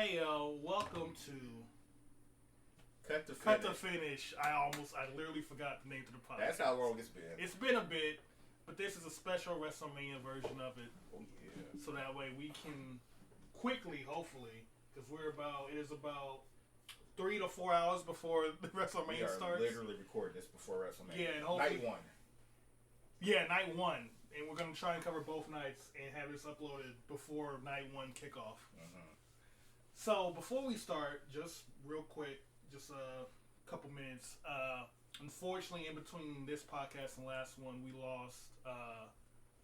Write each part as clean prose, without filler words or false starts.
Hey yo, welcome to Cut the Finish. I literally forgot the name of the podcast. That's how long it's been. It's been a bit, but this is a special Wrestlemania version of it. Oh yeah. So that way we can quickly, hopefully, because it is about 3 to 4 hours before the Wrestlemania starts. We are literally recording this before WrestleMania. Yeah, and hopefully, night one. Yeah, night one, and we're gonna try and cover both nights and have this uploaded before night one kickoff. Mm-hmm. So before we start, just real quick, just a couple minutes. Unfortunately, in between this podcast and last one, we lost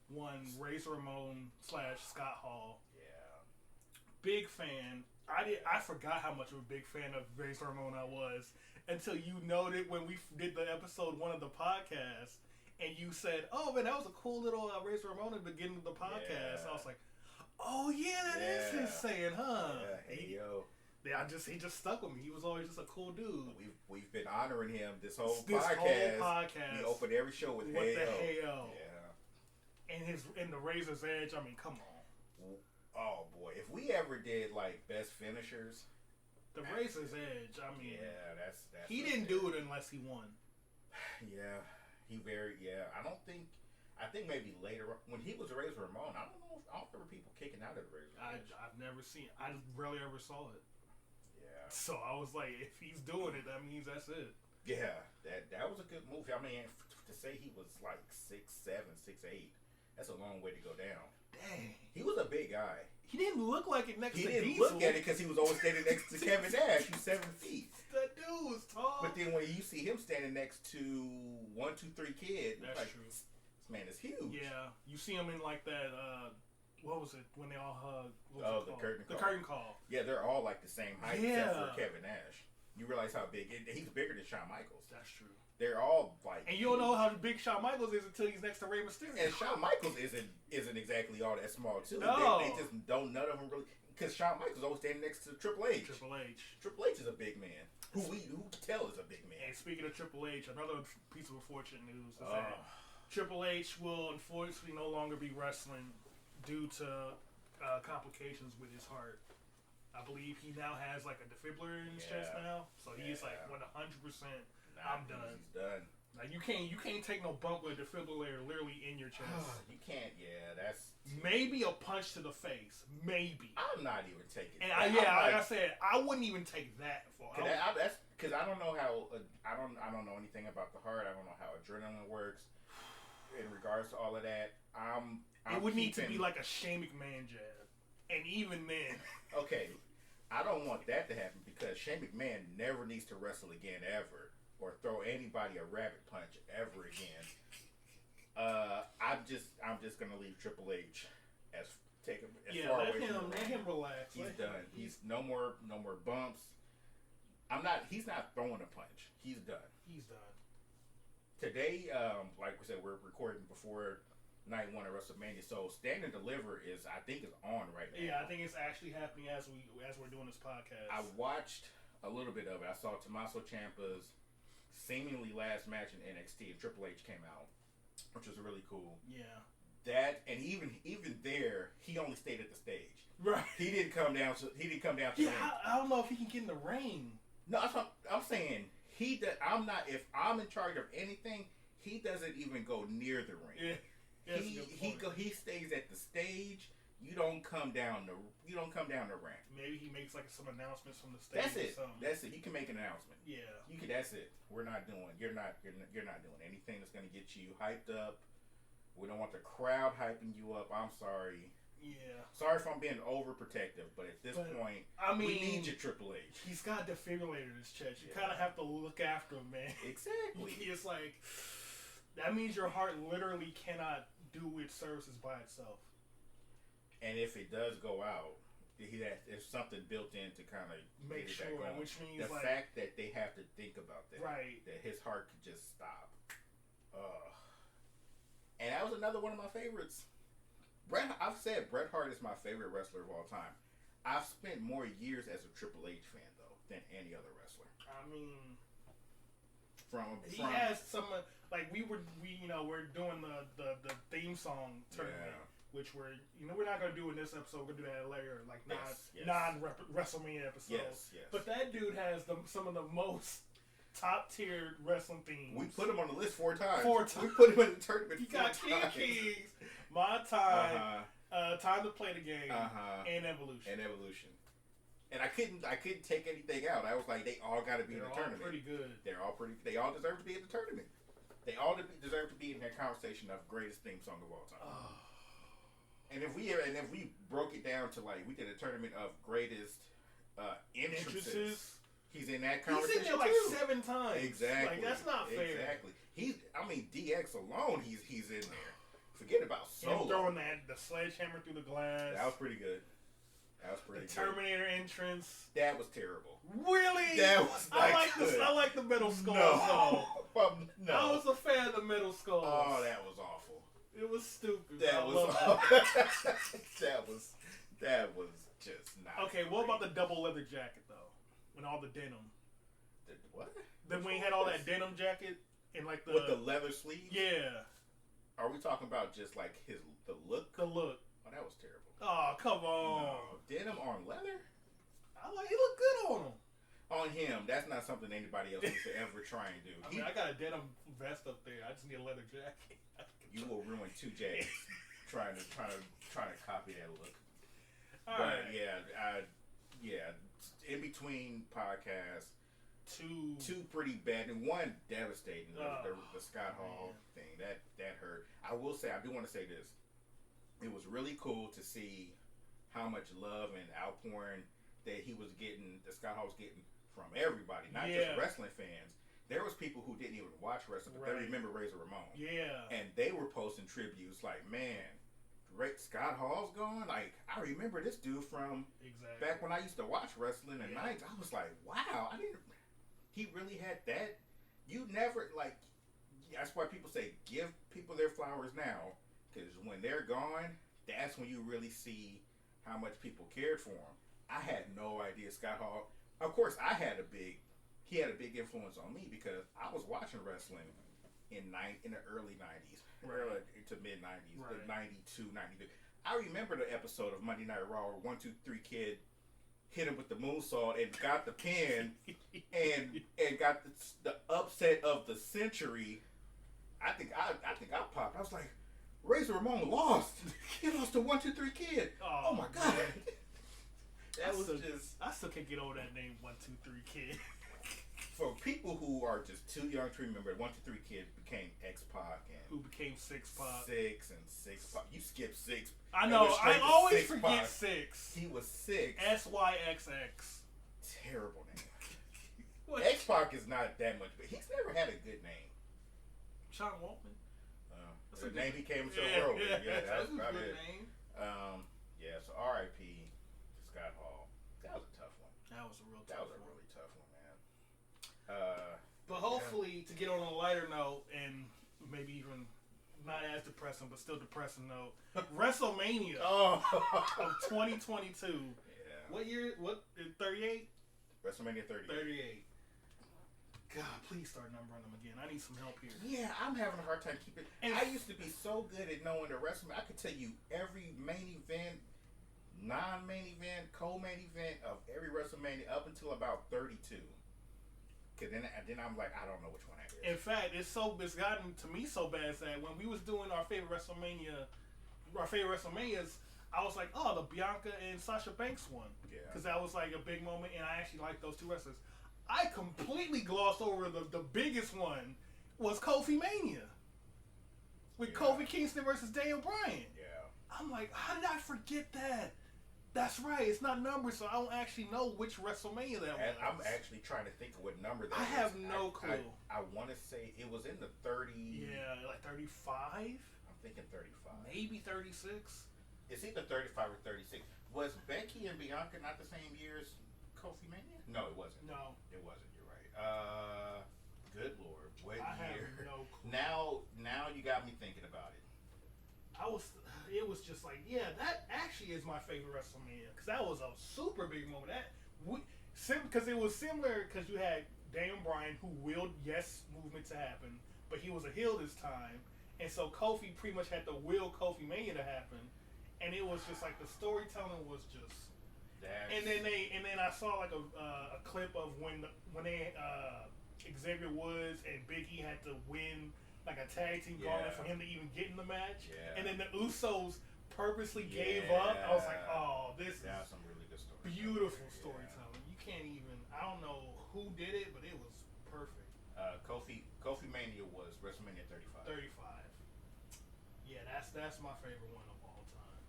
one Razor Ramon / Scott Hall. Yeah. Big fan. I forgot how much of a big fan of Razor Ramon I was until you noted when we did the episode 1 of the podcast, and you said, "Oh man, that was a cool little Razor Ramon at the beginning of the podcast." Yeah. I was like, "Oh yeah, that is his saying, huh?" Yeah. Hey yo. Yeah, he just stuck with me. He was always just a cool dude. We've been honoring him this whole podcast. We opened every show with "Hey yo. Yeah. And the Razor's Edge. I mean, come on. Oh boy, if we ever did like best finishers, the Razor's Edge. I mean, yeah, that's he didn't do it unless he won. Yeah, I think maybe later when he was Razor Ramon, I don't remember people kicking out of the Razor Edge. I've never seen. I rarely ever saw it. Yeah. So I was like, if he's doing it, that means that's it. Yeah, that was a good move. I mean, to say he was like 6'7", 6'8", that's a long way to go down. Dang. He was a big guy. He didn't look like it next to Diesel. He didn't look at it because he was always standing next to Kevin Nash, who's 7 feet. That dude was tall. But then when you see him standing next to 1, 2, 3 Kid, that's like, true. This man is huge. Yeah, you see him in like that. What was it when they all hugged? The curtain call. The curtain call. Yeah, they're all like the same height except for Kevin Nash. You realize how big he's bigger than Shawn Michaels. That's true. They're all like, and you don't know how big Shawn Michaels is until he's next to Rey Mysterio. And Shawn Michaels isn't exactly all that small too. No. They just don't. None of them really. Because Shawn Michaels always standing next to Triple H. Triple H. Triple H is a big man. Who can tell is a big man. And speaking of Triple H, another piece of unfortunate news is that Triple H will unfortunately no longer be wrestling due to complications with his heart. I believe he now has like a defibrillator in his chest now, so he's like 100%. I'm done. He's done. Like you can't take no bump with a defibrillator literally in your chest. You can't. Yeah, that's maybe a punch to the face. Maybe. I'm not even taking. And like I said, I wouldn't even take that for. That's because I don't know how. I don't know anything about the heart. I don't know how adrenaline works. In regards to all of that, it would need to be like a Shane McMahon jab, and even then, okay, I don't want that to happen because Shane McMahon never needs to wrestle again ever, or throw anybody a rabbit punch ever again. I'm just gonna leave Triple H as far away from let him relax. He's done. He's no more bumps. He's not throwing a punch. He's done. He's done. Today, like we said, we're recording before night 1 of WrestleMania, so Stand and Deliver is on right now. Yeah, I think it's actually happening as we're doing this podcast. I watched a little bit of it. I saw Tommaso Ciampa's seemingly last match in NXT, and Triple H came out, which was really cool. Yeah. That, and even there, he only stayed at the stage. Right. He didn't come down to the ring. I don't know if he can get in the ring. No, that's what I'm saying. If I'm in charge of anything, he doesn't even go near the ring. Yeah. He stays at the stage. You don't come down the ramp. Maybe he makes like some announcements from the stage. That's it. You can make an announcement. Yeah. That's it. You're not doing anything that's going to get you hyped up. We don't want the crowd hyping you up. I'm sorry. Yeah. Sorry if I'm being overprotective, but at this point, we need your Triple H. He's got a defibrillator in his chest. You kind of have to look after him, man. Exactly. It's like, that means your heart literally cannot do its services by itself. And if it does go out, there's something built in to kind of make sure, which means the fact that they have to think about that, right? That his heart could just stop. And that was another one of my favorites. I've said Bret Hart is my favorite wrestler of all time. I've spent more years as a Triple H fan though than any other wrestler. I mean, he from has some we're doing the theme song tournament. which we're not gonna do in this episode. We're gonna do that later, like Yes. non-WrestleMania episodes. Yes. But that dude has some of the most top-tier wrestling themes. We put him on the list 4 times. We 4 put him in the tournament. He 4 got times. King Kings, My Time, Time to Play the Game, and Evolution. And I couldn't take anything out. I was like, they all got to be in the tournament. Pretty good. They all deserve to be in the tournament. They all deserve to be in that conversation of greatest theme song of all time. Oh. And if we broke it down to like we did a tournament of greatest entrances, he's in that conversation. He's in there like too. 7 times. Exactly. Like that's not fair. Exactly. DX alone, he's in there. Forget about Solo. Him throwing the sledgehammer through the glass. That was pretty good. The Terminator entrance. That was terrible. Really? That was I like the metal skulls. No. No. I was a fan of the metal skulls. Oh, that was awful. It was stupid. That was just not. Okay, what about the double leather jacket though? With all the denim. What? Then when he had all that denim jacket and like with the leather sleeves. Yeah. Are we talking about just like the look? The look. Oh, that was terrible. Oh, come on. No. Denim on leather? He looked good on him. On him, that's not something anybody else needs to ever try and do. I got a denim vest up there. I just need a leather jacket. You will ruin 2 jackets trying to copy that look. All but right. yeah. In between podcasts, 2 pretty bad and 1 devastating. The Scott Hall thing that hurt. I will say, I do want to say this. It was really cool to see how much love and outpouring that Scott Hall was getting from everybody, not just wrestling fans. There was people who didn't even watch wrestling, but they remember Razor Ramon. Yeah. And they were posting tributes like, man, Scott Hall's gone? Like, I remember this dude from back when I used to watch wrestling at night. I was like, wow, he really had that. You never, like, that's why people say give people their flowers now, because when they're gone, that's when you really see how much people cared for him. I had no idea Scott Hall. Of course, he had a big influence on me because I was watching wrestling in the early 90s, early to mid 90s, like 92, 93. I remember the episode of Monday Night Raw where 1-2-3 Kid hit him with the moonsault and got the pin and got the upset of the century. I think I popped. I was like, Razor Ramon lost. He lost to 1-2-3 Kid. Oh my god. I still can't get over that name 1-2-3 Kid. For people who are just too young to remember, 1-2-3 Kid became X-Pac and who became 6-Pac. 6-Pac. You skipped 6. I know. I always forget 6. He was 6. SYXX. Terrible name. X-Pac is not that much, but he's never had a good name. Sean Waltman. The name he came into the world with. Yeah, that's a good name. So R.I.P. Scott Hall. That was a tough one. That was a really tough one, man. But hopefully, to get on a lighter note, and maybe even not as depressing, but still depressing note, Wrestlemania of 2022. Yeah. What year? 38? WrestleMania 38. 38. God, please start numbering them again. I need some help here. Yeah, I'm having a hard time keeping. And I used to be so good at knowing the wrestling. I could tell you every main event, non-main event, co-main event of every WrestleMania up until about 32. Cause then I'm like, I don't know which one that is. In fact, it's gotten to me so bad that when we was doing our favorite WrestleManias, I was like, oh, the Bianca and Sasha Banks one. Yeah. Because that was like a big moment, and I actually liked those 2 wrestlers. I completely glossed over the biggest one was Kofi Mania. With Kofi Kingston versus Daniel Bryan. Yeah. I'm like, how did I forget that? That's right, it's not numbered, so I don't actually know which WrestleMania that was. I'm actually trying to think of what number that I have no clue. I want to say it was in the 30... Yeah, like 35? I'm thinking 35. Maybe 36? It's either 35 or 36. Was Becky and Bianca not the same year as Kofi Mania? No, it wasn't. No. It wasn't, you're right. Good Lord. What year? Have no clue. Now you got me thinking about it. It was just like, yeah, that actually is my favorite WrestleMania. Because that was a super big moment. Because it was similar, because you had Daniel Bryan who willed movement to happen, but he was a heel this time. And so Kofi pretty much had to will Kofi Mania to happen. and it was just like the storytelling was just. That's... And then I saw like a clip of when they Xavier Woods and Big E had to win like a tag team gauntlet for him to even get in the match, and then the Usos purposely gave up. I was like, oh, this is some really good story. Beautiful storytelling. You can't even. I don't know who did it, but it was perfect. Kofi Mania was WrestleMania 35. 35. Yeah, that's my favorite one of all time.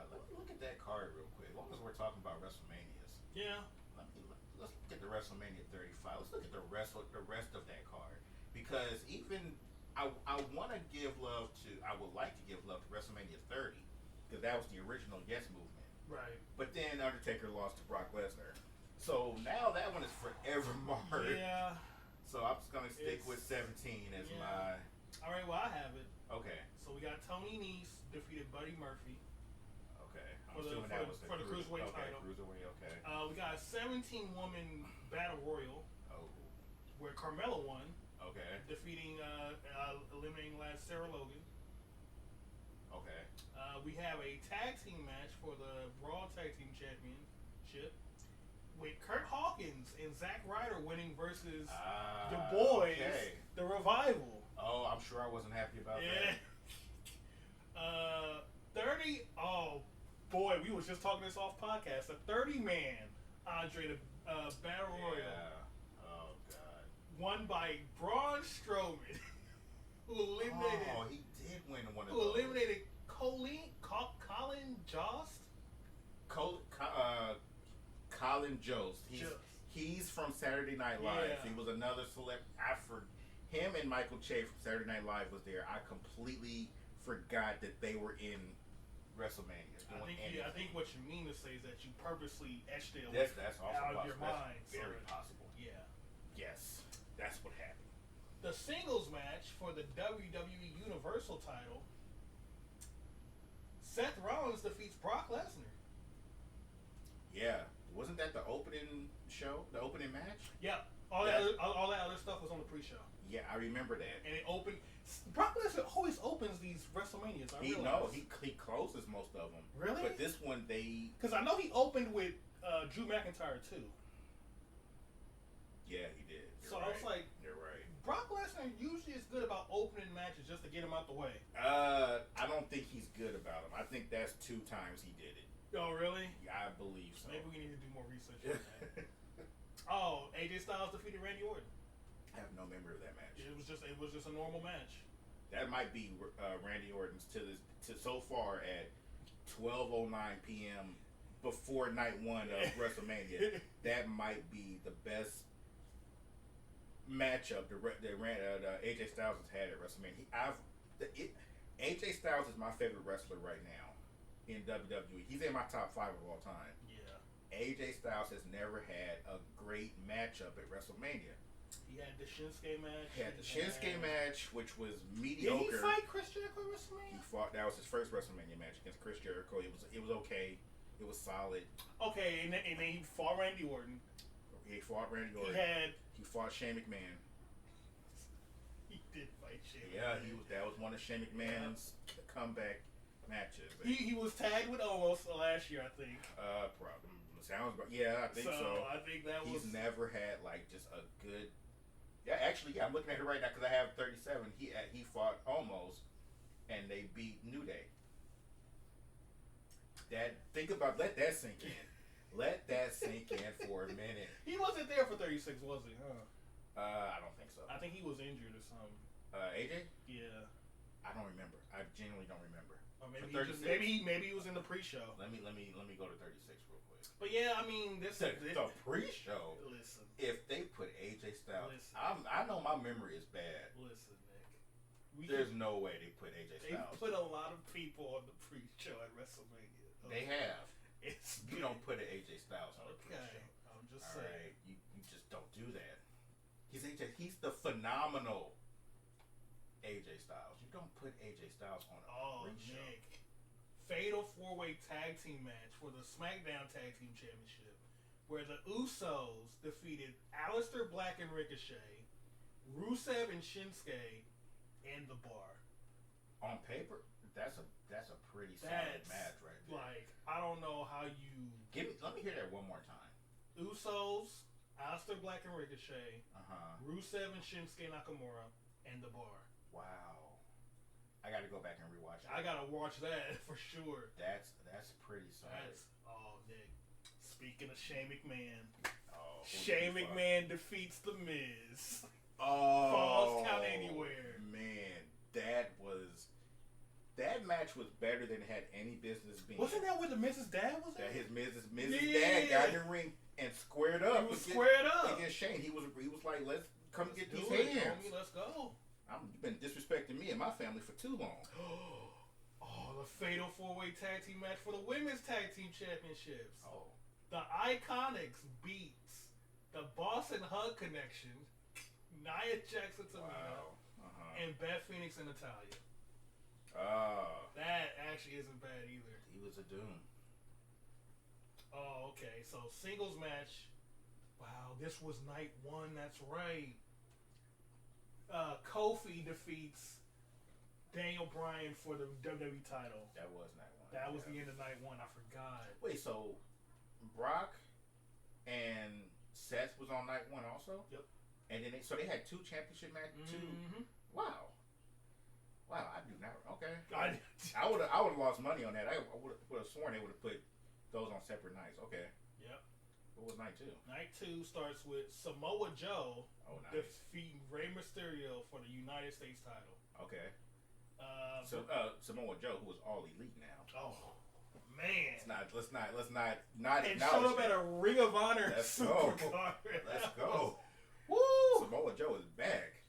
Let me look at that card real quick. As long as we're talking about WrestleManias. Yeah. Let's look at the WrestleMania 35. Let's look at the rest of that card, because even I want to give love to. I would like to give love to WrestleMania 30, because that was the original Yes Movement. Right. But then Undertaker lost to Brock Lesnar, so now that one is forever marred. Yeah. So I'm just gonna stick with 17 as my. All right. Well, I have it. Okay. So we got Tony Nese defeated Buddy Murphy. Okay. For the cruiserweight title. Cruiserweight. Okay. We got a 17-woman battle royal. Oh. Where Carmella won. Okay. Defeating, eliminating last Sarah Logan. Okay. We have a tag team match for the Raw Tag Team Championship with Kurt Hawkins and Zack Ryder winning versus the Boys, the Revival. Oh, I'm sure I wasn't happy about that. 30. Oh boy, we was just talking this off podcast. A 30-man Andre the Battle Royal. Oh God. Won by Braun Strowman, who eliminated. Oh, he did win one of those. Who eliminated Colin Jost. Colin Jost. He's from Saturday Night Live. Yeah. He was another celeb. Him and Michael Che from Saturday Night Live was there. I completely forgot that they were in WrestleMania. I think what you mean to say is that you purposely etched it that's also out of your mind. Very possible. Yeah. Yes, that's what happened. The singles match for the WWE Universal title. Seth Rollins defeats Brock Lesnar. Yeah, wasn't that the opening show? The opening match? Yeah. All that other stuff was on the pre-show. Yeah, I remember that. And it opened. Brock Lesnar always opens these WrestleManias. He closes most of them. Really? But this one because I know he opened with Drew McIntyre too. Yeah, he did. I was like, you're right. Brock Lesnar usually is good about opening matches just to get him out the way. I don't think he's good about them. I think that's 2 times he did it. Oh, really? Yeah, I believe so. Maybe we need to do more research on that. Oh, AJ Styles defeated Randy Orton. I have no memory of that match. It was just a normal match. That might be Randy Orton's to so far at 12:09 p.m. before night 1 of WrestleMania. That might be the best matchup that AJ Styles has had at WrestleMania. AJ Styles is my favorite wrestler right now in WWE. He's in my top 5 of all time. Yeah. AJ Styles has never had a great matchup at WrestleMania. He had the Shinsuke match. Match, which was mediocre. Did he fight Chris Jericho at WrestleMania? That was his first WrestleMania match against Chris Jericho. It was okay. It was solid. Okay, and then he fought Randy Orton. He fought Randy Orton. He fought Shane McMahon. He did fight Shane. Yeah, that was one of Shane McMahon's comeback matches. He was tagged with Omos last year, I think. Probably sounds. Yeah, I think so. I think he's never had like just a good. Yeah, actually, I'm looking at it right now because I have 37. He fought Omos, and they beat New Day. Let that sink in. Let that sink in for a minute. He wasn't there for 36, was he? Huh? I don't think so. I think he was injured or something. AJ? Yeah. I don't remember. I genuinely don't remember. Or maybe he was in the pre-show. Let me go to 36 real quick. But yeah, I mean, the pre-show. Listen. If they put AJ Styles, I know my memory is bad. Listen, Nick. There's no way they put AJ Styles. They put a lot of people on the pre-show at WrestleMania. Okay. They have. You don't put an AJ Styles on the pre-show. I'm just saying. Right. You just don't do that. He's the phenomenal AJ Styles. You don't put AJ Styles on a pre-show. Nick. Fatal 4-way tag team match for the SmackDown Tag Team Championship, where the Usos defeated Aleister Black and Ricochet, Rusev and Shinsuke, and The Bar. On paper, That's a pretty solid match right there. Like, I don't know how you Let me hear that one more time. Usos, Aleister Black and Ricochet, Rusev and Shinsuke Nakamura, and The Bar. Wow. I got to go back and rewatch that. I got to watch that for sure. That's pretty solid. Nick. Speaking of Shane McMahon. Shane McMahon defeats The Miz. Falls Count Anywhere. Man, that match was better than it had any business being. Wasn't that where the Miz's dad was at? That Miz's dad got in the ring and squared up. He was squared up against Shane. He was like, let's come get these hands. hands. Let's go. I've been disrespecting me and my family for too long. The fatal 4-way tag team match for the women's tag team championships. Oh. The Iconics beats the Boss and Hug Connection, Nia Jax and Tamina, and Beth Phoenix and Natalya. That actually isn't bad either. He was a doom. Oh, okay. So singles match. Wow, this was night one. That's right. Kofi defeats Daniel Bryan for the WWE title. That was night one. That was the end of night one. I forgot. Wait, so Brock and Seth was on night one also? Yep. And then they had two championship matches. Mm-hmm. Wow, I do not. Okay. I would have lost money on that. I would have sworn they would have put those on separate nights. Okay. Yep. What was night two? Night two starts with Samoa Joe nice. defeating Rey Mysterio for the United States title. Okay. Samoa Joe, who is all elite now. Oh man! Let's not and showed up at a Ring of Honor. Let's go. Let's go. Woo! Samoa Joe is back.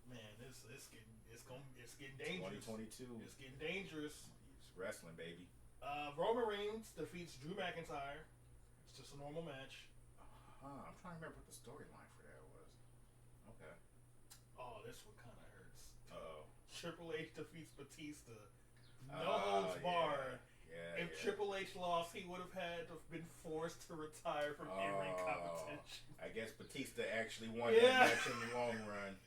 Man, it's getting dangerous. 2022. It's getting dangerous. It's wrestling, baby. Roman Reigns defeats Drew McIntyre. It's just a normal match. I'm trying to remember what the storyline for that was. Okay. Oh, this one kind of hurts. Uh-oh. Triple H defeats Batista. No holds barred. Yeah, if Triple H lost, he would have had to have been forced to retire from in-ring competition. I guess Batista actually won that match in the long run.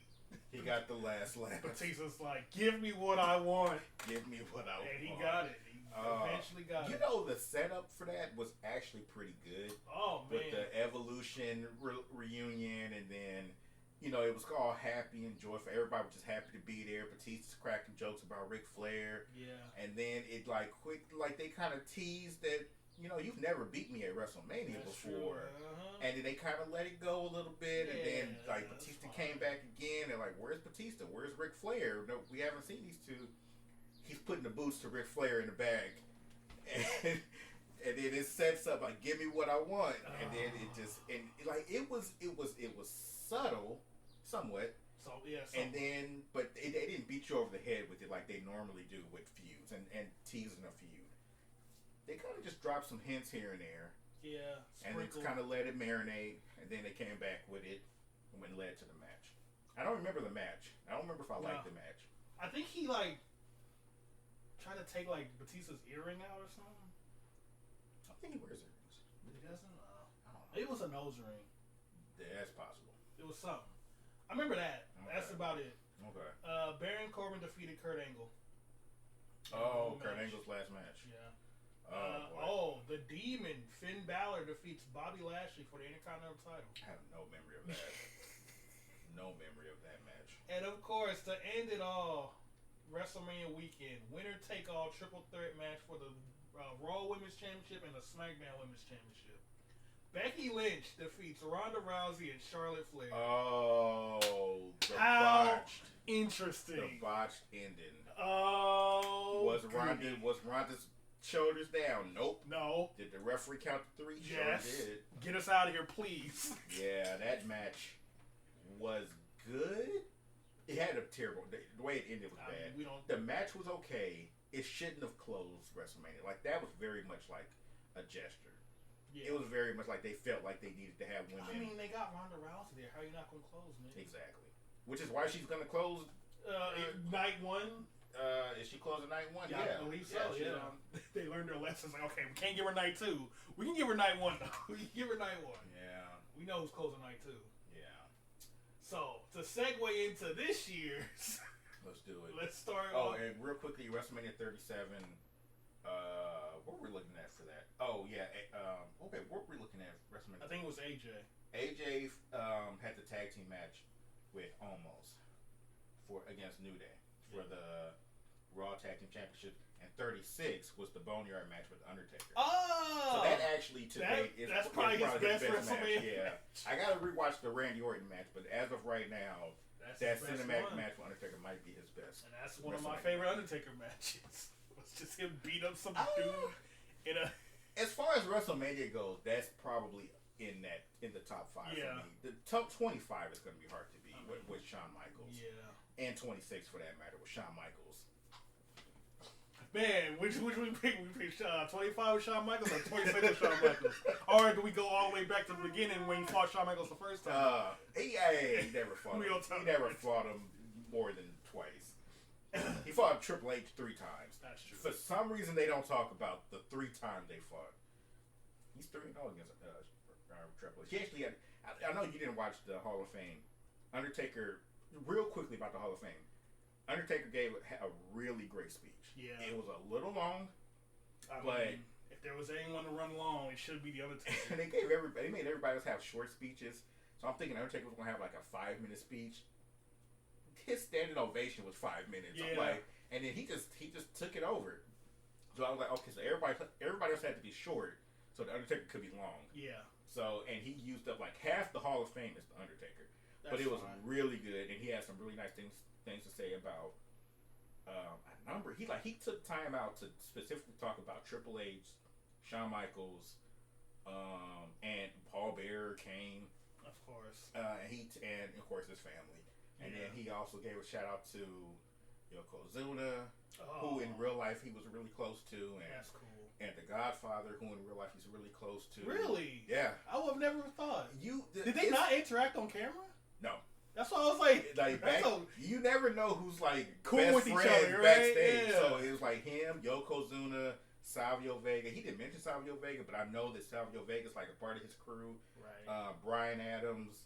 He got the last laugh. Batista's like, give me what I want. Give me what I want. And he got it. He eventually got it. You know, the setup for that was actually pretty good. Oh, man. With the Evolution reunion, and then, you know, it was all happy and joyful. Everybody was just happy to be there. Batista's cracking jokes about Ric Flair. Yeah. And then it, they kind of teased that, you know, you've never beat me at WrestleMania before. And then they kind of let it go a little bit. And then, Batista came back again. And, where's Batista? Where's Ric Flair? No, we haven't seen these two. He's putting the boots to Ric Flair in the bag. And then it sets up, give me what I want. And then it just, it was subtle, somewhat. So, yeah. And then, but they didn't beat you over the head with it like they normally do with feuds and teasing a feud. They kind of just dropped some hints here and there. Yeah. And then kind of let it marinate. And then they came back with it and led to the match. I don't remember the match. I don't remember if I liked the match. I think he, tried to take, Batista's earring out or something. I think he wears earrings. He doesn't? I don't know. It was a nose ring. Yeah, that's possible. It was something. I remember that. Okay. That's about it. Okay. Baron Corbin defeated Kurt Angle. Kurt Angle's last match. Yeah. The Demon, Finn Balor defeats Bobby Lashley for the Intercontinental title. I have no memory of that. No memory of that match. And of course, to end it all, WrestleMania weekend, winner take all triple threat match for the Raw Women's Championship and the SmackDown Women's Championship. Becky Lynch defeats Ronda Rousey and Charlotte Flair. Oh, how interesting! The botched ending. Oh, was Ronda's shoulders down? Nope. No. Did the referee count to 3? Yes. Sure did. Get us out of here, please. Yeah, that match was good. It had a terrible. The way it ended was bad. The match was okay. It shouldn't have closed WrestleMania. That was very much like a gesture. Yeah. It was very much like they felt like they needed to have women. I mean, they got Ronda Rousey there. How are you not going to close, man? Exactly. Which is why she's going to close night one. Is she closing night one? Yeah, I believe so. Yeah. They learned their lessons. Okay, we can't give her night 2. We can give her night 1 though. We can give her night 1. Yeah. We know who's closing night 2. Yeah. So to segue into this year's Let's do it. Let's start. And real quickly, WrestleMania 37. What were we looking at for that? Oh yeah. Okay, what were we looking at? WrestleMania. I think it was AJ. AJ had the tag team match with Omos against New Day for the Raw Tag Team Championship, and 36 was the Boneyard match with Undertaker. Oh, so that actually to date is probably his best WrestleMania match. Yeah, I gotta rewatch the Randy Orton match, but as of right now, that cinematic match with Undertaker might be his best. And that's one of my favorite Undertaker matches. Was just him beat up some dude in a. As far as WrestleMania goes, that's probably in the top 5 for me. The top 25 is going to be hard to beat with Shawn Michaels. Yeah. And 26 for that matter with Shawn Michaels. Man, which we pick? We pick 25 with Shawn Michaels or 26 with Shawn Michaels? Or do we go all the way back to the beginning when he fought Shawn Michaels the first time? He never fought him. He never fought him more than twice. He fought Triple H 3 times. That's true. For some reason, they don't talk about the 3 times they fought. He's 3-0 against Triple H. He actually had. I know you didn't watch the Hall of Fame. Undertaker. Real quickly about the Hall of Fame. Undertaker gave a really great speech. Yeah. It was a little long, I but mean, if there was anyone to run long, it should be the Undertaker. And they made everybody else have short speeches. So I'm thinking Undertaker was gonna have like a 5-minute speech. His standing ovation was 5 minutes. Yeah. I'm like, and then he just took it over. So I was like, okay, so everybody else had to be short, so the Undertaker could be long. Yeah. So and he used up like half the Hall of Fame is the Undertaker. But it was really good, and he had some really nice things to say about a number. He took time out to specifically talk about Triple H, Shawn Michaels, and Paul Bearer, Kane, of course, and of course his family. And then he also gave a shout out to Yokozuna, who in real life he was really close to, and that's cool. And The Godfather, who in real life he's really close to. Really? Yeah. I would have never thought. Did they not interact on camera? No. That's what I was like. You never know who's like cool best with each friends other, right? backstage. Yeah. So it was like him, Yokozuna, Savio Vega. He didn't mention Savio Vega, but I know that Savio Vega is like a part of his crew. Right. Brian Adams.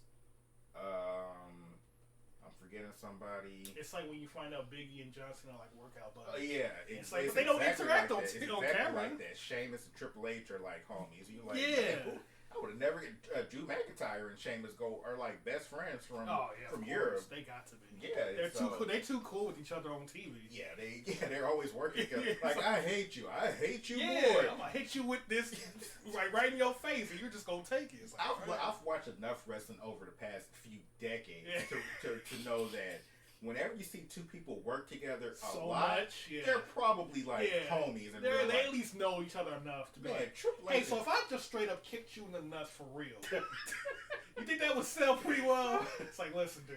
I'm forgetting somebody. It's like when you find out Biggie and Johnson are like workout buddies. Yeah, it's like but they don't interact on camera. Like that. Sheamus and Triple H are like homies. You're like, yeah. Man, I would have never. Drew McIntyre and Sheamus are like best friends from Europe. They got to be. Yeah, they're too cool. They too cool with each other on TV. Yeah, they're always working together. Like I hate you yeah, more. I'm gonna hit you with this right in your face, and you're just gonna take it. Like, I've watched enough wrestling over the past few decades to know that. Whenever you see two people work together a lot, they're probably like homies. And they at least know each other enough to be like, hey, so if I just straight up kicked you in the nuts for real, you think that would sell pretty well? It's like, listen, dude,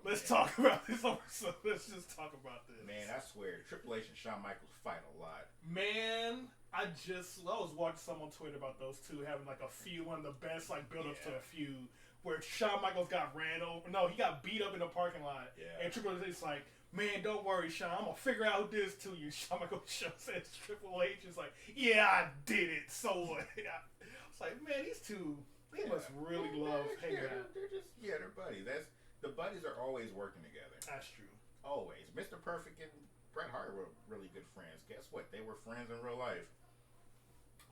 let's talk about this. So let's just talk about this. Man, I swear, Triple H and Shawn Michaels fight a lot. Man, I was watching some on Twitter about those two having like a feud, one of the best like build-ups to a feud. Where Shawn Michaels got ran over. No, he got beat up in the parking lot. Yeah. And Triple H is like, man, don't worry, Shawn. I'm going to figure out who did this to you. Shawn Michaels says Triple H is like, yeah, I did it. So what? I was like, man, these two, they must really love hanging out. They're buddies. The buddies are always working together. That's true. Always. Mr. Perfect and Bret Hart were really good friends. Guess what? They were friends in real life.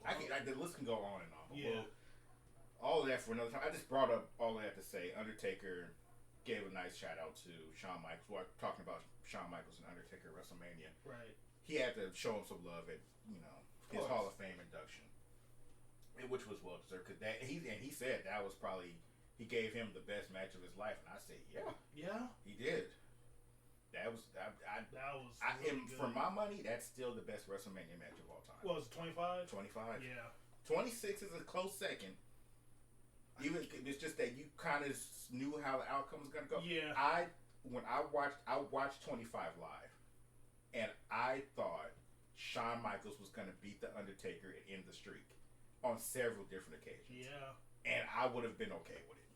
Well, the list can go on and on. Yeah. Well, all of that for another time. I just brought up all of that to say Undertaker gave a nice shout out to Shawn Michaels. We're talking about Shawn Michaels and Undertaker at WrestleMania. Right. He had to show him some love at his Hall of Fame induction, which was well deserved. Because he said that was probably he gave him the best match of his life, and I said yeah, he did. That was really good. For my money, that's still the best WrestleMania match of all time. What was it, 25? 25. Yeah. 26 is a close second. Even it's just that you kind of knew how the outcome was gonna go. Yeah. I watched 25 live, and I thought Shawn Michaels was gonna beat the Undertaker and end the streak on several different occasions. Yeah. And I would have been okay with it.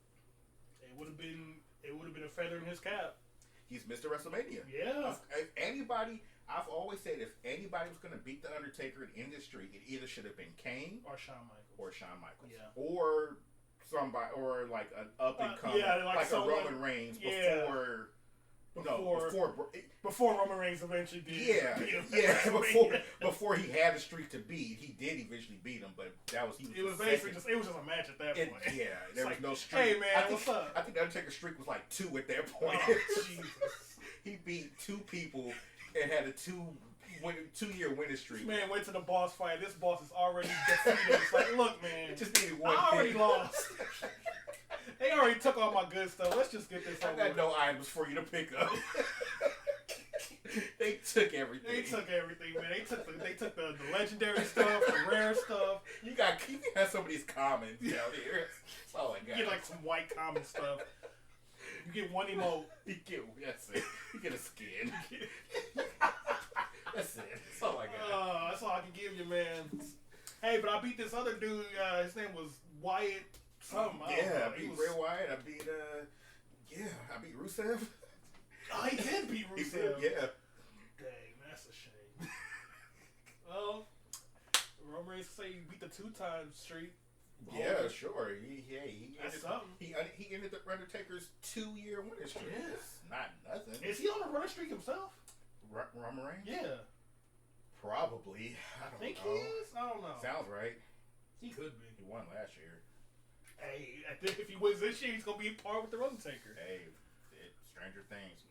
It would have been a feather in his cap. He's Mr. WrestleMania. Yeah. If anybody, I've always said if anybody was gonna beat the Undertaker and end the streak, it either should have been Kane or Shawn Michaels. Yeah. Or somebody, or like an up and coming, like a Roman Reigns Before Roman Reigns eventually did. Before he had a streak to beat, he did eventually beat him, but it was basically just a match at that point. There was no streak. Hey man, what's up? I think the Undertaker's streak was like 2 at that point. Oh, Jesus. He beat 2 people and had a 2-year winning streak. This man went to the boss fight. This boss is already defeated. It's like, look, man, just needed one. I already lost. They already took all my good stuff. Let's just get this over. I got no items for you to pick up. They took everything. Man. They took the legendary stuff, the rare stuff. You can have some of these commons down here. That's all I got. You get like some white common stuff. You get one emote. That's it. You get a skin. That's it. That's all I got. That's all I can give you, man. Hey, but I beat this other dude. His name was Wyatt. I beat Bray Wyatt. I beat Rusev. Oh, he did beat Rusev. Yeah. Dang, that's a shame. Well, Roman Reigns say he beat the 2-time streak. Yeah, sure. He ended the Undertaker's 2-year winning streak. Yes. Not nothing. Is he on a running streak himself? Roman Reigns? Yeah. Probably. I don't know. He is? I don't know. Sounds right. He could be. He won last year. Hey, I think if he wins this year, he's gonna be par with the Undertaker. Hey, stranger things.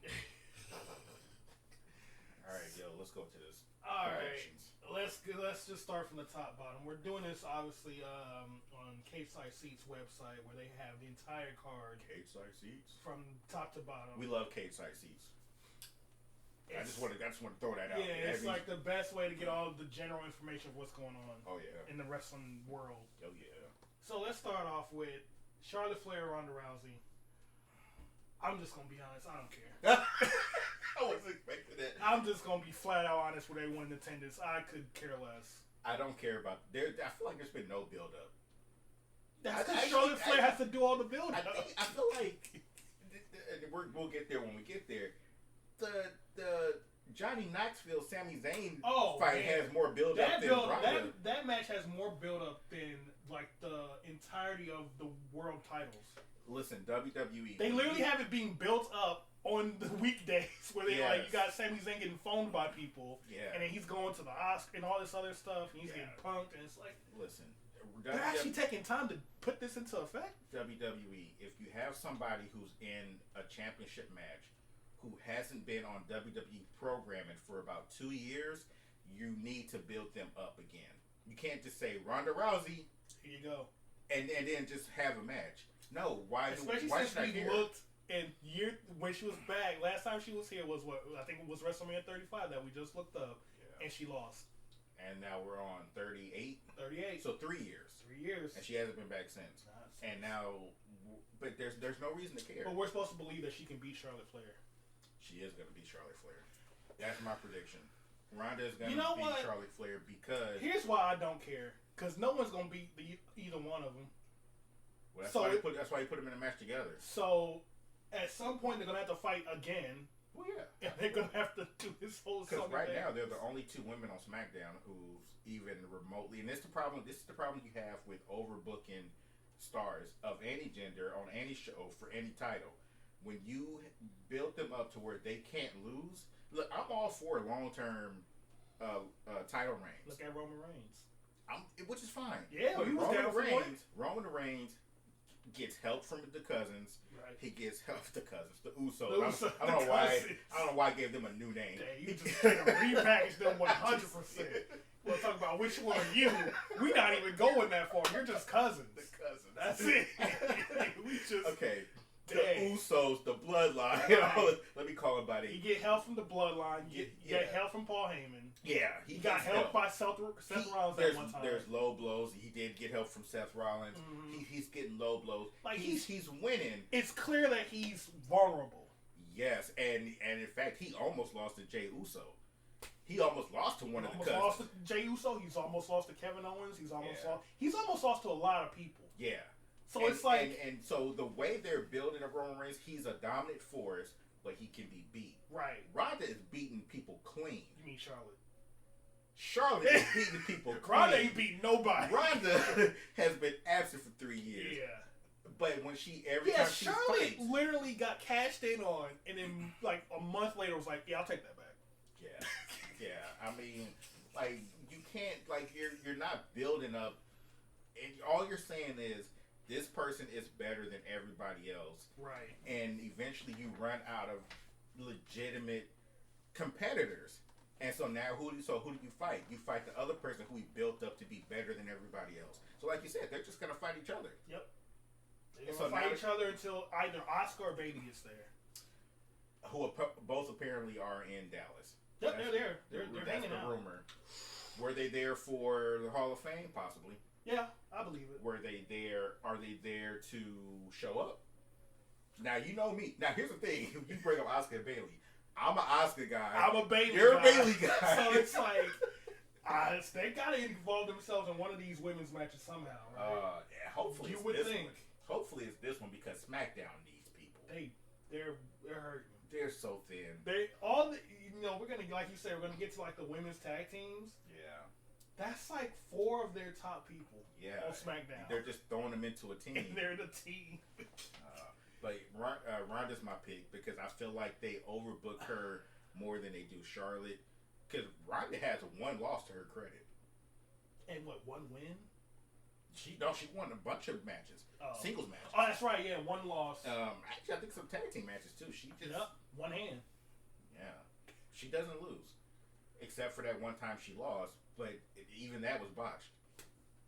All right, let's go to this. All right, let's just start from the top bottom. We're doing this obviously on Cage Side Seats website where they have the entire card. Cage Side Seats from top to bottom. We love Cage Side Seats. I just want to throw that out. Yeah, it's like the best way to get all the general information of what's going on. Oh yeah. In the wrestling world. Oh yeah. So let's start off with Charlotte Flair, Ronda Rousey. I'm just gonna be honest. I don't care. I wasn't expecting that. I'm just gonna be flat out honest with everyone in attendance. I could care less. I don't care about. I feel like there's been no build up. That's because Charlotte Flair has to do all the build up. I feel like we'll get there when we get there. The Johnny Knoxville, Sami Zayn fight has more build up than Ronda. That match has more build up than like the entirety of the world titles. Listen, WWE. They literally have it being built up on the weekdays where they you got Sami Zayn getting phoned by people, and then he's going to the Oscar and all this other stuff, and he's getting punked, and it's like, listen, they're actually taking time to put this into effect. WWE, if you have somebody who's in a championship match who hasn't been on WWE programming for about 2 years, you need to build them up again. You can't just say Ronda Rousey, here you go, and then just have a match. No, why since we looked in when she was back. Last time she was here was I think it was WrestleMania 35 that we just looked up, and she lost. And now we're on 38. 38. So 3 years. 3 years. And she hasn't been back since. And now, but there's no reason to care. But we're supposed to believe that she can beat Charlotte Flair. She is going to beat Charlotte Flair. That's my prediction. Ronda is going to beat Charlotte Flair because... Here's why I don't care. Because no one's going to beat either one of them. Well, that's why you put them in a match together. So, at some point, they're going to have to fight again. Well, yeah. And they're going to have to do this whole because right now, they're the only 2 women on SmackDown who's even remotely... And this is the problem you have with overbooking stars of any gender on any show for any title. When you build them up to where they can't lose... Look, I'm all for long-term title reigns. Look at Roman Reigns. Which is fine. Yeah, but Roman Reigns gets help from the cousins. Right. He gets help from the cousins. The Usos. I don't know why I gave them a new name. Dang, you just repackaged them 100%. We'll talk about which one are you. We're not even going that far. You're just cousins. The cousins. That's it. We just okay. The Usos, the bloodline. Let me call it by that. You get help from the bloodline. You get help from Paul Heyman. Yeah, he got help by Seth Rollins at one time. There's low blows. He did get help from Seth Rollins. Mm-hmm. He's getting low blows. Like he's winning. It's clear that he's vulnerable. Yes, and in fact, he almost lost to Jey Uso. He almost lost to one of the cousins. Lost to Jey Uso. He's almost lost to Kevin Owens. He's almost lost to a lot of people. Yeah. So it's like... And so the way they're building a Roman Reigns, he's a dominant force, but he can be beat. Right. Ronda is beating people clean. You mean Charlotte? Charlotte is beating people clean. Ronda ain't beating nobody. Ronda has been absent for 3 years. Yeah. But when every time she Charlotte fights, literally got cashed in on, and then like a month later was like, yeah, I'll take that back. Yeah. I mean, like you can't, like you're not building up, and all you're saying is this person is better than everybody else, right? And eventually you run out of legitimate competitors, and so now who do you fight? You fight the other person who we built up to be better than everybody else. So like you said, they're just gonna fight each other. Yep. They're gonna fight each other until either Oscar or Bailey gets there. Who both apparently are in Dallas. Yep, they're there. They're hanging out. Rumor. Were they there for the Hall of Fame? Possibly. Yeah, I believe it. Were they there? Are they there to show up? Now you know me. Now here's the thing: you bring up Oscar and Bailey. I'm an Oscar guy. I'm a Bailey guy. You're a Bailey guy. So it's like they gotta involve themselves in one of these women's matches somehow. Right? Yeah, hopefully you would think. Hopefully it's this one because SmackDown needs people. They're hurting. They're so thin. We're gonna, like you said, we're gonna get to like the women's tag teams. Yeah. That's like 4 of their top people. Yeah. On SmackDown. They're just throwing them into a team. And they're the team. But Ronda's my pick because I feel like they overbook her more than they do Charlotte. Because Ronda has 1 loss to her credit. And what, 1 win? She won a bunch of matches. Singles matches. Oh, that's right, yeah, 1 loss. Actually, I think some tag team matches too. She just... Yep, 1 hand. Yeah. She doesn't lose. Except for that one time she lost. But even that was botched.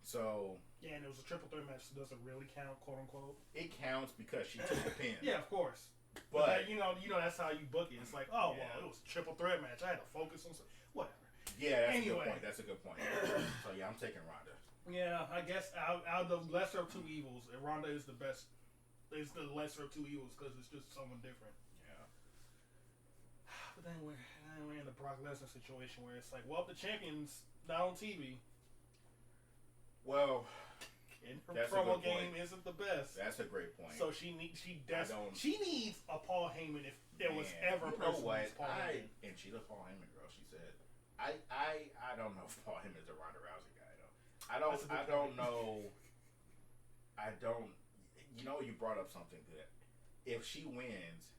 So... Yeah, and it was a triple threat match, so does it really count, quote unquote? It counts because she took the pin. Yeah, of course. But you know that's how you book it. It's like, well, it was a triple threat match. I had to focus on whatever. Yeah, that's a good point. That's a good point. So yeah, I'm taking Ronda. Yeah, I guess out of the lesser of 2 evils, Ronda is the best. Is the lesser of 2 evils because it's just someone different. Yeah. But then we're in the Brock Lesnar situation where it's like, well, the champion's not on TV. Well, and her promo game isn't the best. That's a great point. So she needs a Paul Heyman if there was ever a person who's Paul Heyman. And she's a Paul Heyman girl. She said, I don't know if Paul Heyman is a Ronda Rousey guy though. I don't know. You know, you brought up something good. If she wins,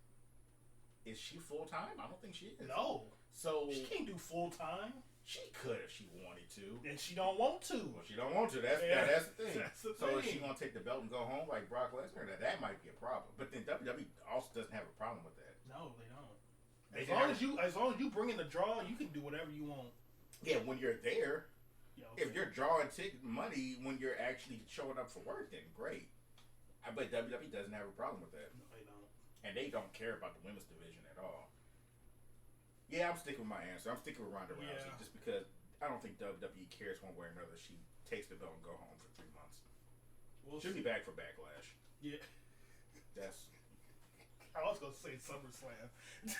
is she full time? I don't think she is. No. So she can't do full time. She could if she wanted to. And she don't want to. Well, she don't want to. That's the thing. That's the thing. So is she going to take the belt and go home like Brock Lesnar? That might be a problem. But then WWE also doesn't have a problem with that. No, they don't. As long as you bring in the draw, you can do whatever you want. Yeah, when you're there. Yeah, okay. If you're drawing money when you're actually showing up for work, then great. But WWE doesn't have a problem with that. No, they don't. And they don't care about the women's division at all. Yeah, I'm sticking with my answer. I'm sticking with Ronda Rousey just because I don't think WWE cares one way or another. She takes the belt and go home for 3 months. She'll be back for Backlash. Yeah. That's... I was going to say SummerSlam.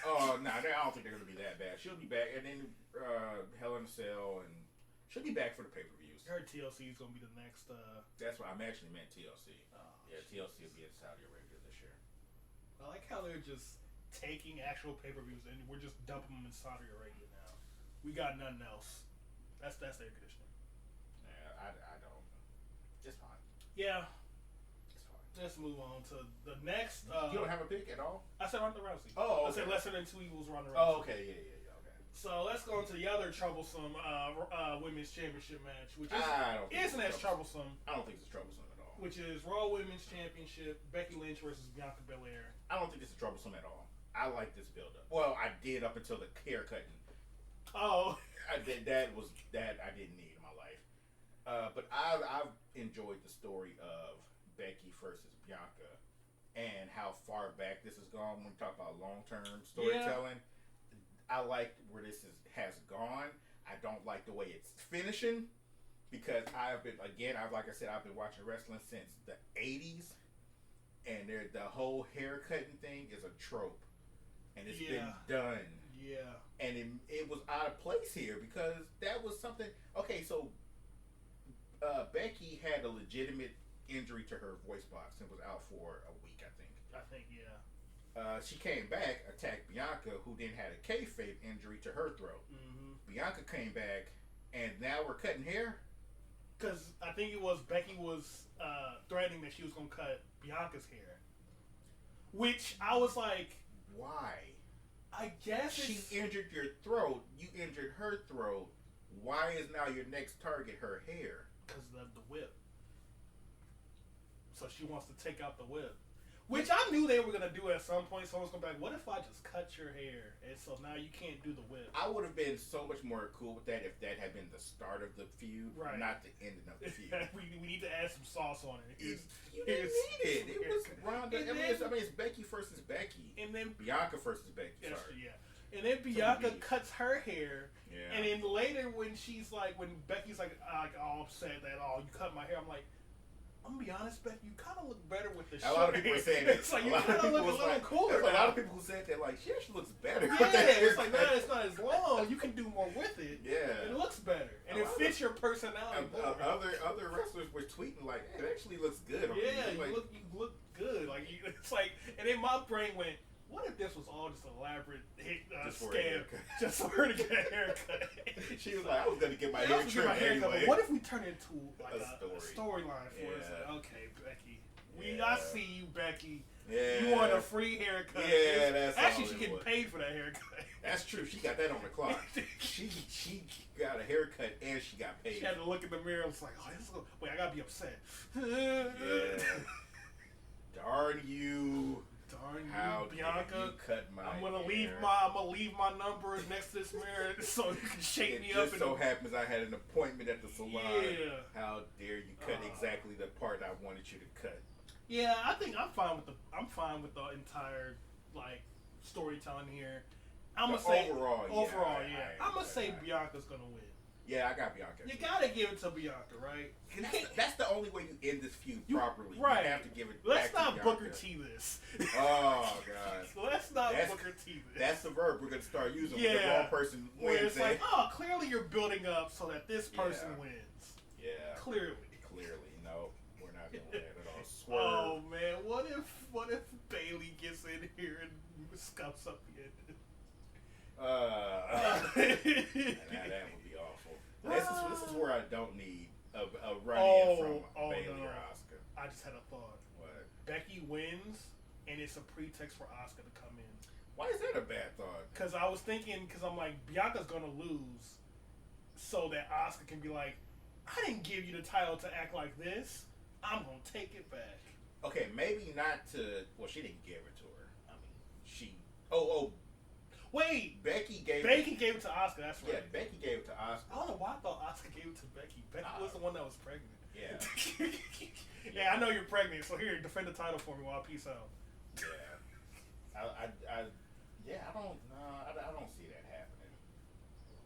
Oh, no, I don't think they're going to be that bad. She'll be back. And then Hell in a Cell, and she'll be back for the pay-per-views. I heard TLC is going to be the next... That's what I'm actually meant TLC. Yeah, TLC will be in Saudi Arabia this year. I like how they're just taking actual pay-per-views and we're just dumping them in Saudi Arabia now. We got nothing else. That's the air conditioning. Yeah, I don't. It's fine. Yeah. It's fine. Let's move on to the next. You don't have a pick at all? I said Ronda Rousey. Oh, okay. I said lesser than 2 evils Ronda Rousey. Oh, okay. Yeah. Okay. So let's go into the other troublesome women's championship match, which isn't as troublesome. I don't think it's troublesome at all. Which is Raw Women's Championship, Becky Lynch versus Bianca Belair. I don't think this is troublesome at all. I like this build-up. Well, I did up until the haircutting. Oh. That I didn't need in my life. But I've enjoyed the story of Becky versus Bianca and how far back this has gone when we talk about long-term storytelling. Yeah. I like where this has gone. I don't like the way it's finishing because I've been watching wrestling since the 80s, and the whole haircutting thing is a trope. And it's been done. Yeah. And it was out of place here because that was something... Okay, so Becky had a legitimate injury to her voice box and was out for a week, I think. Yeah. She came back, attacked Bianca, who then had a kayfabe injury to her throat. Mm-hmm. Bianca came back, and now we're cutting hair? because I think it was Becky was threatening that she was gonna cut Bianca's hair, which I was like, why? I guess she injured your throat. You injured her throat. Why is now your next target her hair? Because of the whip. So she wants to take out the whip. Which I knew they were going to do at some point. Someone's going to be like, what if I just cut your hair? And so now you can't do the whip. I would have been so much more cool with that if that had been the start of the feud, not the ending of the feud. we need to add some sauce on it. You didn't need it. It was Ronda. It's Becky versus Becky. And then Bianca versus Becky. Sorry. Yeah. And then Bianca cuts her hair. Yeah. And then later when Becky's like all upset that, you cut my hair, I'm like, I'm gonna be honest, Becky, you kind of look better with the short hair. A lot of people are saying that. It's like, you kind of look a little cooler. There's a lot of people who said that, like, she actually looks better. Yeah, it's like, it's not as long. You can do more with it. Yeah. It looks better. And it fits your personality more. Other wrestlers were tweeting, like, hey, it actually looks good. Yeah, you look good. Like, it's like, and then my brain went, what if this was all just an elaborate scam just for her to get a haircut? She was like, I was going to get my hair trimmed anyway. But what if we turn it into like a storyline for us? Like, okay, Becky. I see you, Becky. Yeah. You want a free haircut. Yeah, that's actually, she's getting paid for that haircut. That's true. She got that on the clock. She got a haircut and she got paid. She had to look in the mirror and was like, wait, I got to be upset. Yeah. Darn you. How Bianca, you cut my I'm gonna hair. leave my numbers next to this mirror so you can shake me up. It just so happens I had an appointment at the salon. Yeah. How dare you cut exactly the part I wanted you to cut? Yeah, I think I'm fine with the entire like storytelling here. I'm gonna say overall, yeah. I'm gonna say Bianca's gonna win. Yeah, I got Bianca. You gotta give it to Bianca, right? That's the only way you end this feud properly. Right. You have to give it Let's back not to Booker T this. Oh, God. Let's not Booker T this. That's the verb we're going to start using when the wrong person wins. Where it's like, clearly you're building up so that this person wins. Yeah. Clearly. No, we're not doing that at all. Swerve. Oh, man. What if Bailey gets in here and scuffs up the end? That would be awful. This is where I don't need a run-in from Bailey or Asuka. I just had a thought. What? Becky wins, and it's a pretext for Asuka to come in. Why is that a bad thought? Because I was thinking, I'm like, Bianca's going to lose so that Asuka can be like, I didn't give you the title to act like this. I'm going to take it back. Okay, maybe not to... Well, she didn't give it to her. I mean, she... Wait, Becky gave it to Asuka. That's right. Yeah, Becky gave it to Asuka. I don't know why I thought Asuka gave it to Becky. Becky was the one that was pregnant. Yeah. Yeah, I know you're pregnant, so here, defend the title for me while I peace out. Yeah. I don't see that happening.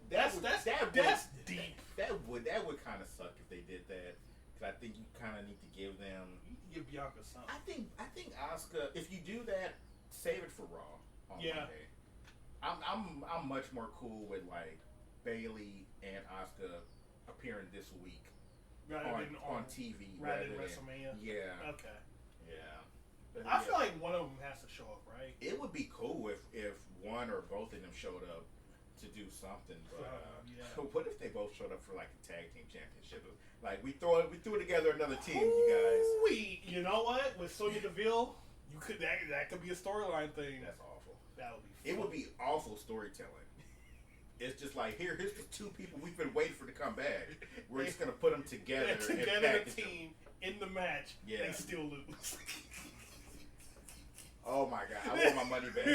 That's deep. That would kind of suck if they did that. Because I think you kind of need to give them. You can give Bianca something. I think Asuka. If you do that, save it for Raw on Monday. I'm much more cool with like Bailey and Asuka appearing this week on TV rather than WrestleMania. Yeah. Okay. Yeah. I feel like one of them has to show up, right? It would be cool if one or both of them showed up to do something. But what if they both showed up for like a tag team championship? Like we threw together another team, you guys. You know what? With Sonya Deville, that could be a storyline thing. That's awful. That would be fun. It would be awful storytelling. It's just like here's the two people we've been waiting for to come back. We're just gonna put them together and the team in the match. Yeah. They still lose. Oh my God! I want my money back.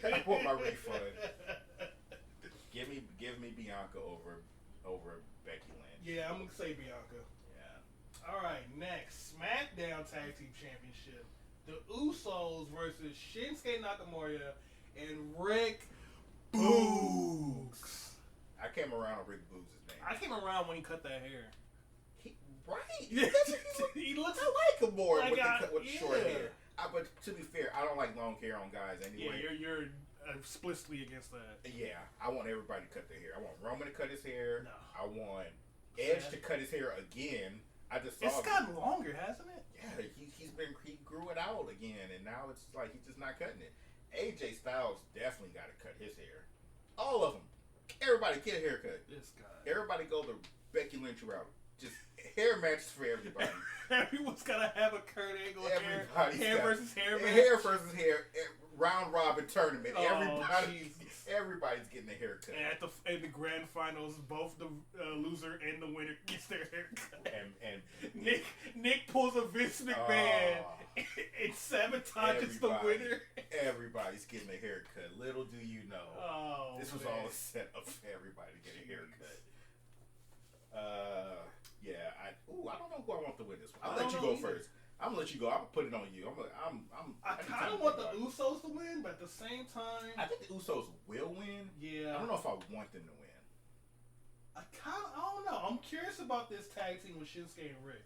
I want my refund. Give me Bianca over Becky Lynch. Yeah, I'm gonna say Bianca. Yeah. All right, next SmackDown Tag Team Championship: the Usos versus Shinsuke Nakamura and Rick Boogs. I came around on Rick Boogs' name. I came around when he cut that hair. Right? He looks. I like him more like with the short hair. But to be fair, I don't like long hair on guys anyway. Yeah, you're explicitly against that. Yeah, I want everybody to cut their hair. I want Roman to cut his hair. No. I want Edge to cut his hair again. I just saw it's gotten longer, hasn't it? Yeah, he grew it out again, and now it's like he's just not cutting it. AJ Styles definitely got to cut his hair. All of them. Everybody get a haircut. This guy. Everybody go the Becky Lynch route. Just Hair matches for everybody. Everyone's gotta have a Kurt Angle hair versus hair match. Hair versus hair. Round robin tournament. Oh, Everybody's getting a haircut. And in the grand finals, both the loser and the winner gets their haircut. And Nick pulls a Vince McMahon and sabotages the winner. Everybody's getting a haircut. Little do you know, this was all a setup for everybody to get a haircut. Yeah. I don't know who I want to win this one. I'll let you go first. I'm gonna let you go. I'm gonna put it on you. I kind of want the Usos to win, but at the same time, I think the Usos will win. Yeah. I don't know if I want them to win. I don't know. I'm curious about this tag team with Shinsuke and Rick.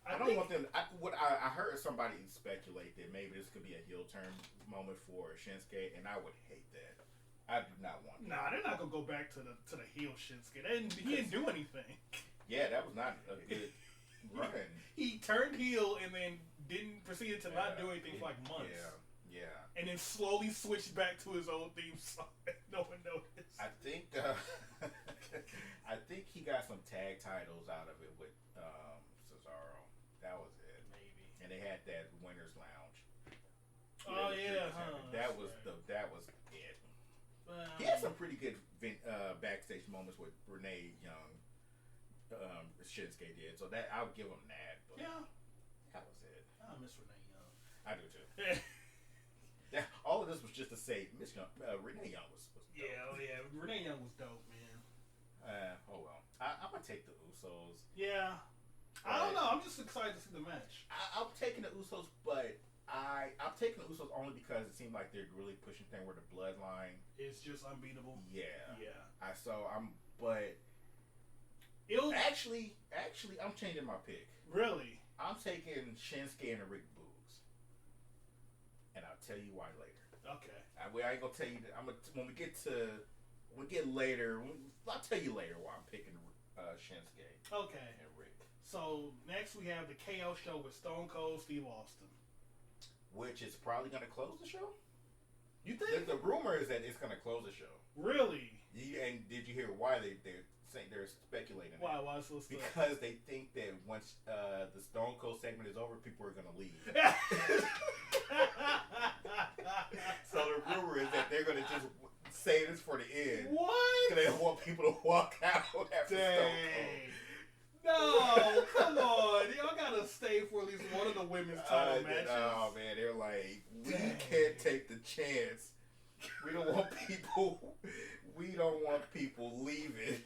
I don't want them. I heard somebody speculate that maybe this could be a heel turn moment for Shinsuke, and I would hate that. I do not want that. Nah, they're not gonna go back to the heel Shinsuke. He didn't do anything. Yeah, that was not a good run. He turned heel and then didn't proceed to not do anything for like months. Yeah. And then slowly switched back to his old theme song. No one noticed. I think he got some tag titles out of it with Cesaro. That was it. Maybe. And they had that Winners Lounge. Oh yeah, That was it. He had some pretty good backstage moments with Renee Young. Shinsuke did, so that I'll give him that. But yeah, that was it. I miss Renee Young. I do too. All of this was just to say, Miss Young, Renee Young was dope. Yeah, Renee Young was dope, man. Oh well, I'm gonna take the Usos. Yeah, I don't know. I'm just excited to see the match. I'm taking the Usos, but I'm taking the Usos only because it seemed like they're really pushing thing where the bloodline is just unbeatable. Yeah. But Actually, I'm changing my pick. Really? I'm taking Shinsuke and Rick Boogs, and I'll tell you why later. Okay. I ain't gonna tell you. When we get later. I'll tell you later why I'm picking Shinsuke. Okay. And Rick. So next we have the KO show with Stone Cold Steve Austin, which is probably gonna close the show. You think? The rumor is that it's gonna close the show. Really? And did you hear why they're saying they're speculating? Why so stuff? Because they think that once the Stone Cold segment is over, people are gonna leave. So the rumor is that they're gonna just say this for the end. What? They don't want people to walk out after Stone Cold. No, come on. Y'all gotta stay for at least one of the women's title matches. Oh man, they're like, we can't take the chance. We don't want people leaving.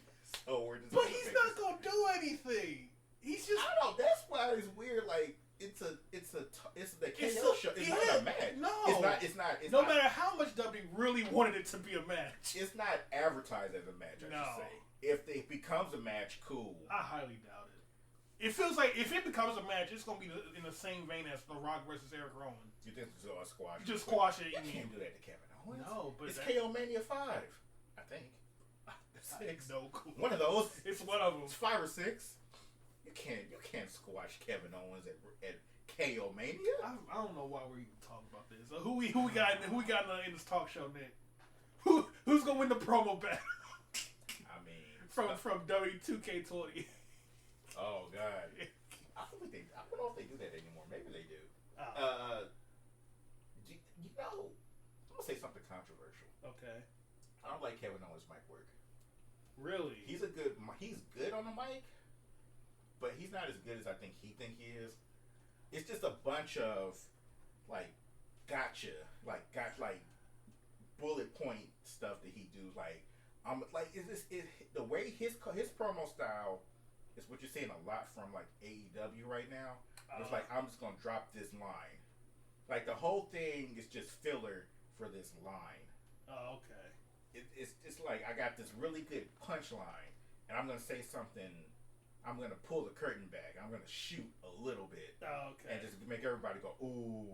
So we're just. But he's not gonna do anything. He's just. I don't know. That's why it's weird. Like it's the KO show. It's not a match. No, it's not. No matter how much W really wanted it to be a match, it's not advertised as a match. I should say. If it becomes a match, cool. I highly doubt it. It feels like if it becomes a match, it's gonna be in the same vein as The Rock versus Eric Rowan. You think it's a squash? Just squash it. You can't do that to Kevin Owens. No, but it's KO Mania 5, I think. 6. No, cool. One of those. It's one of them. It's 5 or 6. You can't squash Kevin Owens at KO Mania. I don't know why we're even talking about this. Who we got in this talk show, Nick? Who's gonna win the promo battle? I mean, from W2K20. Oh God. I don't know if they do that anymore. Maybe they do. You know, I'm gonna say something controversial. Okay. I don't like Kevin Owens' mic work. Really? He's good on the mic, but he's not as good as I think he is. It's just a bunch of gotcha, bullet point stuff that he do. The way his promo style is what you're seeing a lot from AEW right now. It's I'm just gonna drop this line. The whole thing is just filler for this line. Oh, okay. It's I got this really good punchline, and I'm gonna say something. I'm gonna pull the curtain back. I'm gonna shoot a little bit, okay, and just make everybody go ooh,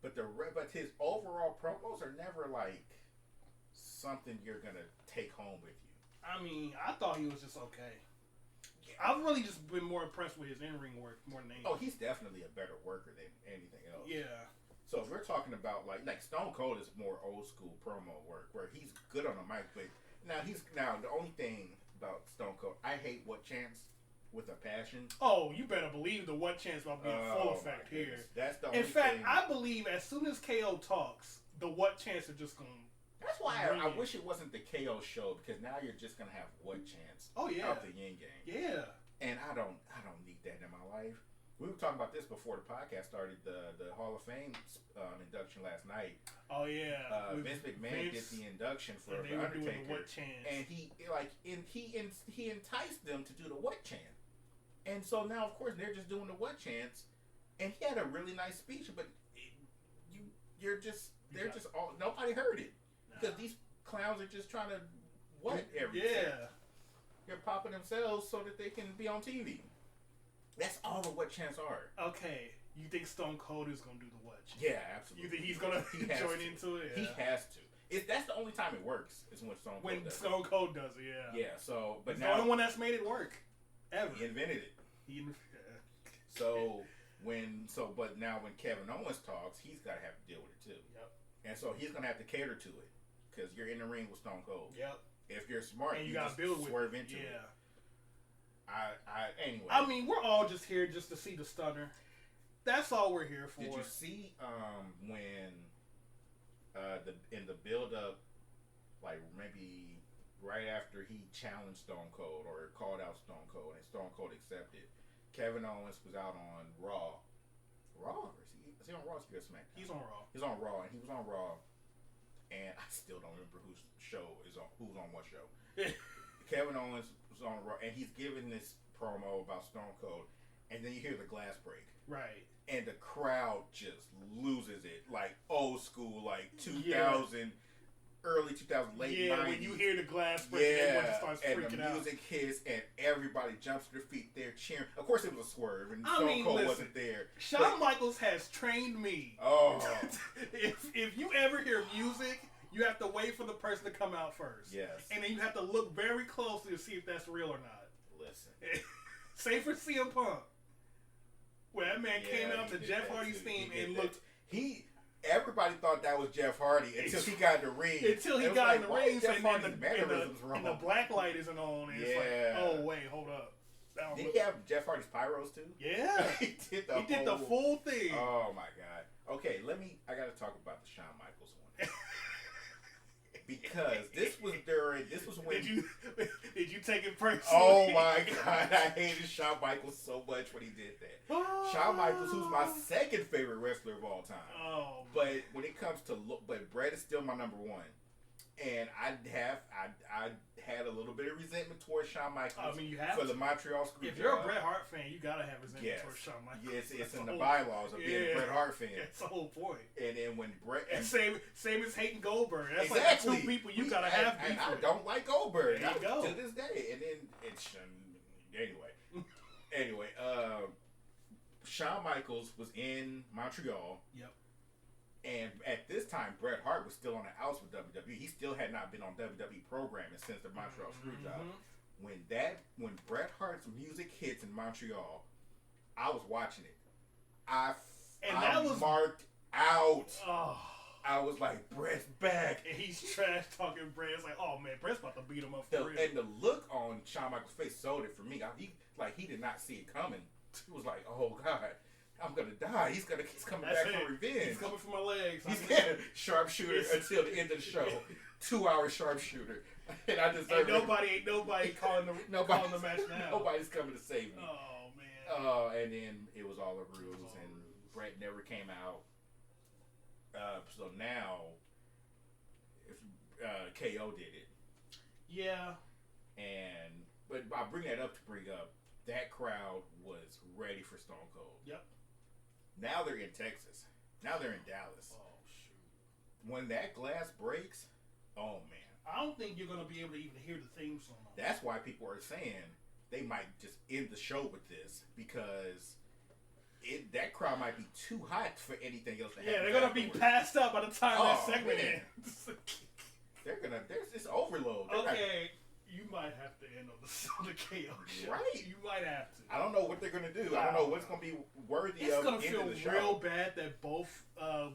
But his overall promos are never something you're gonna take home with you. I mean, I thought he was just okay. I've really just been more impressed with his in-ring work more than anything. Oh, he's definitely a better worker than anything else. Yeah. So if we're talking about like Stone Cold is more old school promo work where he's good on the mic, but now the only thing about Stone Cold. I hate What Chance with a passion. Oh, you better believe the What Chance about to be in full effect here. That's the only In fact, thing. I believe as soon as KO talks, the What Chance are just going to... That's why I wish it wasn't the KO show, because now you're just gonna have What Chance out the yin game. Yeah. And I don't need that in my life. We were talking about this before the podcast started. The Hall of Fame induction last night. Oh yeah. Vince McMahon did the induction for the Undertaker, What Chance. and he enticed them to do the What Chant. And so now, of course, they're just doing the What Chants, and he had a really nice speech, but they're just all, nobody heard it. Because these clowns are just trying to everything. Yeah. They're popping themselves so that they can be on TV. That's all the What Chants are. Okay. You think Stone Cold is going to do the What Chant? Yeah, absolutely. You think he's going to join into it? Yeah. He has to. That's the only time it works, is when Stone Cold does it. Yeah. Yeah, so, but he's now... the only one that's made it work. Ever. He invented it. But now when Kevin Owens talks, he's got to have to deal with it too. Yep. And so he's going to have to cater to it. Because you're in the ring with Stone Cold. Yep. If you're smart, and you just swerve into it. Anyway. I mean, we're all just here just to see the stunner. That's all we're here for. Did you see when in the build up, like maybe right after he challenged Stone Cold or called out Stone Cold and Stone Cold accepted, Kevin Owens was out on Raw. Raw? Or is he on Raw? Or is he on SmackDown? He's on Raw. He's on Raw, and he was on Raw. And I still don't remember who's on what show. Kevin Owens was on Raw, and he's giving this promo about Stone Cold, and then you hear the glass break. Right. And the crowd just loses it, like old school, like 2000, early 2000, late 90s. Yeah, when you hear the glass break, everyone just starts freaking out. And the music hits, and everybody jumps to their feet. They're cheering. Of course, it was a swerve, and Stone Cold wasn't there. Shawn Michaels has trained me. Oh. if you ever hear music, you have to wait for the person to come out first. Yes. And then you have to look very closely to see if that's real or not. Listen. Same for CM Punk. Where that man came out to Jeff Hardy's theme and looked... Everybody thought that was Jeff Hardy until he got in the ring. Until he got in the ring, and the black light isn't on. And it's like, oh, wait, hold up. Did he have Jeff Hardy's pyros too? Yeah. He did the full thing. Oh, my God. Okay, I got to talk about the Shawn Michaels one. Because this was when... Did you take it personally? Oh my God, I hated Shawn Michaels so much when he did that. Shawn Michaels, who's my second favorite wrestler of all time. Oh. But when it comes to Bret is still my number one. And I had a little bit of resentment towards Shawn Michaels. I mean, you have for the Montreal Screwjob. If you're a Bret Hart fan, you gotta have resentment towards Shawn Michaels. Yes, it's in the bylaws of being a Bret Hart fan. That's the whole point. And then when Bret and same as hating Goldberg. That's exactly. like the two people you gotta have beef I with. don't like Goldberg. There you go. To this day. And then it's anyway. Shawn Michaels was in Montreal. Yep. And at this time, Bret Hart was still on the outs with WWE. He still had not been on WWE programming since the Montreal Screwjob. When Bret Hart's music hits in Montreal, I was watching it. I was marked out. Oh. I was like, Bret's back. And he's trash talking Bret. It's like, oh man, Bret's about to beat him up for real. And the look on Shawn Michaels' face sold it for me. He did not see it coming. He was like, oh God. I'm gonna die. He's coming back for revenge. He's coming for my legs. He's getting sharpshooter until the end of the show. 2 hour sharpshooter, and I deserve it. Ain't nobody calling the match now. Nobody's coming to save me. Oh man. And then it was all a ruse, and Bret never came out. So now, if KO did it. Yeah. But I bring that up to bring up that crowd was ready for Stone Cold. Yep. Now they're in Texas. Now they're in Dallas. Oh, shoot. When that glass breaks, oh, man. I don't think you're going to be able to even hear the theme song. That's why people are saying they might just end the show with this because that crowd might be too hot for anything else to happen. Yeah, they're going to be passed up by the time that segment ends. It's overload. Okay. You might have to end on the KO show. Right. You might have to. I don't know what they're going to do. I don't know what's going to be worthy of ending the show. It's going to feel real bad that both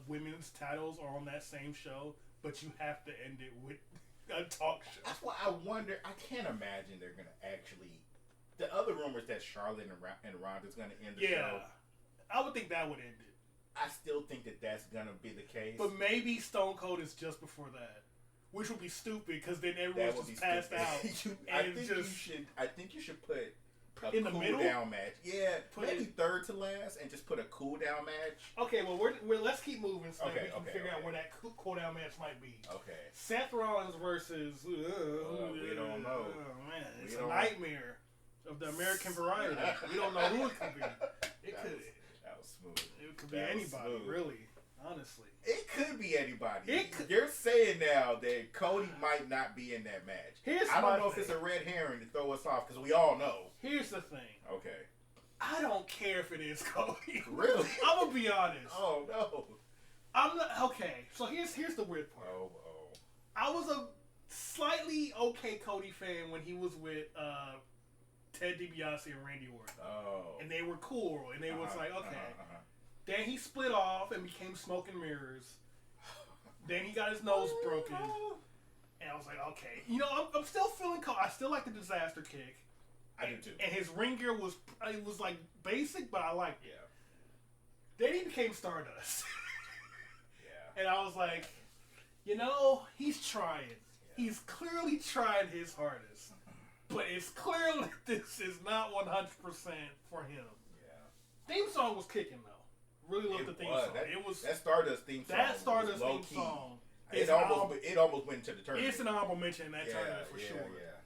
women's titles are on that same show, but you have to end it with a talk show. That's why I wonder. I can't imagine they're gonna actually. The other rumors that Charlotte and Ronda's gonna end the show. I would think that would end it. I still think that that's gonna be the case. But maybe Stone Cold is just before that, which would be stupid because then everyone's just passed out. I think you should put a in the middle down match. Yeah, maybe third to last, and just put a cool down match. Okay, well let's keep moving so we can figure out where that cool down match might be. Okay. Seth Rollins versus we don't know. Oh man, it's a nightmare of the American variety. We don't know who it could be. That was smooth. It could be anybody, really. Honestly, it could be anybody. You're saying now that Cody might not be in that match. I don't know if it's a red herring to throw us off because we all know. Here's the thing. Okay. I don't care if it is Cody. Really? I'm gonna be honest. Oh no. I'm not okay. So here's the weird part. Oh. I was a slightly okay Cody fan when he was with Ted DiBiase and Randy Orton. Oh. And they were cool, and they was like, okay. Then he split off and became Smoke and Mirrors. Then he got his nose broken. And I was like, okay. You know, I'm still feeling cold. I still like the disaster kick. I do too. And his ring gear was like basic, but I liked it. Yeah. Then he became Stardust. Yeah. And I was like, you know, he's trying. Yeah. He's clearly trying his hardest. But it's clear that this is not 100% for him. Yeah. Theme song was kicking though. Really loved the theme song. That Stardust theme song. That Stardust theme song. It almost went to the tournament. It's an honorable mention in that tournament for sure. Yeah.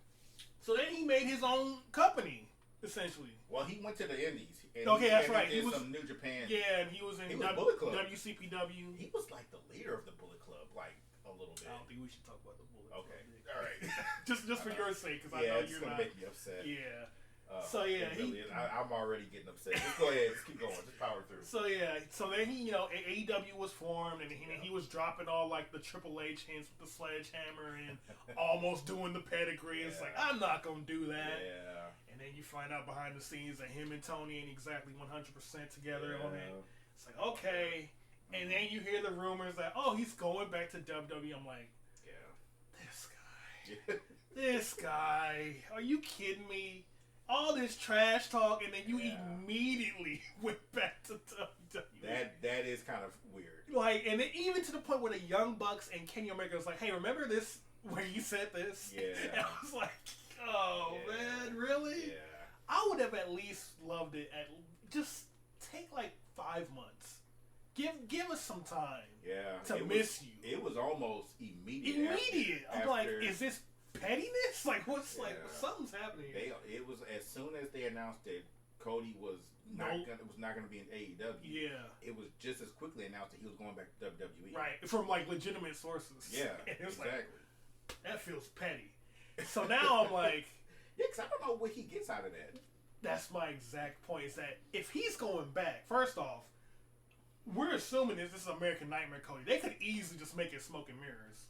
So then he made his own company, essentially. Well, he went to the Indies. That's right. He was some New Japan. Yeah, and he was in Bullet Club. WCPW. He was like the leader of the Bullet Club, like a little bit. I don't think we should talk about the Bullet Club. Okay. All right. just for your sake, because I know you're not. It's gonna make me upset. Yeah. I'm already getting upset. Just go ahead. Just keep going. Just power through. So then he, AEW was formed, and he was dropping all like the Triple H hints with the sledgehammer and almost doing the pedigree. It's like, I'm not gonna do that. Yeah. And then you find out behind the scenes that him and Tony ain't exactly 100% together on it. It's like, okay. And then you hear the rumors that he's going back to WWE. I'm like, this guy. Are you kidding me? All this trash talk, and then you immediately went back to WWE. That is kind of weird. Like, and then even to the point where the Young Bucks and Kenny Omega was like, "Hey, remember this? Where you said this?" Yeah. And I was like, "Oh man, really?" Yeah. I would have at least loved it. Just take like 5 months. Give us some time. Yeah. To miss you. It was almost immediate. I'm like, is this pettiness? Like, what's like something's happening here. It was as soon as they announced that Cody was not gonna be in AEW. Yeah. It was just as quickly announced that he was going back to WWE. Right, from like legitimate sources. Yeah, and it was exactly. Like, that feels petty. So now I'm like, because I don't know what he gets out of that. That's my exact point. Is that if he's going back, first off, we're assuming this is American Nightmare Cody. They could easily just make it Smoke and Mirrors.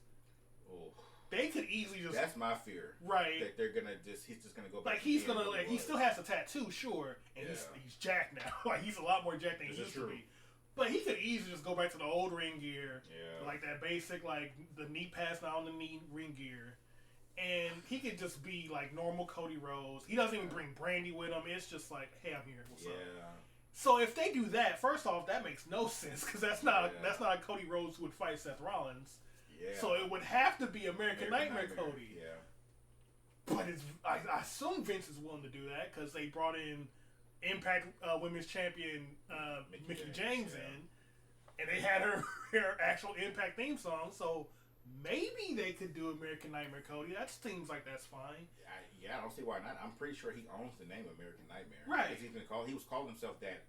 Oh. They could easily just. That's my fear. Right. That they're gonna he's just gonna go back. Like he's gonna he still has a tattoo, sure, and he's jacked now. Like he's a lot more jacked than he used to be. But he could easily just go back to the old ring gear, like that basic, like the knee pass down the knee ring gear, and he could just be like normal Cody Rhodes. He doesn't even bring Brandy with him. It's just like, hey, I'm here. What's up? So if they do that, first off, that makes no sense because that's not a Cody Rhodes who would fight Seth Rollins. Yeah. So it would have to be American Nightmare Cody. Yeah. But I assume Vince is willing to do that because they brought in Impact Women's Champion Mickie James in, and they had her actual Impact theme song. So maybe they could do American Nightmare Cody. That seems like that's fine. I don't see why not. I'm pretty sure he owns the name American Nightmare. Right. He was calling himself that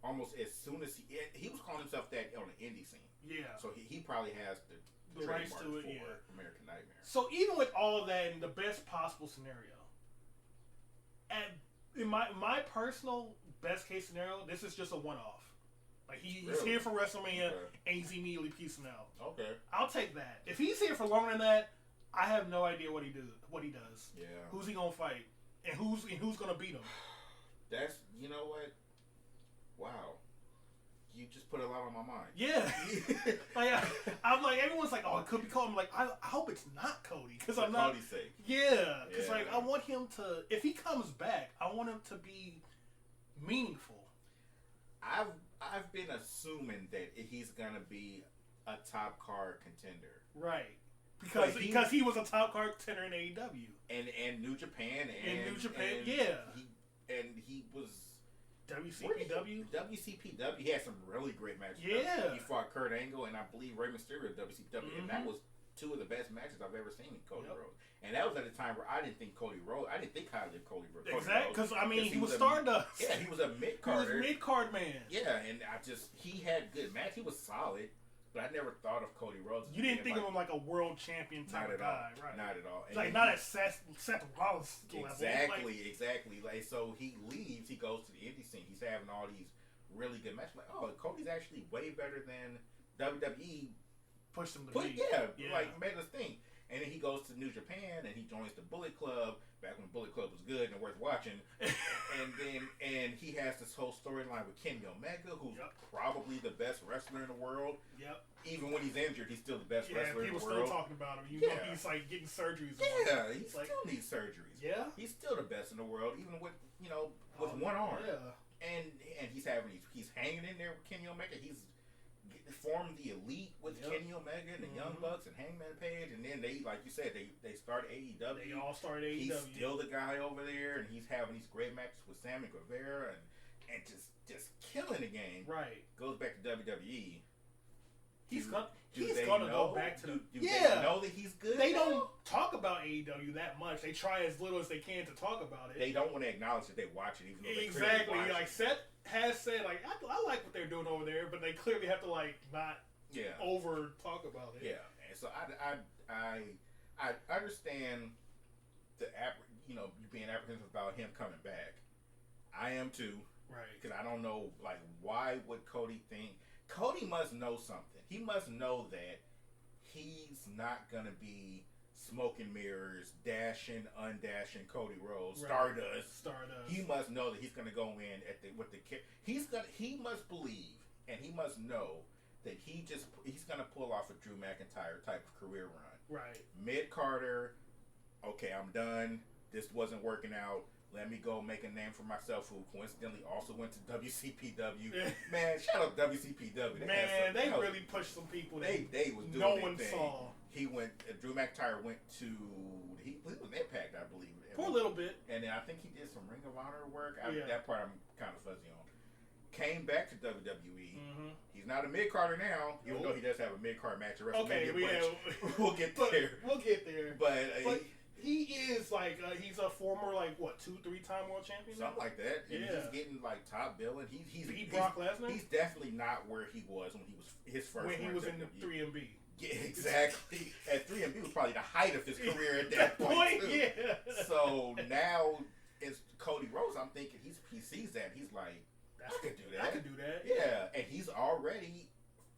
almost as soon as he was calling himself that on the indie scene. Yeah. So he probably has the rights to it. American Nightmare. So even with all of that in the best possible scenario, in my personal best case scenario, this is just a one-off. Like he's here for WrestleMania and he's immediately peacing out. Okay. I'll take that. If he's here for longer than that, I have no idea what he does. Yeah. Who's he gonna fight? And who's gonna beat him? That's, you know what? Wow. You just put a lot on my mind. Yeah. Like, I'm like, everyone's like, oh, it could be Cody. I'm like, I hope it's not Cody. Because I'm not. Cody's sake. Yeah. Because, like, I want him to, if he comes back, I want him to be meaningful. I've been assuming that he's going to be a top card contender. Right. Because he was a top card contender in AEW. And New Japan. And New Japan, He was... WCPW? WCPW. He had some really great matches. Yeah. He fought Kurt Angle and I believe Rey Mysterio at WCPW. Mm-hmm. And that was two of the best matches I've ever seen in Cody Rhodes. And that was at a time where I didn't think highly of Cody Rhodes. Exactly. Because, I mean, he was Stardust. Yeah, he was a mid-carder. He was a mid-card man. Yeah, and he had good matches. He was solid. But I never thought of Cody Rhodes. You didn't think of him like a world champion type of guy, right? Not at all. Like not at Seth Rollins level. Exactly. Like so, he leaves. He goes to the indie scene. He's having all these really good matches. Like, oh, Cody's actually way better than WWE. Pushed him to be. Yeah, like made us think. And then he goes to New Japan and he joins the Bullet Club back when Bullet Club was good and worth watching. and he has this whole storyline with Kenny Omega, who's probably the best wrestler in the world. Yep. Even when he's injured, he's still the best wrestler in the world. People still talking about him. He's like getting surgeries. Yeah, he still needs surgeries. Yeah. He's still the best in the world, even with with one arm. Yeah. And he's hanging in there with Kenny Omega. He's formed the Elite with Kenny Omega and the Young Bucks and Hangman Page, and then they, like you said, they start AEW. They all start AEW. He's still the guy over there, and he's having these great matches with Sammy Guevara and just killing the game. Right. Goes back to WWE. He's gonna go back to do they know that he's good? They don't talk about AEW that much. They try as little as they can to talk about it. They don't want to acknowledge that they watch it, even though they exactly. Watch like Seth has said, like I like what they're doing over there, but they clearly have to like not over talk about it. Yeah, and so I understand you being apprehensive about him coming back. I am too, right? Because I don't know, like, why would Cody think? Cody must know something. He must know that he's not gonna be smoke and mirrors, dashing, undashing Cody Rhodes, Stardust. He must know that he's gonna go in he must believe and he must know that he's gonna pull off a Drew McIntyre type of career run. Right. Mid-Carter, okay, I'm done. This wasn't working out. Let me go make a name for myself, who coincidentally also went to WCPW. Man, shout out WCPW. They really pushed some people that they was doing no one saw. Drew McIntyre went to, he was Impact, I believe. For a little bit. And then I think he did some Ring of Honor work. That part I'm kind of fuzzy on. Came back to WWE. Mm-hmm. He's not a mid-carder now, even though he does have a mid-card match at WrestleMania. Okay, we'll get there. We'll get there. But he is like he's a former 2-3-time world champion. Something like that. And he's getting like top billing. He's Brock Lesnar. He's definitely not where he was when he was his first. When he was in 3MB. Yeah, exactly. At 3MB was probably the height of his career at that point. Yeah. So now it's Cody Rhodes. I'm thinking he sees that. He's like, I could do that. I could do that. Yeah, and he's already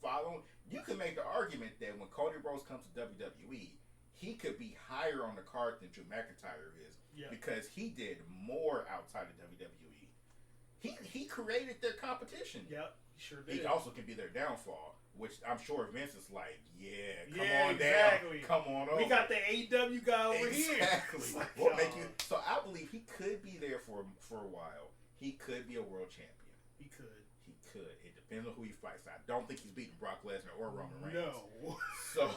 following. You can make the argument that when Cody Rhodes comes to WWE, he could be higher on the card than Drew McIntyre is because he did more outside of WWE. He created their competition. Yep, he sure did. He also can be their downfall, which I'm sure Vince is like, come on exactly. down, come on over. We got the AEW guy over here. Exactly. What make you? So I believe he could be there for a while. He could be a world champion. He could. It depends on who he fights. I don't think he's beating Brock Lesnar or Roman Reigns. No. So.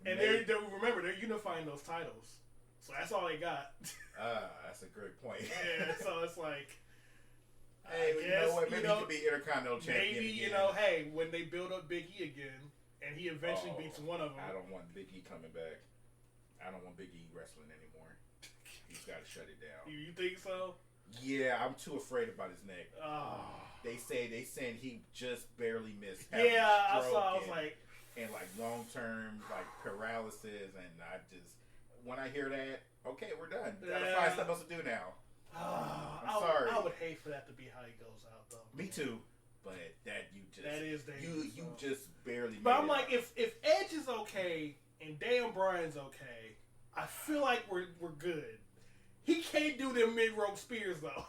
And remember, they're unifying those titles. So that's all they got. That's a great point. Yeah, so it's like... Hey, you know what? Maybe he could be Intercontinental Champion maybe, again. hey, when they build up Big E again, and he eventually beats one of them... I don't want Big E coming back. I don't want Big E wrestling anymore. He's got to shut it down. You think so? Yeah, I'm too afraid about his neck. They saying he just barely missed. Yeah, I saw. I was like... And long-term paralysis, and when I hear that, okay, we're done. Gotta find something else to do now. I'm sorry. I would hate for that to be how he goes out, though. Me too, but that is dangerous. You just barely. But I'm like, if Edge is okay and Dan Bryan's okay, I feel like we're good. He can't do them mid-rope spears though.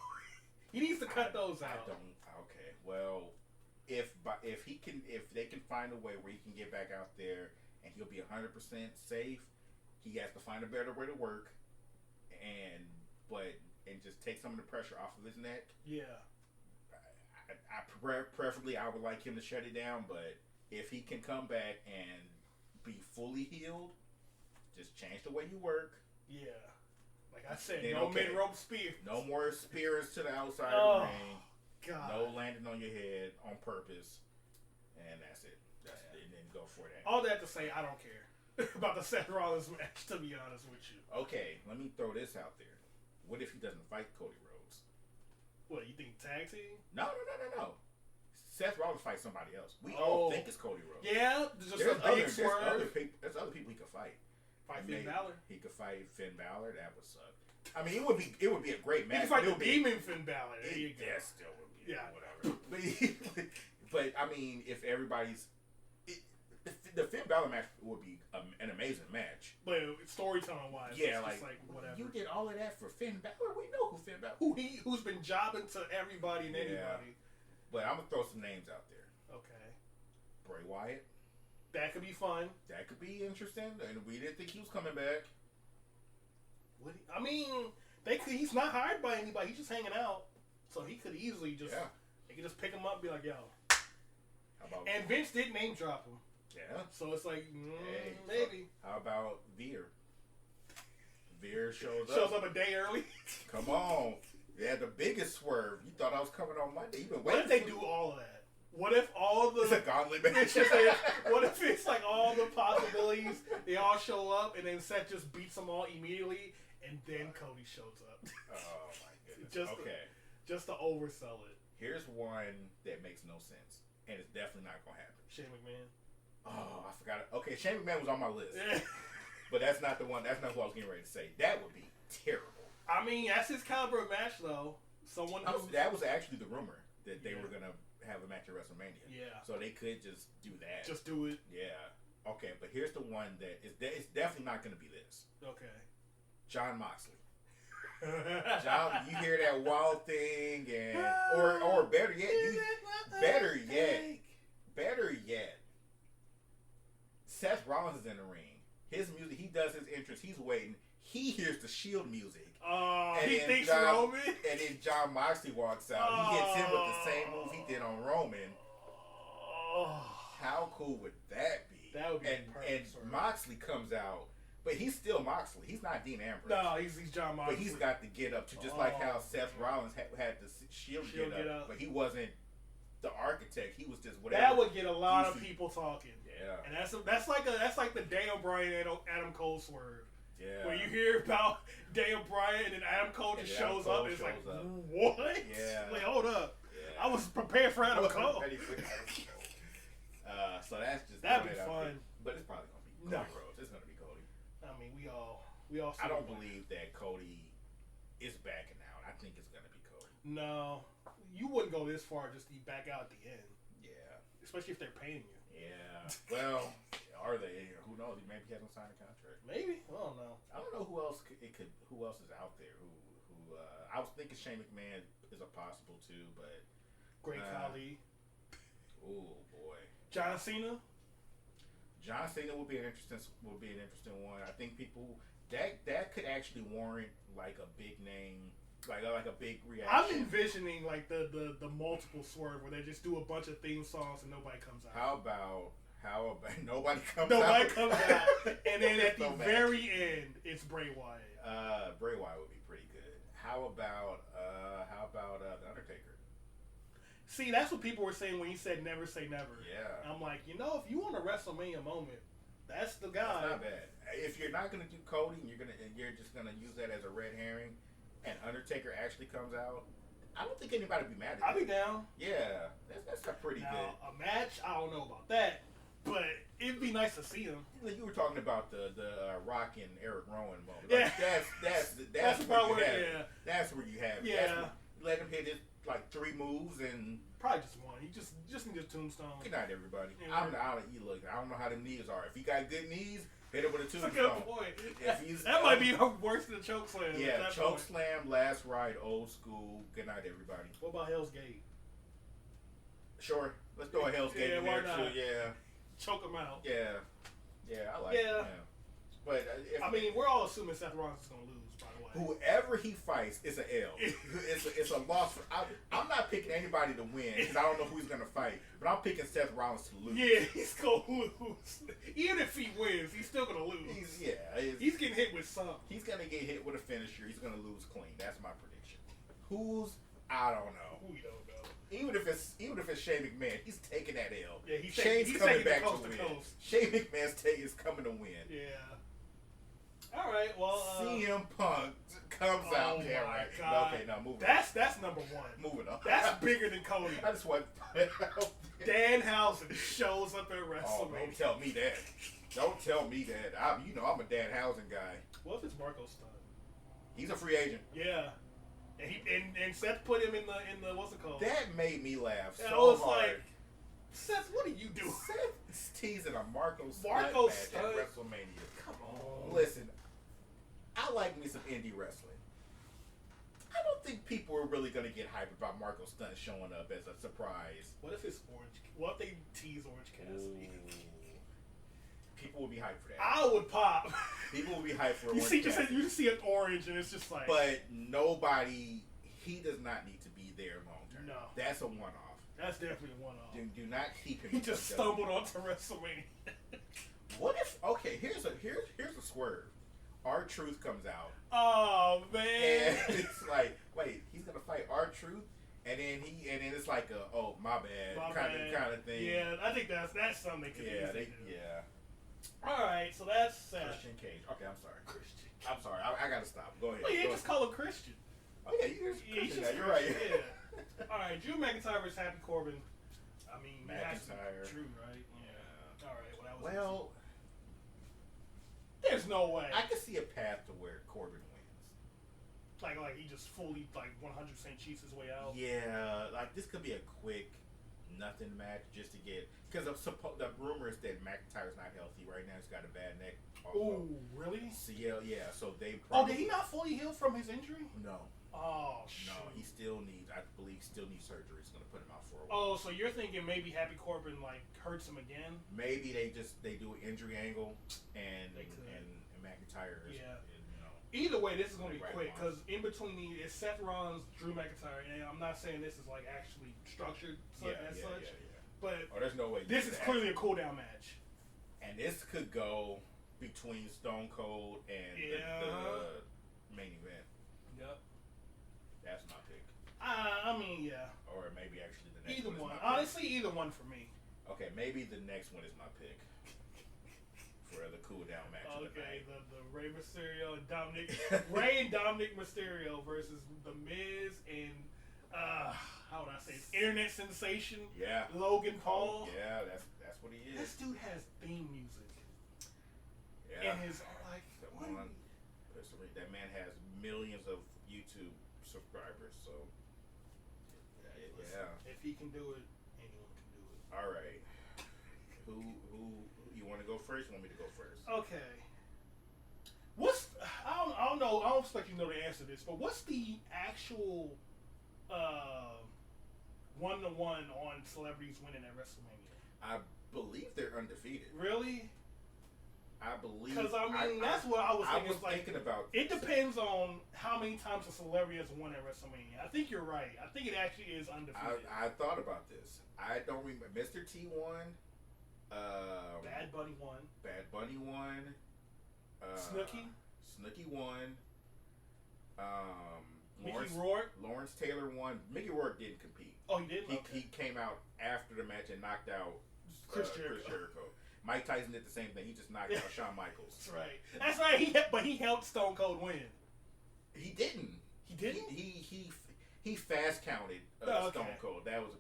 He needs to cut those out. Okay, well, if if they can find a way where he can get back out there and he'll be 100% safe, he has to find a better way to work, and just take some of the pressure off of his neck. Yeah. Preferably, I would like him to shut it down, but if he can come back and be fully healed, just change the way you work. Yeah. Like I said, no mid-rope spears. No more spears to the outside of the ring. God. No landing on your head on purpose. And that's it. And then go for that. All that to say, I don't care about the Seth Rollins match, to be honest with you. Okay, let me throw this out there. What if he doesn't fight Cody Rhodes? What, you think tag team? No. Seth Rollins fights somebody else. We all think it's Cody Rhodes. Yeah, there's other people he could fight. Fight Finn Balor. He could fight Finn Balor. That would suck. I mean, it would be a great match. He could fight the Demon Finn Balor. There you go. That still would be whatever. But I mean, if everybody's the Finn Balor match would be an amazing match. But storytelling wise, yeah, it's just like whatever. You did all of that for Finn Balor. We know who Finn Balor. Who's been jobbing to everybody and anybody. But I'm gonna throw some names out there. Okay. Bray Wyatt. That could be fun. That could be interesting. And we didn't think he was coming back. He's not hired by anybody. He's just hanging out. So he could easily just... Yeah. They could just pick him up and be like, yo. How about... And Vince did name drop him. Yeah. So it's like, maybe. How about Veer? Veer shows up. Shows up a day early. Come on. They had the biggest swerve. You thought I was coming on Monday. You've been What waiting. if they do all of that? What if all the... It's a gauntlet match. What if it's like all the possibilities, they all show up, and then Seth just beats them all immediately, and then Cody shows up? Oh, my goodness. Just to oversell it. Here's one that makes no sense, and it's definitely not going to happen. Shane McMahon. Oh, I forgot it. Okay, Shane McMahon was on my list. But that's not the one. That's not who I was getting ready to say. That would be terrible. I mean, that's his caliber of match, though. That was actually the rumor that they were going to have a match at WrestleMania. Yeah. So they could just do that. Just do it. Yeah. Okay, but here's the one that it's definitely not going to be this. Okay. John Moxley. John, you hear that wild thing, and or better yet, Seth Rollins is in the ring. His music, he does his entrance. He's waiting. He hears the Shield music. Oh, and he thinks Roman. And then John Moxley walks out. He hits him with the same move he did on Roman. Oh. How cool would that be? That would be and Moxley comes out, but he's still Moxley. He's not Dean Ambrose. No, he's John Moxley. But he's got the get up too, just like how Seth Rollins had the Shield get up, but he wasn't the architect. He was just whatever. That would get a lot of people talking. Yeah, and that's like the Daniel Bryan and Adam Cole swerve. Yeah, when you hear about Daniel Bryan and then Adam Cole just shows up, it's like, what? Yeah. Wait, hold up. Yeah. I was prepared for Adam Cole. So that's just that'd be fun. But it's probably gonna be Cody Rhodes. It's gonna be Cody. I mean, we all. I don't believe that Cody is backing out. I think it's gonna be Cody. No, you wouldn't go this far just to be back out at the end. Yeah. Especially if they're paying you. Yeah. Well, are they? Who knows? Maybe he hasn't signed a contract. Maybe. I don't know. I don't know who else Who else is out there? Who? I was thinking Shane McMahon is a possible too, but Great Khali. Oh boy. John Cena. John Cena would be an interesting one. I think people that could actually warrant like a big name, like a big reaction. I'm envisioning like the multiple swerve where they just do a bunch of theme songs and nobody comes out. How about nobody comes out, and then at the very end, it's Bray Wyatt. Bray Wyatt would be pretty good. How about the Undertaker? See, that's what people were saying when he said never say never. Yeah. I'm like, if you want a WrestleMania moment, that's the guy. That's not bad. If you're not gonna do Cody and you're just gonna use that as a red herring, and Undertaker actually comes out, I don't think anybody would be mad at I'll be down. Yeah, that's a pretty good. A match, I don't know about that, but it'd be nice to see him. You were talking about the Rock and Eric Rowan moment. Yeah. That's where you have it. That's where you have it. Yeah. Let him hit his like 3 moves and probably just one. He just needs a tombstone. Good night, everybody. Yeah. I don't know how the knees are. If he got good knees, hit it with a tombstone. That's a good point. If that might be worse than a choke slam. Yeah, choke slam, last ride, old school. Good night, everybody. What about Hell's Gate? Sure. Let's throw a Hell's Gate in there too. Yeah. Choke him out. Yeah. Yeah, I like it. Yeah. But we're all assuming Seth Rollins is gonna lose. By the way, whoever he fights, it's an L. it's a loss. I'm not picking anybody to win because I don't know who he's gonna fight. But I'm picking Seth Rollins to lose. Yeah, he's gonna lose. Even if he wins, he's still gonna lose. He's getting hit with something. He's gonna get hit with a finisher. He's gonna lose clean. That's my prediction. I don't know. We don't know. Even if it's Shane McMahon, he's taking that L. Yeah, he's coming back coast to win. coast. Shane McMahon's is coming to win. Yeah. All right. Well, CM Punk comes out. Yeah, right. God. Okay, now moving. That's number one. Moving on. That's bigger than Cody. I just want. Danhausen shows up at WrestleMania. Oh, don't tell me that. Don't tell me that. I'm a Danhausen guy. What if it's Marco Stunt? He's a free agent. Yeah. And Seth put him in the what's it called? That made me laugh so I was hard. like, Seth, what are you doing? Seth's teasing a Marco Stunt match at WrestleMania. Come on. Listen, I like me some indie wrestling. I don't think people are really going to get hyped about Marco Stunt showing up as a surprise. What if it's Orange? What if they tease Orange Cassidy? People would be hyped for that. I would pop. People would be hyped for Orange Cassidy. You see an orange and it's just like. But he does not need to be there long term. No. That's a one-off. That's definitely a one-off. Do not keep him. He just stumbled onto WrestleMania. What if? Okay, here's a swerve. R-Truth comes out. Oh man! And it's like, wait, he's gonna fight R-Truth, and then it's like my bad kind of thing. Yeah, I think that's something they could do. Yeah. All right, so that's Christian Cage. Okay, I'm sorry. Christian. I'm sorry. I gotta stop. Go ahead. Well, yeah, just call him Christian. Oh yeah, you're right. Yeah. All right, Drew McIntyre versus Happy Corbin. I mean, McIntyre. Drew, right? Yeah. All right. Well, that was. Well. There's no way. I can see a path to where Corbin wins. Like he just fully 100% cheats his way out. Yeah, like this could be a quick nothing match just to get because the rumor is that McIntyre's not healthy right now. He's got a bad neck. Oh, really? So yeah. So they. Did he not fully heal from his injury? No. Oh, shoot. No, he still needs. I believe still needs surgery. It's gonna put him out for a Oh, while. so you're thinking maybe Happy Corbin hurts him again? Maybe they do an injury angle and McIntyre. Yeah. And, either way, this is gonna be quick because in between it's Seth Rollins, Drew McIntyre, and I'm not saying this is actually structured as such. But there's no way. This is clearly a cool down match. And this could go between Stone Cold and the main event. Yep. That's my pick. Yeah. Or maybe actually the next either one. Honestly, either one for me. Okay, maybe the next one is my pick for the cool down match. Okay, the Rey Mysterio and Dominic Rey and Dominic Mysterio versus the Miz and how would I say it? Internet sensation. Yeah. Logan Paul. Yeah, that's what he is. This dude has theme music. Yeah. And his Come on. That man has millions of YouTube subscribers, so yeah. If he can do it, anyone can do it. All right. Who you want to go first? You want me to go first? Okay. I don't know. I don't expect you to know the answer to this, but what's the actual 1-1 on celebrities winning at WrestleMania? I believe they're undefeated. Really? I believe. Because that's what I was thinking. I was thinking about. It depends on how many times a celebrity has won at WrestleMania. I think you're right. I think it actually is undefeated. I thought about this. I don't remember. Mr. T won. Bad Bunny won. Bad Bunny won. Snooki won. Mickey Rourke. Lawrence Taylor won. Mickey Rourke didn't compete. Oh, he didn't? He came out after the match and knocked out Chris Jericho. Mike Tyson did the same thing. He just knocked out Shawn Michaels. That's right. But he helped Stone Cold win. He didn't. He didn't? He fast counted Stone Cold. That was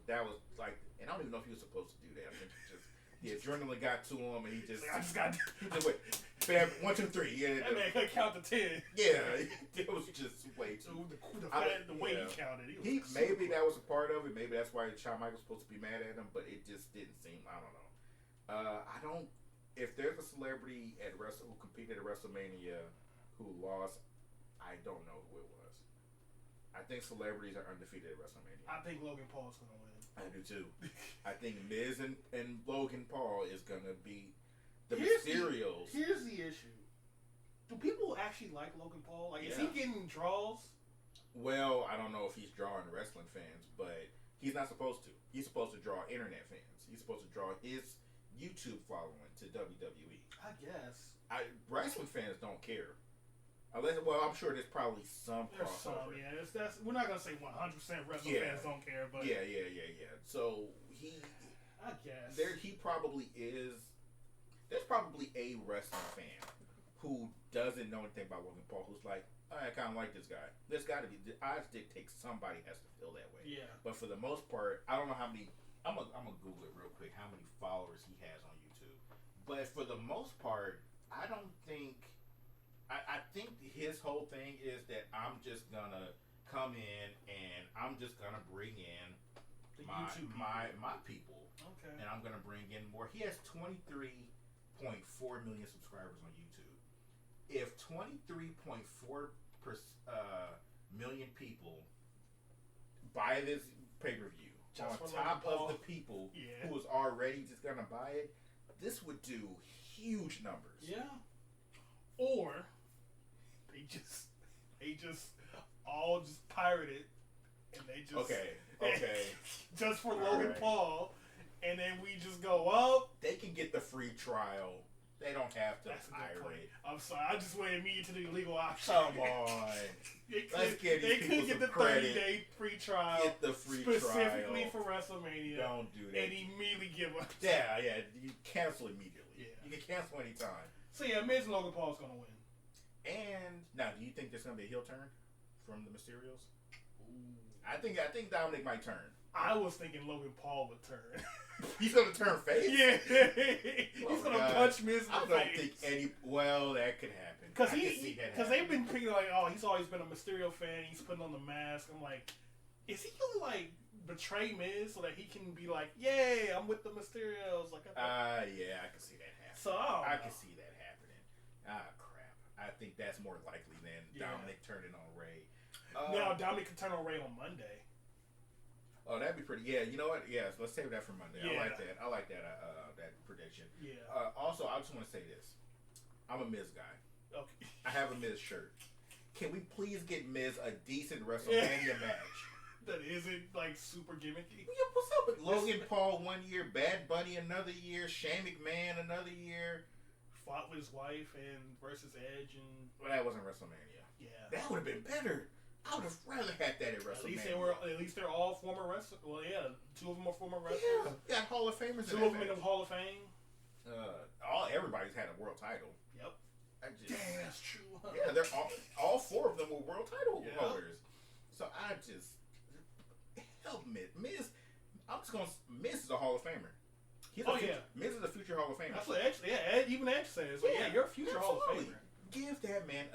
like, and I don't even know if he was supposed to do that. I think just the adrenaline got to him, and he just wait, bam, 1, 2, 3. Yeah, that man could count to 10. Yeah, it was just way too. The way he counted, maybe that was a part of it. Maybe that's why Shawn Michaels was supposed to be mad at him, but it just didn't seem. I don't know. I don't. If there's a celebrity who competed at WrestleMania who lost, I don't know who it was. I think celebrities are undefeated at WrestleMania. I think Logan Paul's gonna win. I do too. I think Miz and Logan Paul is gonna beat the Here's Mysterios. Here's the issue. Do people actually like Logan Paul? Like, is he getting draws? Well, I don't know if he's drawing wrestling fans, but he's not supposed to. He's supposed to draw internet fans. He's supposed to draw his YouTube following to WWE. I guess. Wrestling fans don't care. Unless, well, I'm sure there's probably some crossover. We're not gonna say 100% wrestling fans don't care, but yeah. So I guess he probably is. There's probably a wrestling fan who doesn't know anything about Logan Paul, who's like, I kind of like this guy. There's got to be, the odds dictate somebody has to feel that way. Yeah. But for the most part, I don't know how many. I'm gonna Google it real quick. How many followers he has on YouTube? But for the most part, I don't think. I think his whole thing is that I'm just gonna come in and I'm just gonna bring in my people. Okay. And I'm gonna bring in more. He has 23.4 million subscribers on YouTube. If 23.4 million people buy this pay-per-view on top of the people who is already just gonna buy it, this would do huge numbers. Yeah. Or they just all just pirated and they just okay just for Logan Paul, and then we just go up. They can get the free trial. They don't have to pirate. I'm sorry, I just went immediately to the legal option. Come on, let's give these people some credit. 30-day free trial. Get the free specifically trial. for WrestleMania. Don't do that. And immediately give up. Yeah. You cancel immediately. Yeah. You can cancel anytime. So yeah, Miz and Logan Paul's gonna win. And now, do you think there's gonna be a heel turn from the Mysterios? Ooh. I think Dominic might turn. I was thinking Logan Paul would turn. He's gonna turn face. Yeah, he's gonna punch Miz in the face. I don't think well, that could happen. Because they've been picking like, oh, he's always been a Mysterio fan. He's putting on the mask. I'm like, is he gonna like betray Miz so that he can be like, yay, I'm with the Mysterios? Like, I can see that happening. So I can see that happening. Crap. I think that's more likely than Dominic turning on Ray. Now Dominic can turn on Ray on Monday. Oh, that'd be pretty. Yeah, you know what? Yeah, let's save that for Monday. Yeah. I like that. That prediction. Yeah. Also, I just want to say this. I'm a Miz guy. Okay. I have a Miz shirt. Can we please get Miz a decent WrestleMania match? That isn't like super gimmicky. Yeah, what's up with Logan Paul 1 year, Bad Bunny another year, Shane McMahon another year, fought with his wife and versus Edge and. Well, that wasn't WrestleMania. Yeah. That would have been better. I would have rather had that at WrestleMania. At least they're all former wrestlers. Well, yeah, 2 of them are former wrestlers. Yeah, got Hall of Famers. 2 of them in the Hall of Fame. Everybody's had a world title. Yep. Dang, that's true. Huh? Yeah, they're all 4 of them were world title holders. So I just help Miz. Miz is a Hall of Famer. Miz is a future Hall of Famer. That's what Edge, even Edge says. Like, you're a future Hall of Famer. Give that man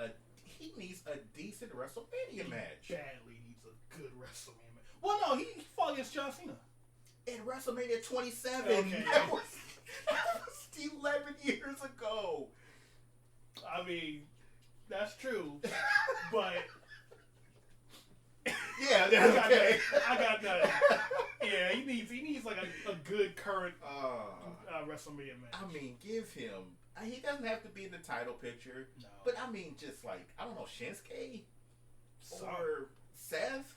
he needs a decent WrestleMania match. Badly needs a good WrestleMania match. Well, no, he fought against John Cena. In WrestleMania 27. Okay. That was 11 years ago. I mean, that's true. But yeah, that's okay. I got that. Yeah, he needs like a good current WrestleMania match. I mean, give him. He doesn't have to be in the title picture. No. But I mean, just like, I don't know, Shinsuke or Seth.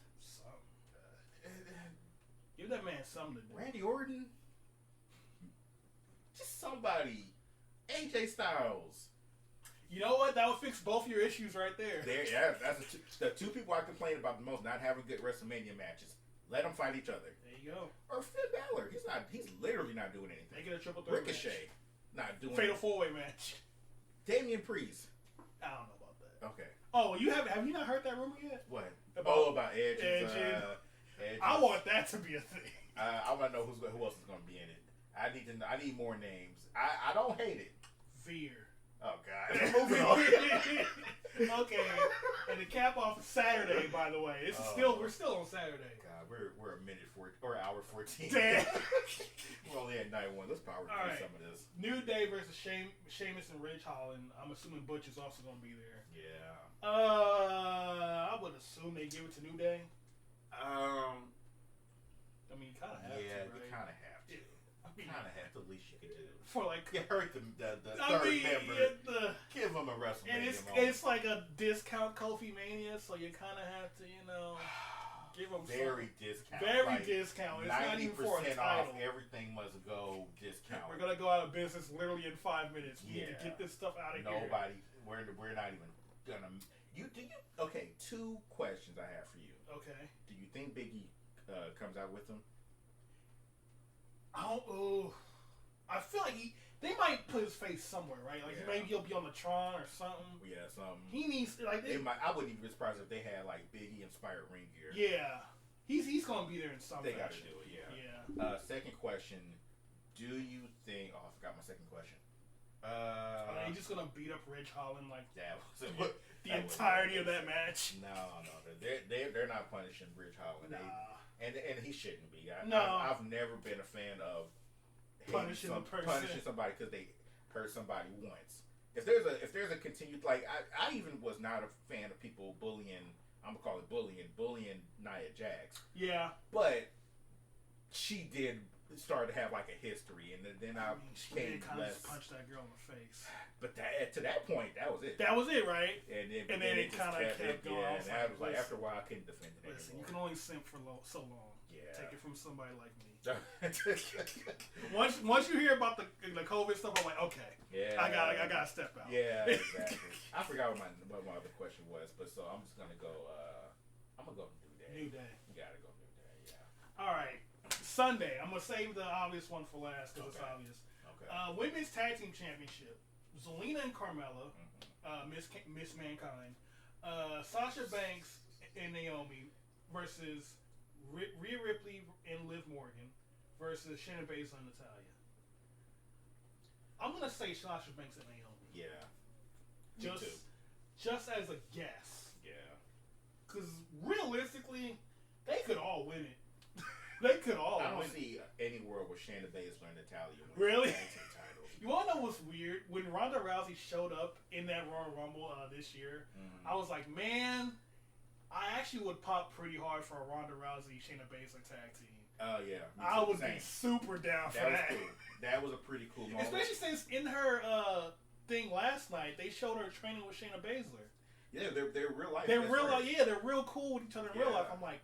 Give that man something to do. Randy Orton. Just somebody. AJ Styles. You know what? That would fix both your issues right there. That's the 2 people I complain about the most not having good WrestleMania matches. Let them fight each other. There you go. Or Finn Balor. He's literally not doing anything. Make it a triple threat Ricochet. Match. Not doing Fatal 4-way match. Damian Priest. I don't know about that. Okay. Oh, have you not heard that rumor yet? What? About Edge. Edge. I want that to be a thing. I want to know who else is going to be in it. I need more names. I don't hate it. Veer. Oh God. Moving on. Okay. And the cap off is Saturday, by the way. We're still on Saturday. God, we're a minute 4 or hour 14. Damn. We're only at night one. Let's power through some of this. New Day versus Sheamus and Ridge Holland. I'm assuming Butch is also going to be there. Yeah. I would assume they give it to New Day. I mean, you kind of have to, right? You kind of have to. Kind of have to. The least you can do. For like, you hurt the third member. Give them a WrestleMania moment. It's like a discount Kofi Mania, so you kind of have to, give them very discount. Very discount. It's not even for a title. Off, everything must go discount. We're gonna go out of business literally in 5 minutes. We need to get this stuff out of here. We're not even gonna. Okay, 2 questions I have for you. Okay. Do you think Big E comes out with them? I feel like they might put his face somewhere, right? Like maybe he'll be on the Tron or something. Yeah, something. He needs I wouldn't even be surprised if they had like Big E inspired ring gear. Yeah, he's gonna be there in some. They got to do it. Yeah. Second question: do you think? Oh, I forgot my second question. Are they just gonna beat up Ridge Holland like that? The entirety of that match? No, they're not punishing Ridge Holland. Nah. And he shouldn't be. No, I've never been a fan of punishing somebody because they hurt somebody once. If there's a continued I even was not a fan of people bullying. I'm gonna call it bullying Nia Jax. Yeah, but she did start to have like a history, and then she did kind of just punch that girl in the face. But to that point, that was it. That was it, right? And then it kind of kept going. Yeah, and I was like, after a while, I couldn't defend it anymore. You can only simp for so long. Yeah. Take it from somebody like me. once you hear about the COVID stuff, I'm like, okay. Yeah. I gotta step out. Yeah, exactly. I forgot what my other question was, but so I'm just gonna go. I'm gonna go New Day. New Day. You gotta go New Day. Yeah. All right. Sunday. I'm gonna save the obvious one for last because it's obvious. Okay. Women's Tag Team Championship. Zelina and Carmella, Miss Mankind, Sasha Banks and Naomi versus Rhea Ripley and Liv Morgan versus Shayna Baszler and Natalya. I'm gonna say Sasha Banks and Naomi. Yeah. Just as a guess. Yeah. Because realistically, they could all win it. They could all. I don't see any world where Shayna Baszler and Natalya win really. the tag team titles. You wanna know what's weird? When Ronda Rousey showed up in that Royal Rumble this year, I was like, man, I actually would pop pretty hard for a Ronda Rousey Shayna Baszler tag team. Oh yeah, I would be super down for that. Was cool. That was a pretty cool moment. Especially since in her thing last night they showed her training with Shayna Baszler. Yeah, they're real life. They're real cool with each other in real life. I'm like,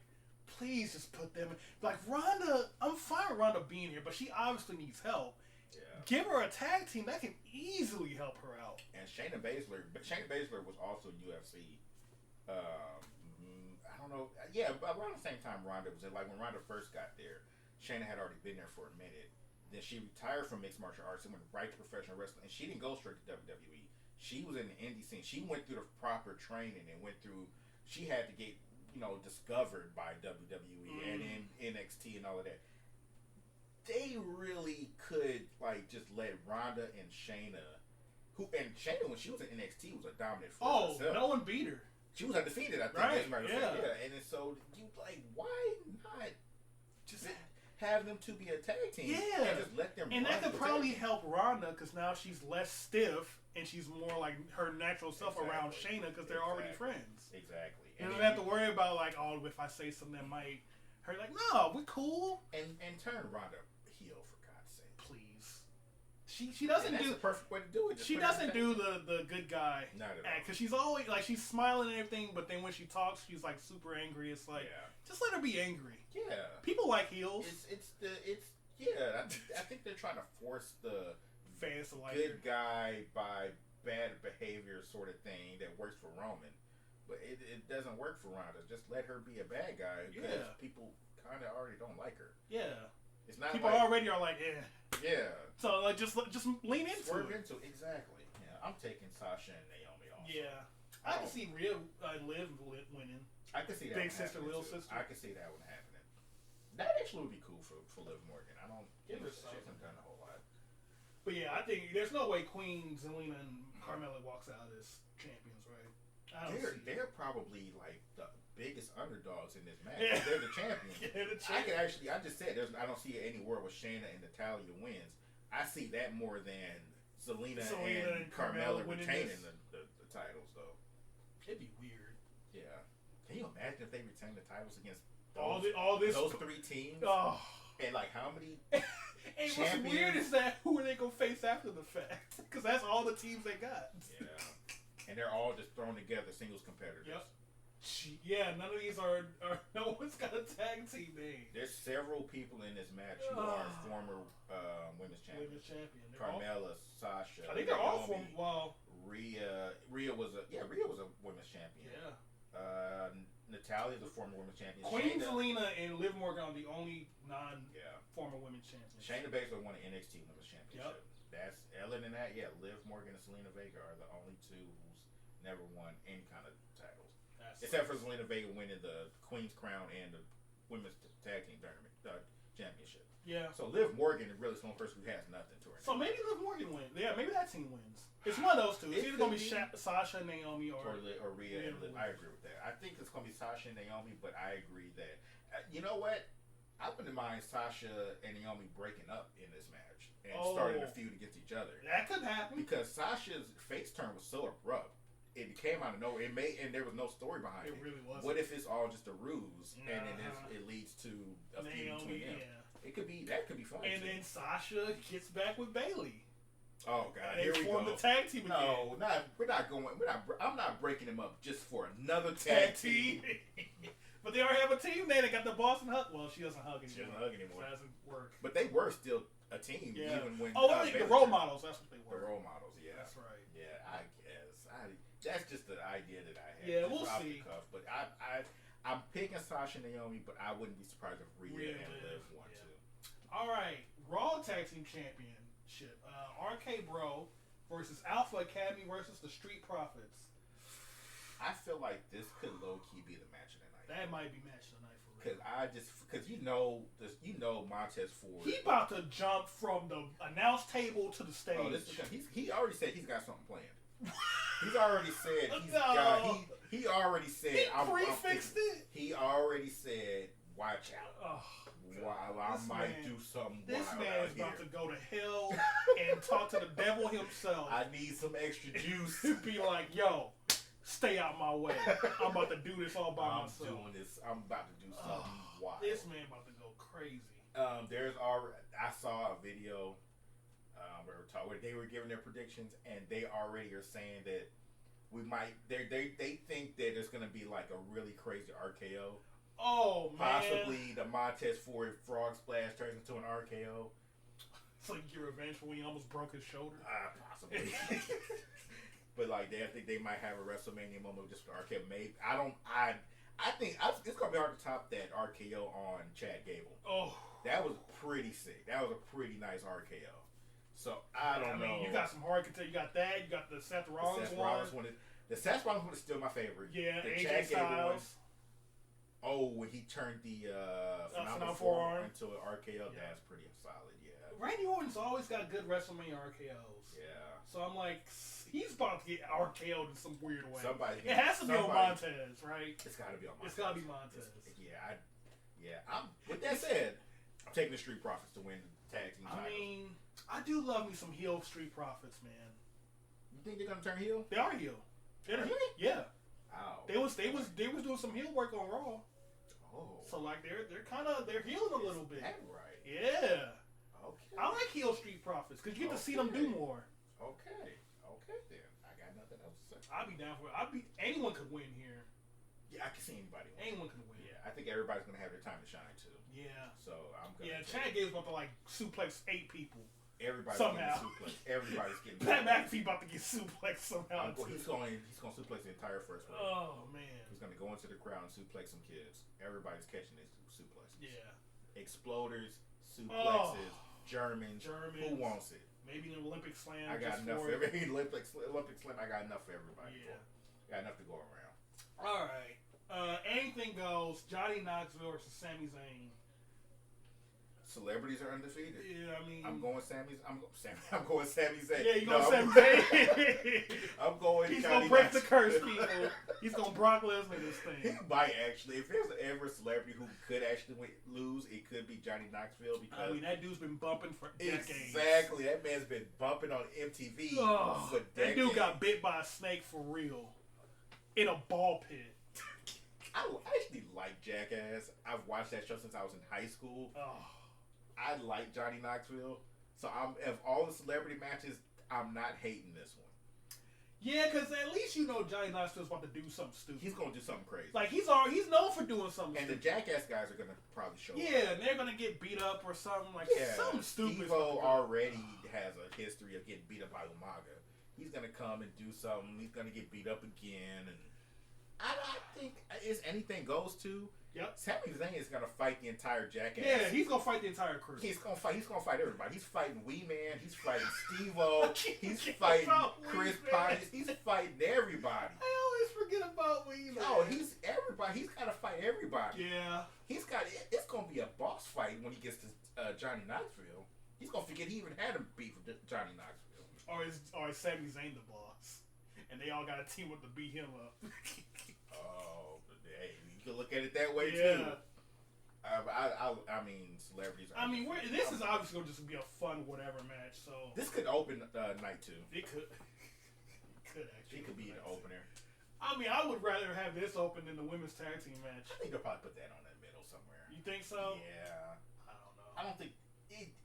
please just put them in. Like Ronda, I'm fine with Ronda being here, but she obviously needs help. Yeah. Give her a tag team that can easily help her out. And Shayna Baszler was also UFC. I don't know. Yeah, but around the same time Ronda was in. Like when Ronda first got there, Shayna had already been there for a minute. Then she retired from mixed martial arts and went right to professional wrestling. And she didn't go straight to WWE. She was in the indie scene. She went through the proper training and went through. She had to get discovered by WWE and in NXT and all of that. They really could just let Ronda and Shayna, Shayna when she was in NXT was a dominant force herself. No one beat her. She was undefeated, I think. Right? As a matter of fact. Yeah. And so you why not just have them two be a tag team? Yeah. And just let them. And that could probably help Ronda because now she's less stiff and she's more like her natural self around Shayna because they're already friends. Exactly. And you don't have to worry about if I say something that might hurt. Like, no, we're cool. And turn Ronda heel for God's sake. Please. She doesn't do the perfect way to do it. She doesn't do the good guy Not at all. because she's always she's smiling and everything, but then when she talks, she's super angry. It's just let her be angry. Yeah. People like heels. I think they're trying to force the fans to like good her. Guy by bad behavior sort of thing that works for Roman. But it doesn't work for Ronda. Just let her be a bad guy because people kind of already don't like her. Yeah. It's not people already are like, Yeah. So just lean into Swerve it. into exactly. Yeah. I'm taking Sasha and Naomi also. Yeah. I can see Rhea Liv winning. I can see that. Big sister, little sister. I can see that one happening. That actually would be cool for Liv Morgan. I don't give her she hasn't done a whole lot. But yeah, I think there's no way Queen Zelina and Carmella walks out as champions, right? They're probably biggest underdogs in this match. They're the champions. I just said, I don't see any world where Shayna and Natalya wins. I see that more than Zelina and Carmella retaining the titles, though. It'd be weird. Yeah. Can you imagine if they retain the titles against those three teams? Oh. And like how many? And what's weird is that who are they gonna face after the fact? Because that's all the teams they got. Yeah. And they're all just thrown together, singles competitors. Yep. Yeah, none of these are no one's got a tag team name. There's several people in this match who are former women's champions. Carmella, Sasha. I think they're all former. Well, Rhea was a women's champion. Yeah. Natalya's a former women's champion. Queen Zelina and Liv Morgan are the only former women's champions. Shayna Baszler won an NXT Women's Championship. Yep. That's other than that, Liv Morgan and Zelina Vega are the only two who's never won any kind of titles. Except for Zelina Vega winning the Queen's Crown and the Women's Tag Team Tournament Championship. Yeah. So Liv Morgan is really the only person who has nothing to her. So maybe Liv Morgan wins. Yeah, maybe that team wins. It's one of those two. It's either going to be Sasha, Naomi, or Rhea and Liv. I agree with that. I think it's going to be Sasha and Naomi, but I agree that you know what? I wouldn't mind Sasha and Naomi breaking up in this match and starting a feud against each other. That could happen because Sasha's face turn was so abrupt. It came out of nowhere. And there was no story behind it. It really wasn't. What if it's all just a ruse and then it leads to a feud between them? Yeah. That could be fun. And then Sasha gets back with Bayley. Oh God! Here we go. The tag team again. No, we're not going. I'm not breaking them up just for another tag team. But they already have a team there. They got the Boston Hug. Well, she doesn't hug anymore. She doesn't hug anymore. So it doesn't work. But they were still a team even when. The role models. That's what they were. The role models. Yeah. That's right. Yeah, I guess. That's just the idea that I had. Yeah, we'll see. But I'm picking Sasha and Naomi, but I wouldn't be surprised if Rhea and Liv won too. All right, Raw Tag Team Championship. RK Bro versus Alpha Academy versus the Street Profits. I feel like this could low key be the match of the night. That might be match of the night for real. Because Montez Ford. He about to jump from the announce table to the stage. Oh, he already said he's got something planned. He's already said he already said he prefixed it. He already said, watch out. I might do something wild. This man is about to go to hell and talk to the devil himself. I need some extra juice. Be like, yo, stay out my way. I'm about to do this all by myself. I'm about to do something wild. This man about to go crazy. I saw a video where they were giving their predictions, and they already are saying that they think that there's gonna be like a really crazy RKO. Oh man! Possibly the Montez Ford frog splash turns into an RKO. It's like your revenge for when he almost broke his shoulder. Possibly. But like I think they might have a WrestleMania moment just with RKO. Maybe I think it's gonna be hard to top that RKO on Chad Gable. Oh, that was pretty sick. That was a pretty nice RKO. So I don't know. You got some hard contenders. You got that. You got the Seth Rollins one. The Seth Rollins one is still my favorite. Yeah, the AJ Chad Styles. Gable one. Oh, when he turned the phenomenal forearm into an RKO, that's pretty solid. Yeah. Randy Orton's always got good WrestleMania RKOs. Yeah. So I'm like, he's about to get RKO'd in some weird way. It has to be on Montez, right? It's got to be on Montez. It's got to be Montez. With that said, I'm taking the Street Profits to win the tag team titles. I mean, I do love me some heel Street Profits, man. You think they're gonna turn heel? They are heel. Really? Yeah. Wow. They was doing some heel work on Raw. Oh. So like they're healing a little bit. That right? Yeah. Okay. I like heel Street Profits because you get to see them do more. Okay then. I got nothing else to say. I'd be down for it. Anyone could win here. Yeah, I can see anybody win. Anyone can win. Yeah, I think everybody's gonna have their time to shine too. Yeah. So I'm gonna. Yeah, Chad Gable's about to like suplex 8 people. Everybody's somehow. getting suplex. Everybody's getting Pat McAfee about to get suplex somehow. He's going to suplex the entire first wave. Oh man. He's going to go into the crowd and suplex some kids. Everybody's catching these suplexes. Yeah. Exploders, suplexes, Germans. Who wants it? Maybe an Olympic slam. I got enough for every Olympic slam. I got enough for everybody. Yeah. Got enough to go around. All right. Anything goes. Johnny Knoxville versus Sami Zayn. celebrities are undefeated. Yeah, I mean, I'm going Sami Zayn. Yeah, you going Sami Zayn? I'm going. He's Johnny gonna break the Knoxville. curse, people. He's gonna Brock Lesnar this He thing. might actually. If there's ever a celebrity who could actually lose, it could be Johnny Knoxville because I mean, that dude's been bumping for decades. exactly that man's been bumping on MTV for decades. That dude got bit by a snake for real in a ball pit. I actually like Jackass. I've watched that show since I was in high school. Oh. I like Johnny Knoxville. So of all the celebrity matches, I'm not hating this one. Yeah, because at least you know Johnny Knoxville's about to do something stupid. He's gonna do something crazy. Like he's known for doing something. And stupid. the Jackass guys are gonna probably show up. Yeah, and they're gonna get beat up or something like something stupid. Steve-O already has a history of getting beat up by Umaga. He's gonna come and do something. He's gonna get beat up again, and I think is anything goes to. Yep. Sami Zayn is gonna fight the entire Jackass. Yeah, he's gonna fight the entire crew. He's gonna fight everybody. He's fighting Wee Man. He's fighting Steve-O. He's fighting Chris Pontius. He's fighting everybody. I always forget about Wee Man. Oh, he's everybody. He's gotta fight everybody. Yeah. It's gonna be a boss fight when he gets to Johnny Knoxville. He's gonna forget he even had a beef with Johnny Knoxville. Or is Sami Zayn the boss? And they all got a team up to beat him up. Oh, hey, you can look at it that way yeah. too. I mean, celebrities. I mean, this is obviously going to just be a fun whatever match. So this could open night 2. It could. It could actually. It could be the opener. I mean, I would rather have this open than the women's tag team match. I think they'll probably put that on that middle somewhere. You think so? Yeah. I don't know. I don't think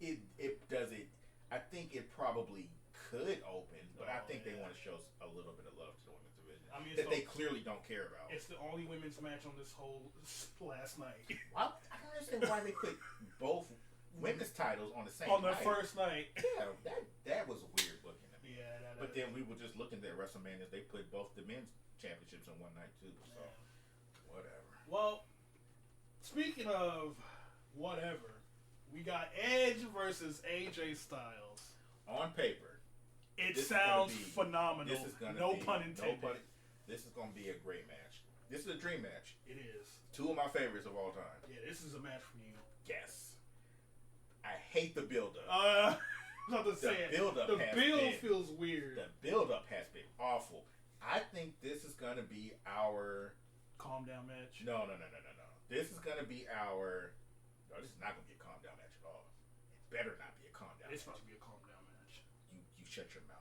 it does it. I think it probably could open, but I think they want to show a little bit of love to the women's division. I mean, that they clearly don't care about. It's the only women's match on this whole last night. I don't understand why they put both women's titles on the same on the night. first night. Yeah, that was weird looking to me. Yeah, but then we were just looking at Wrestlemania. They put both the men's championships on one night too. So whatever. Well, speaking of whatever, we got Edge versus AJ Styles. On paper, it sounds phenomenal. This is gonna no be, pun intended. This is gonna be a great match. This is a dream match. It is. 2 of my favorites of all time. Yeah, this is a match for you. Yes. I hate the build-up. Not to say the build-up. The build feels weird. The build-up has been awful. I think this is gonna be our calm down match. No. This is gonna be our. No, this is not gonna be a calm down match at all. It better not be a calm down. It's match. supposed to be a calm down match. You shut your mouth.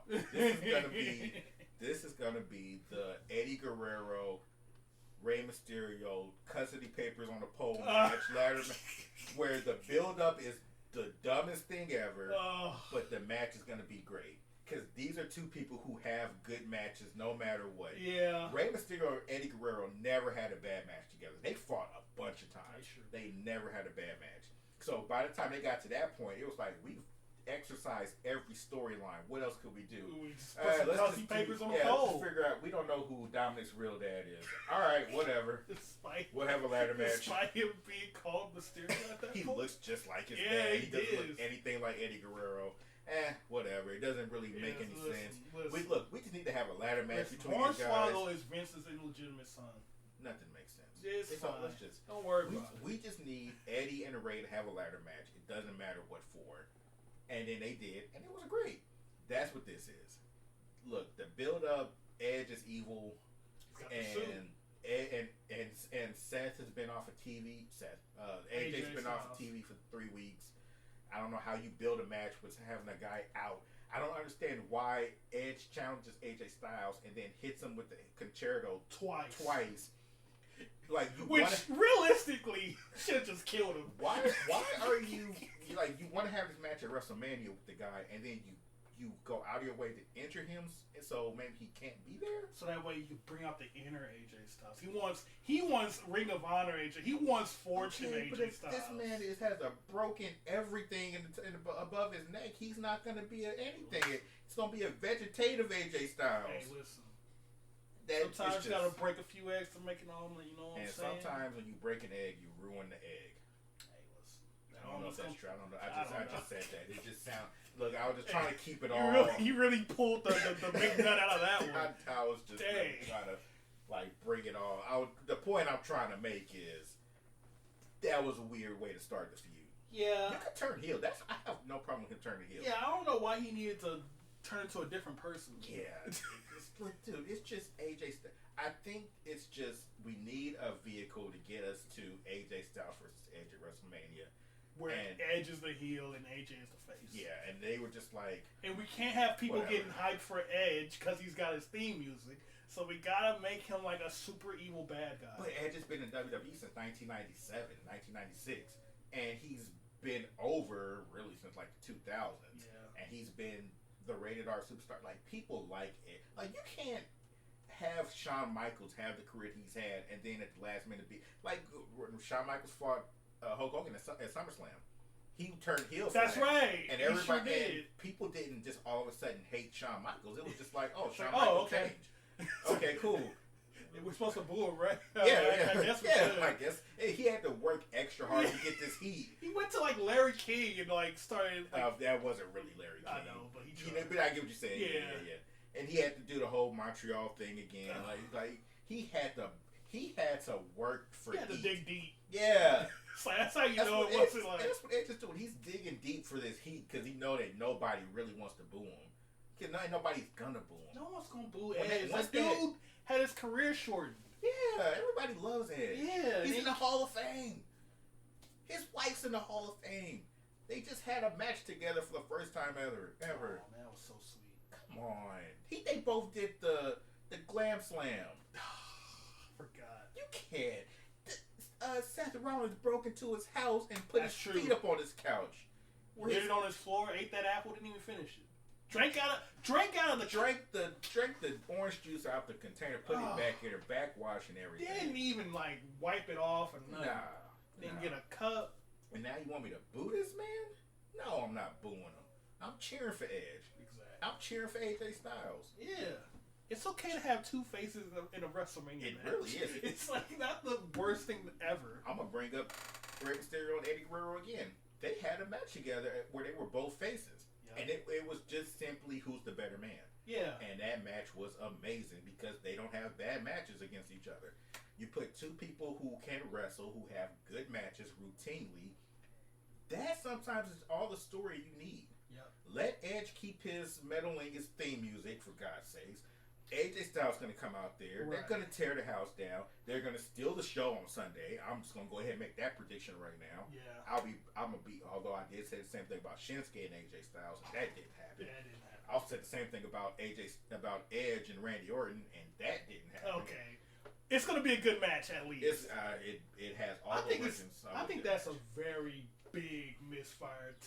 This is gonna be the Eddie Guerrero, Rey Mysterio, custody papers on the pole match, ladder match, where the build-up is the dumbest thing ever, but the match is gonna be great. Because these are 2 people who have good matches no matter what. Yeah. Rey Mysterio and Eddie Guerrero never had a bad match together. They fought a bunch of times. They never had a bad match. So by the time they got to that point, it was like, we've exercised every storyline. What else could we do? We just put some custody papers on the pole. Let's just figure out. We don't know who Dominic's real dad is. All right, whatever. We'll have a ladder match. Despite him being called Mysterio at that He point. looks just like his dad. He doesn't look is. anything like Eddie Guerrero. Whatever. It doesn't really make any sense. Listen. We just need to have a ladder match between these guys. Hornswoggle is Vince's illegitimate son. Nothing makes sense. It's fine. Don't worry about it. We just need Eddie and Ray to have a ladder match. It doesn't matter what for. And then they did, and it was great. That's what this is. Look, the build up, Edge is evil, and Seth has been off of TV. AJ's been off of TV for 3 weeks. I don't know how you build a match with having a guy out. I don't understand why Edge challenges AJ Styles and then hits him with the concerto twice. Like, realistically should have just killed him. Why are you like, you want to have this match at WrestleMania with the guy, and then you go out of your way to injure him, and so maybe he can't be there? So that way you can bring out the inner AJ Styles. He wants Ring of Honor AJ. He wants Fortune AJ Styles. This man has a broken everything above his neck. He's not going to be anything. It's going to be a vegetative AJ Styles. Hey, listen. Sometimes you gotta break a few eggs to make an omelet, you know what I'm saying? And sometimes when you break an egg, you ruin the egg. Hey, listen. I don't know if that's true. I don't know. I just said that. It just sounds. Look, I was just trying to keep it all. You really pulled the big nut out of that one. I was just really trying to bring it all. The point I'm trying to make is that was a weird way to start the feud. Yeah. You could turn heel. I have no problem with him turning heel. Yeah, I don't know why he needed to turn into a different person. Yeah. Dude, it's just AJ Styles. I think it's just we need a vehicle to get us to AJ Styles versus Edge at WrestleMania. Where Edge is the heel and AJ is the face. Yeah, and they were just like... And we can't have people getting hyped for Edge because he's got his theme music. So we gotta make him like a super evil bad guy. But Edge has been in WWE since 1997, 1996. And he's been over, really, since like the 2000s. Yeah. And he's been the rated R superstar. Like, people like it. Like, you can't have Shawn Michaels have the career he's had and then at the last minute be... Like, Shawn Michaels fought Hulk Hogan at SummerSlam. He turned heel. That's right. And everybody, sure and people didn't just all of a sudden hate Shawn Michaels. It was just like, oh, Shawn Michaels changed. Okay, cool. We're supposed to boo him, right? Yeah, I guess we I guess he had to work extra hard to get this heat. He went to like Larry King and like started. Like, that wasn't really Larry King. I know, but he tried. But I get what you're saying. Yeah. And he had to do the whole Montreal thing again. Like he had to work for. He had to dig deep. Yeah. So that's how you know it wasn't like. That's what Edge is doing. He's digging deep for this heat because he know that nobody really wants to boo him. Because nobody's gonna boo him. No one's gonna boo Edge. That dude had his career shortened. Yeah, everybody loves Edge. Yeah, he's in the Hall of Fame. His wife's in the Hall of Fame. They just had a match together for the first time ever. Oh, man, that was so sweet. Come on, they both did the Glam Slam. Forgot. You can't. Seth Rollins broke into his house and put his feet up on his couch. Did it on his floor, ate that apple, didn't even finish it. Drank the orange juice out the container, put it back in her backwash and everything. Didn't even like wipe it off or nothing. Didn't get a cup. And now you want me to boo this man? No, I'm not booing him. I'm cheering for Edge. Exactly. I'm cheering for AJ Styles. Yeah. It's okay to have two faces in a WrestleMania match. It really is. It's like not the worst thing ever. I'm gonna bring up Rey Mysterio and Eddie Guerrero again. They had a match together where they were both faces. Yep. And it was just simply who's the better man. Yeah. And that match was amazing because they don't have bad matches against each other. You put two people who can wrestle, who have good matches routinely. That sometimes is all the story you need. Yep. Let Edge keep his meddling his theme music, for God's sakes. AJ Styles going to come out there. Right. They're going to tear the house down. They're going to steal the show on Sunday. I'm just going to go ahead and make that prediction right now. Yeah. I'm going to be, although I did say the same thing about Shinsuke and AJ Styles, and that didn't happen. That didn't happen. I'll say the same thing about Edge and Randy Orton, and that didn't happen. Okay. It's going to be a good match at least. It has all the legends. I think that's a very big misfire.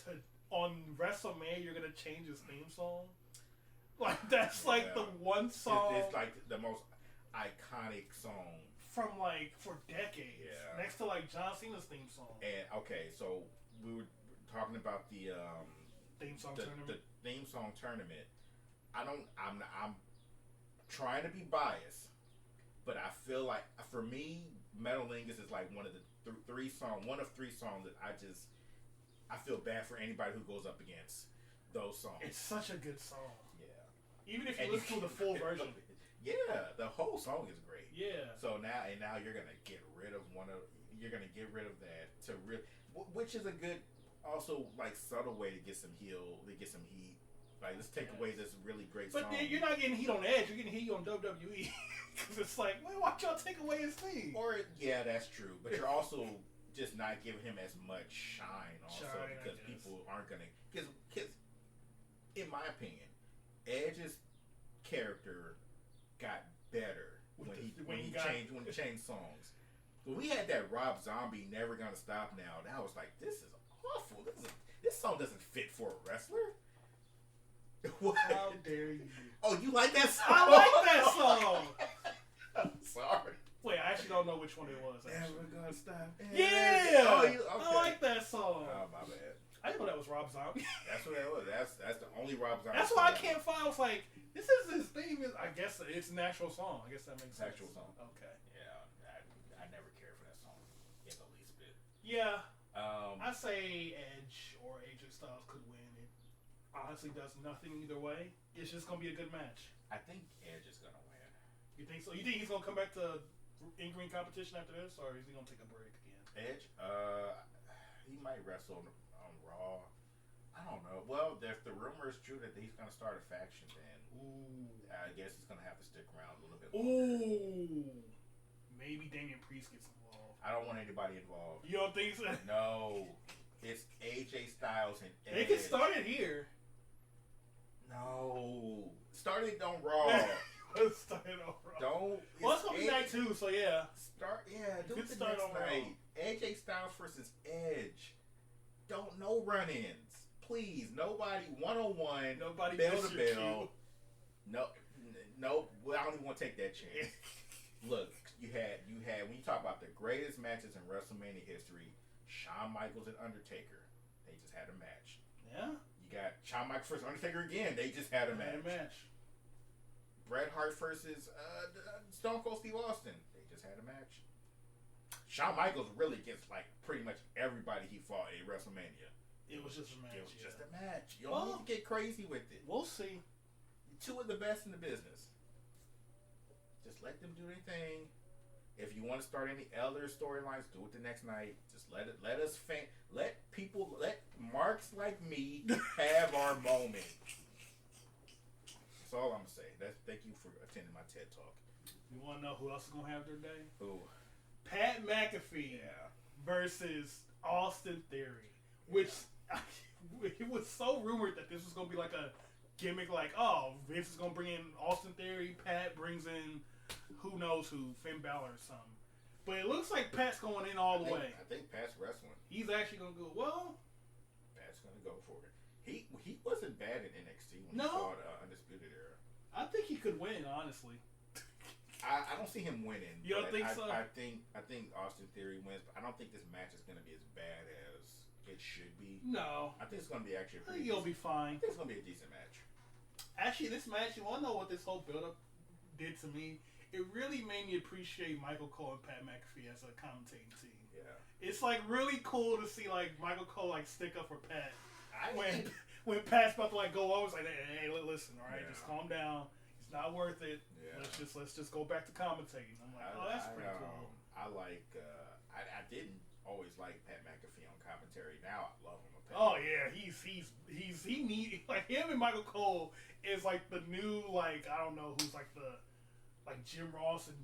On WrestleMania, you're going to change his theme song? Like, that's like the one song. It's like the most iconic song. From like, for decades. Yeah. Next to like John Cena's theme song. And, okay, so we were talking about the theme song tournament. The theme song tournament. I'm trying to be biased, but I feel like, for me, Metalingus is like one of the three songs that I feel bad for anybody who goes up against those songs. It's such a good song. Even if you and listen to the full version. Yeah, the whole song is great. Yeah. So now you're gonna get rid of that which is a good, also like subtle way to get some heat. Like, let's take away this really great song. But you're not getting heat on Edge. You're getting heat on WWE because it's like, well, why y'all take away his theme? Or that's true. But you're also just not giving him as much shine because people aren't gonna because in my opinion, Edge's character got better when he changed songs. When we had that Rob Zombie "Never Gonna Stop Now," that was like, this is awful. This song doesn't fit for a wrestler. What? How dare you? Oh, you like that song? I like that song. I'm sorry. Wait, I actually don't know which one it was. Never Gonna Stop. Yeah. Oh, okay. I like that song. Oh, my bad. I didn't know that was Rob Zombie. That's what that was. That's the only Rob Zombie. That's why I can't find. I was like, this is his theme. I guess it's an actual song. I guess that makes sense. Actual song. Okay. Yeah, I never cared for that song in the least bit. Yeah. I say Edge or AJ Styles could win. It honestly does nothing either way. It's just gonna be a good match. I think Edge is gonna win. You think so? You think he's gonna come back to in-ring competition after this, or is he gonna take a break again? Edge, he might wrestle on Raw. I don't know. Well, if the rumor is true that he's going to start a faction, then I guess he's going to have to stick around a little bit longer. Maybe Damian Priest gets involved. I don't want anybody involved. You don't think so? No. It's AJ Styles and Edge. They can start it here. No. Start it on Raw. Start it on Raw. Don't. Well, it's going to be night 2, so yeah. Do it the next night. AJ Styles versus Edge. No run-ins. Please, nobody one-on-one. Nobody bell to bell. No. Well, I don't even want to take that chance. Look, you had when you talk about the greatest matches in WrestleMania history, Shawn Michaels and Undertaker. They just had a match. Yeah. You got Shawn Michaels versus Undertaker again. They just had a match. Bret Hart versus Stone Cold Steve Austin. They just had a match. Shawn Michaels really gets like pretty much everybody he fought at WrestleMania. It was just a match. It was just a match. You don't need to get crazy with it. We'll see. Two of the best in the business. Just let them do their thing. If you want to start any other storylines, do it the next night. Just let marks like me have our moment. That's all I'm gonna say. Thank you for attending my TED Talk. You want to know who else is gonna have their day? Who? Pat McAfee versus Austin Theory, which it was so rumored that this was gonna be like a gimmick, like, oh, Vince is gonna bring in Austin Theory, Pat brings in who knows who, Finn Balor or something. But it looks like Pat's going in all the way. I think Pat's wrestling. He's actually gonna go. Well, Pat's gonna go for it. He wasn't bad in NXT when he fought Undisputed Era. I think he could win, honestly. I don't see him winning. You don't think so? I think Austin Theory wins, but I don't think this match is gonna be as bad as it should be. No, I think it's gonna be actually. I think it'll be fine. I think it's gonna be a decent match. Actually, this match, you wanna know what this whole build-up did to me? It really made me appreciate Michael Cole and Pat McAfee as a commentating team. Yeah, it's like really cool to see like Michael Cole like stick up for Pat when Pat's about to like go over. It's like, hey, listen, all right, just calm down. It's not worth it. Yeah. Let's just go back to commentating. I'm like, that's pretty cool. I didn't always like Pat McAfee on commentary. Now I love him. Yeah, he need like him and Michael Cole is like the new like I don't know who's like the. Like Jim Ross and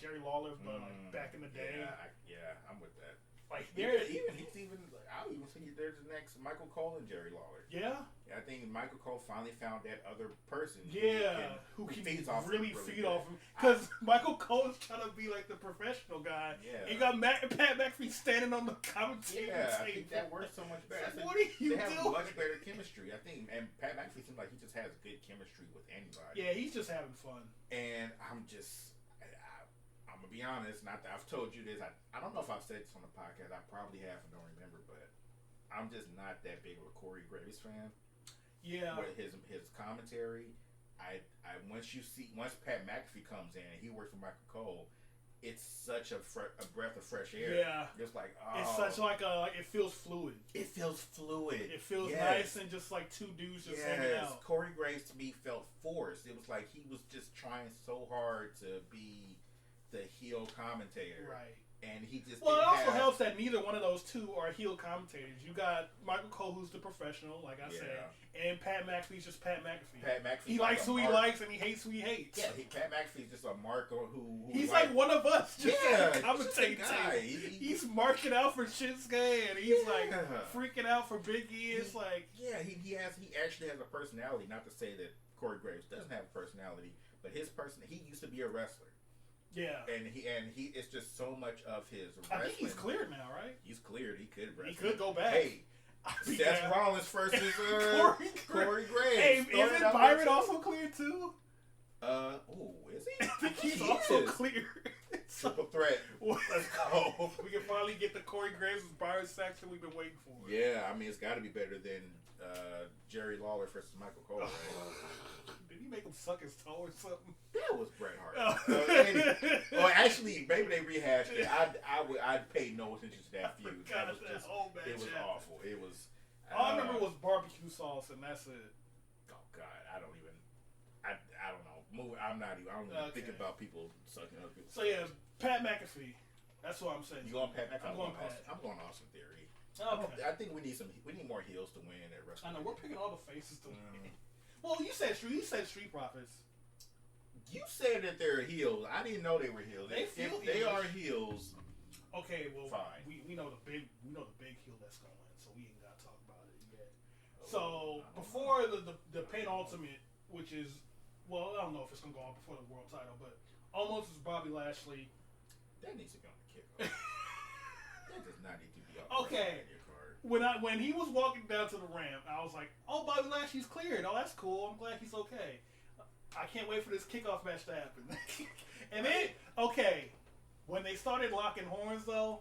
Jerry Lawler, but like back in the day. Yeah, I'm with that. Like I'll even see there's the next Michael Cole and Jerry Lawler. Yeah. I think Michael Cole finally found that other person. Yeah, who can really feed off him. Because Michael Cole is trying to be like the professional guy. Yeah. And you got Pat McAfee standing on the commentary table. I think that works so much better. Like, what are you doing? They have much better chemistry, I think. And Pat McAfee seems like he just has good chemistry with anybody. Yeah, he's just having fun. And I'm going to be honest, and I've told you this. I don't know if I've said this on the podcast. I probably have and don't remember, but I'm just not that big of a Corey Graves fan. Yeah. With his commentary, once Pat McAfee comes in and he works with Michael Cole, it's such a breath of fresh air. Yeah. Just like, it's such like it feels fluid. It feels fluid. It feels nice and just like two dudes just hanging out. Corey Graves to me felt forced. It was like he was just trying so hard to be the heel commentator. Right. And he just it also helps that neither one of those two are heel commentators. You got Michael Cole, who's the professional, like I said, and Pat McAfee's just Pat McAfee. Pat McAfee. He likes who he likes and he hates who he hates. Yeah, Pat McAfee's just a marker who he's like one of us. Just commentating. He's marking out for Shinsuke and he's like freaking out for Big E. It's like he actually has a personality. Not to say that Corey Graves doesn't have a personality, but he used to be a wrestler. Yeah, and he it's just so much of his wrestling. I think he's cleared now, right? He's cleared. He could wrestle. He could go back. Hey, Seth Rollins versus Corey Graves. Hey, isn't Byron also cleared too? Is he? I think he's also cleared. Triple threat. Let's go. We can finally get the Corey Graves and Byron Saxton we've been waiting for. Yeah, I mean it's got to be better than Jerry Lawler versus Michael Cole. Right? Did he make him suck his toe or something? That was Bret Hart. Actually, maybe they rehashed it. I'd pay no attention to that feud. It was awful. It was. All I remember was barbecue sauce, and that's it. Oh God, I don't know. I don't even think about people sucking other people. So yeah, Pat McAfee. That's what I'm saying. You going Pat McAfee? I'm going Pat. I'm going Austin Theory. Okay. I think we need more heels to win at WrestleMania. I know we're picking all the faces to win. Well, you said Street Profits. You said that they're heels. I didn't know they were heels. If they are heels. Okay, well, fine. We know the big heel that's going to win, so we ain't got to talk about it yet. So before the penultimate, which is, well, I don't know if it's going to go on before the world title, but almost is Bobby Lashley. That needs to be on the kickoff. That does not need to be on the card. When he was walking down to the ramp, I was like, oh, Bobby Lashley's cleared. Oh, that's cool. I'm glad he's okay. I can't wait for this kickoff match to happen. And then, okay, when they started locking horns, though,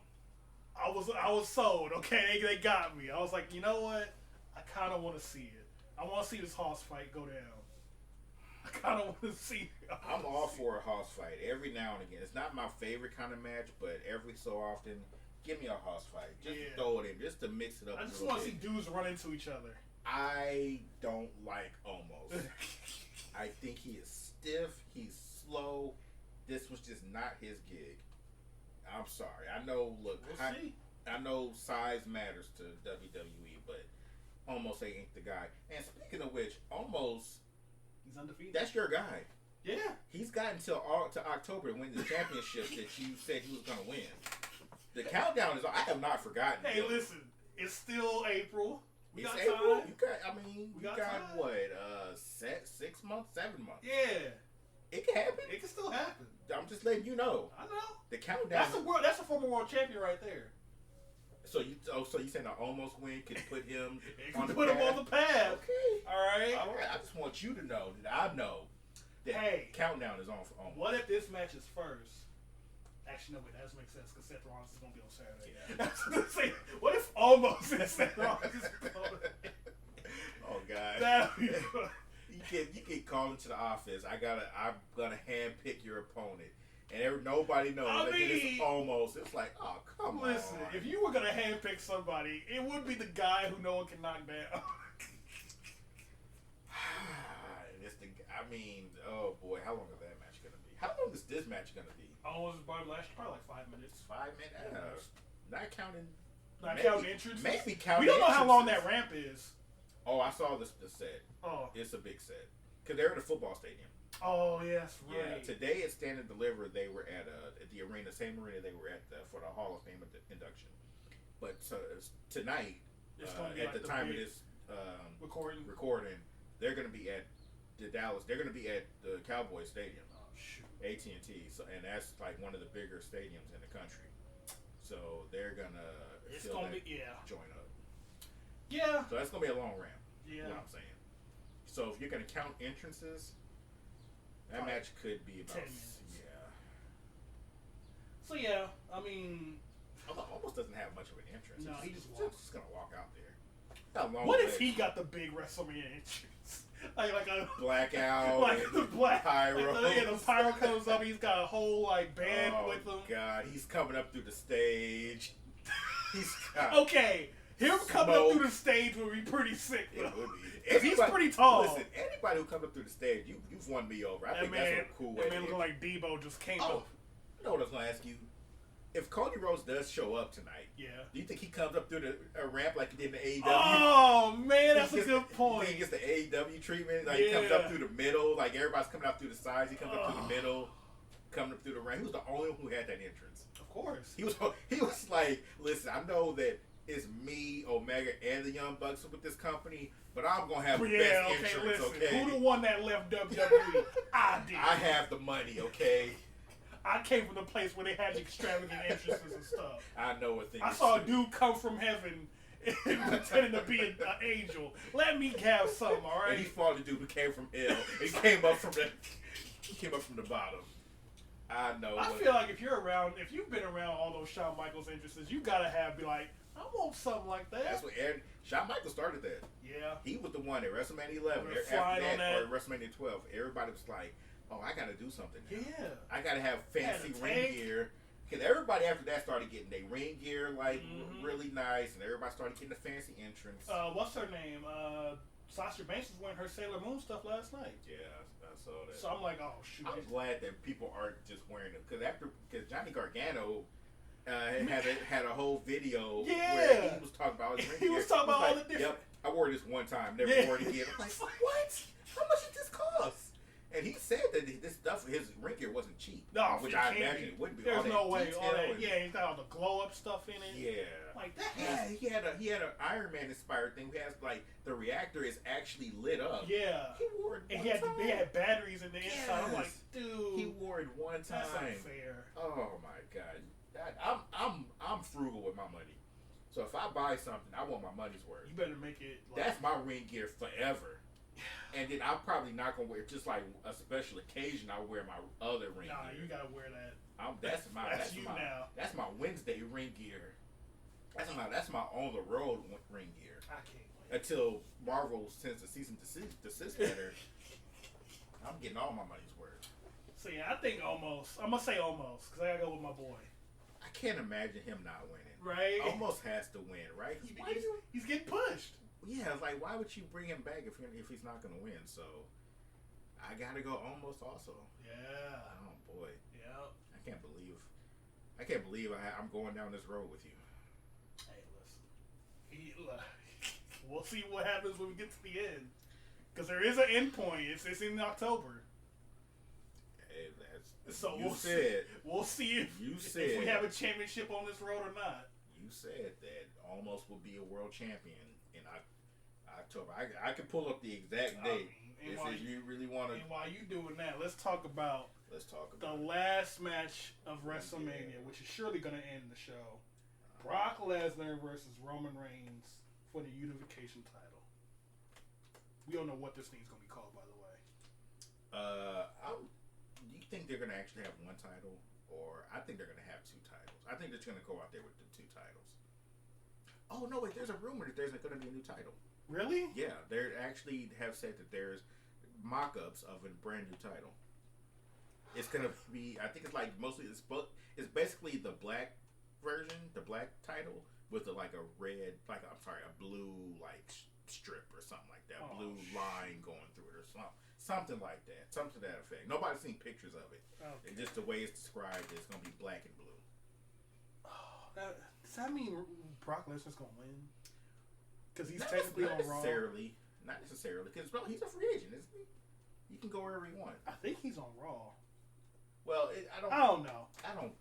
I was sold. Okay, they got me. I was like, you know what? I kind of want to see it. I want to see this hoss fight go down. I kind of want to see it. I'm all for a hoss fight every now and again. It's not my favorite kind of match, but every so often, give me a hoss fight. Just throw it in, just to mix it up. I just want to see dudes run into each other. I don't like Omos. I think he is stiff. He's slow. This was just not his gig. I'm sorry. I know. Look, I know size matters to WWE, but Omos ain't the guy. And speaking of which, Omos, he's undefeated. That's your guy. Yeah. He's got until to October to win the championship that you said he was going to win. The countdown is. I have not forgotten. Hey, listen. It's still April. It's April. You got what? 6 months, 7 months. Yeah. It can happen. It can still happen. I'm just letting you know. I know. The countdown. That's a former world champion right there. So you saying the almost win could put him on the path? Okay. All right. I just want you to know that I know that countdown is on for Omos. What if this match is first? Actually, no, wait, that doesn't make sense because Seth Rollins is going to be on Saturday. Yeah. I was going to say, what if Omos and Seth Rollins is going to Oh, God. That'd be fun. You get called into the office. I'm gonna handpick your opponent, and nobody knows. It's almost. It's like, oh, come on. Listen, if you were gonna handpick somebody, it would be the guy who no one can knock down. Oh boy, how long is that match gonna be? How long is this match gonna be? Oh, it was probably like 5 minutes. 5 minutes. Not counting. Counting entrances. Maybe counting. We don't know how long that ramp is. Oh, I saw the set. Oh. It's a big set. Because they're in a football stadium. Oh, yes, right. Yeah, today at Stand and Deliver, they were at the arena, same arena they were at for the Hall of Fame induction. But tonight, at the time of this recording, they're going to be at the Dallas. They're going to be at the Cowboys Stadium. Oh, shoot. AT&T. So, and that's like one of the bigger stadiums in the country. So they're going to join up. Yeah. So that's going to be a long ramp. Yeah. You know what I'm saying? So if you're going to count entrances, that match could be about 10 minutes. Yeah. So yeah, I mean, almost doesn't have much of an entrance. No, he just going to walk out there. What if he got the big WrestleMania entrance? like a blackout, like the black pyro. The pyro comes up. He's got a whole band with him. Oh God, he's coming up through the stage. He's got Him coming up through the stage would be pretty sick. It would be. He's pretty tall. Listen, anybody who comes up through the stage, you've won me over. I think that's a cool way. That man looking like Debo just came up. You know what I was going to ask you? If Cody Rhodes does show up tonight, do you think he comes up through the ramp like he did in the AEW? Oh man, that's a good point. He gets the AEW treatment. Like he comes up through the middle. Like everybody's coming up through the sides. He comes up through the middle, coming up through the ramp. He was the only one who had that entrance. Of course. He was like, listen, I know that it's me, Omega, and the Young Bucks with this company, but I'm gonna have the best entrance. Okay. Who the one that left WWE? I did. I have the money. Okay. I came from the place where they had the extravagant entrances and stuff. I know what things. I saw a dude come from heaven and pretending to be an angel. Let me have some, all right? And he fought the dude who came from hell. He came up from the bottom. I know. I feel like if you've been around all those Shawn Michaels entrances, you gotta be like, I want something like that. That's what Shawn Michaels started that. Yeah. He was the one at WrestleMania 11. After that, or WrestleMania 12, everybody was like, oh, I got to do something now. Yeah. I got to have fancy ring gear. Because everybody after that started getting their ring gear, really nice. And everybody started getting the fancy entrance. What's her name? Sasha Banks was wearing her Sailor Moon stuff last night. Yeah, I saw that. So I'm like, oh, shoot. I'm glad that people aren't just wearing them. Because Johnny Gargano had a whole video where he was talking about his ring gear. He was talking about all the different. Yep, I wore this one time, never wore it again. I'm like, what? How much did this cost? And he said that this stuff, his ring gear wasn't cheap. No, which I imagine it wouldn't be. There's no way. All that, and, he's got all the glow up stuff in it. Yeah. Like that. Yeah, he had an Iron Man inspired thing. He has like the reactor is actually lit up. Yeah. He wore it and one time. he had batteries in the inside. I'm like, dude. He wore it one time. That's unfair. Oh my god. I'm frugal with my money. So if I buy something, I want my money's worth. You better make it. Like, that's my ring gear forever. And then I'm probably not gonna wear just like a special occasion. I'll wear my other ring gear. Nah, you gotta wear that. That's my Wednesday ring gear. That's my on the road ring gear. I can't wait until Marvel sends a cease and desist letter. I'm getting all my money's worth. So yeah, I think almost. I'm gonna say almost because I gotta go with my boy. I can't imagine him not winning. Right? Almost has to win, right? He's getting pushed. Yeah, it's like, why would you bring him back if he's not going to win? So, I got to go almost also. Yeah. Oh, boy. Yeah. I can't believe I'm going down this road with you. Hey, listen. We'll see what happens when we get to the end. Because there is an end point. It's in October. Hey, We'll see if we have a championship on this road or not. You said that almost will be a world champion in October. I can pull up the exact date if you really want to. And while you doing that, let's talk about the last match of WrestleMania, which is surely going to end the show. Brock Lesnar versus Roman Reigns for the unification title. We don't know what this thing's going to be called, by the way. Do you think they're going to actually have one title, or I think they're going to have two titles? I think they're just going to go out there with the two titles. Oh no! Wait, there's a rumor that there's going to be a new title. Really? Yeah, they actually have said that there's mock-ups of a brand new title. It's going to be, I think it's like mostly it's basically the black version, the black title with a blue like strip or something like that, blue line going through it or something like that, something to that effect. Nobody's seen pictures of it. Okay. And just the way it's described, it's going to be black and blue. Oh, does that mean Brock Lesnar's going to win? Because he's technically on Raw. Not necessarily. Because he's a free agent, isn't he? You can go wherever you want. I think he's on Raw. Well, I don't know. I don't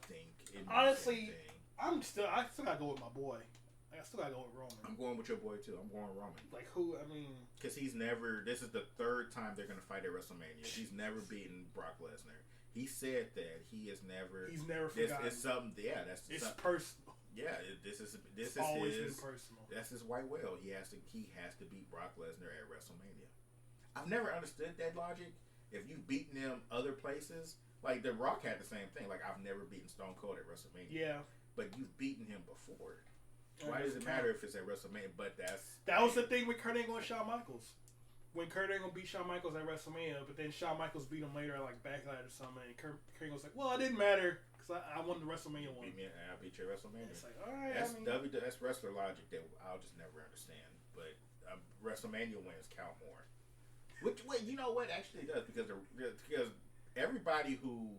think. Honestly, I still gotta go with my boy. I still gotta go with Roman. I'm going with your boy too. I'm going with Roman. Like who? I mean, because this is the third time they're gonna fight at WrestleMania. He's never beaten Brock Lesnar. He said that he's never forgotten. It's something. Yeah, it's personal. Yeah, this is always been personal. That's his white whale. He has to beat Brock Lesnar at WrestleMania. I've never understood that logic. If you've beaten them other places, like The Rock had the same thing. Like I've never beaten Stone Cold at WrestleMania. Yeah, but you've beaten him before. Why does it matter if it's at WrestleMania? But that was the thing with Kurt Angle and Shawn Michaels. When Kurt Angle beat Shawn Michaels at WrestleMania, but then Shawn Michaels beat him later at like Backlash or something, and Kurt Angle's like, "Well, it didn't matter because I won the WrestleMania one." I beat you at WrestleMania. It's like, all right, that's wrestler logic that I'll just never understand. But WrestleMania wins count more. Which you know what actually does because everybody who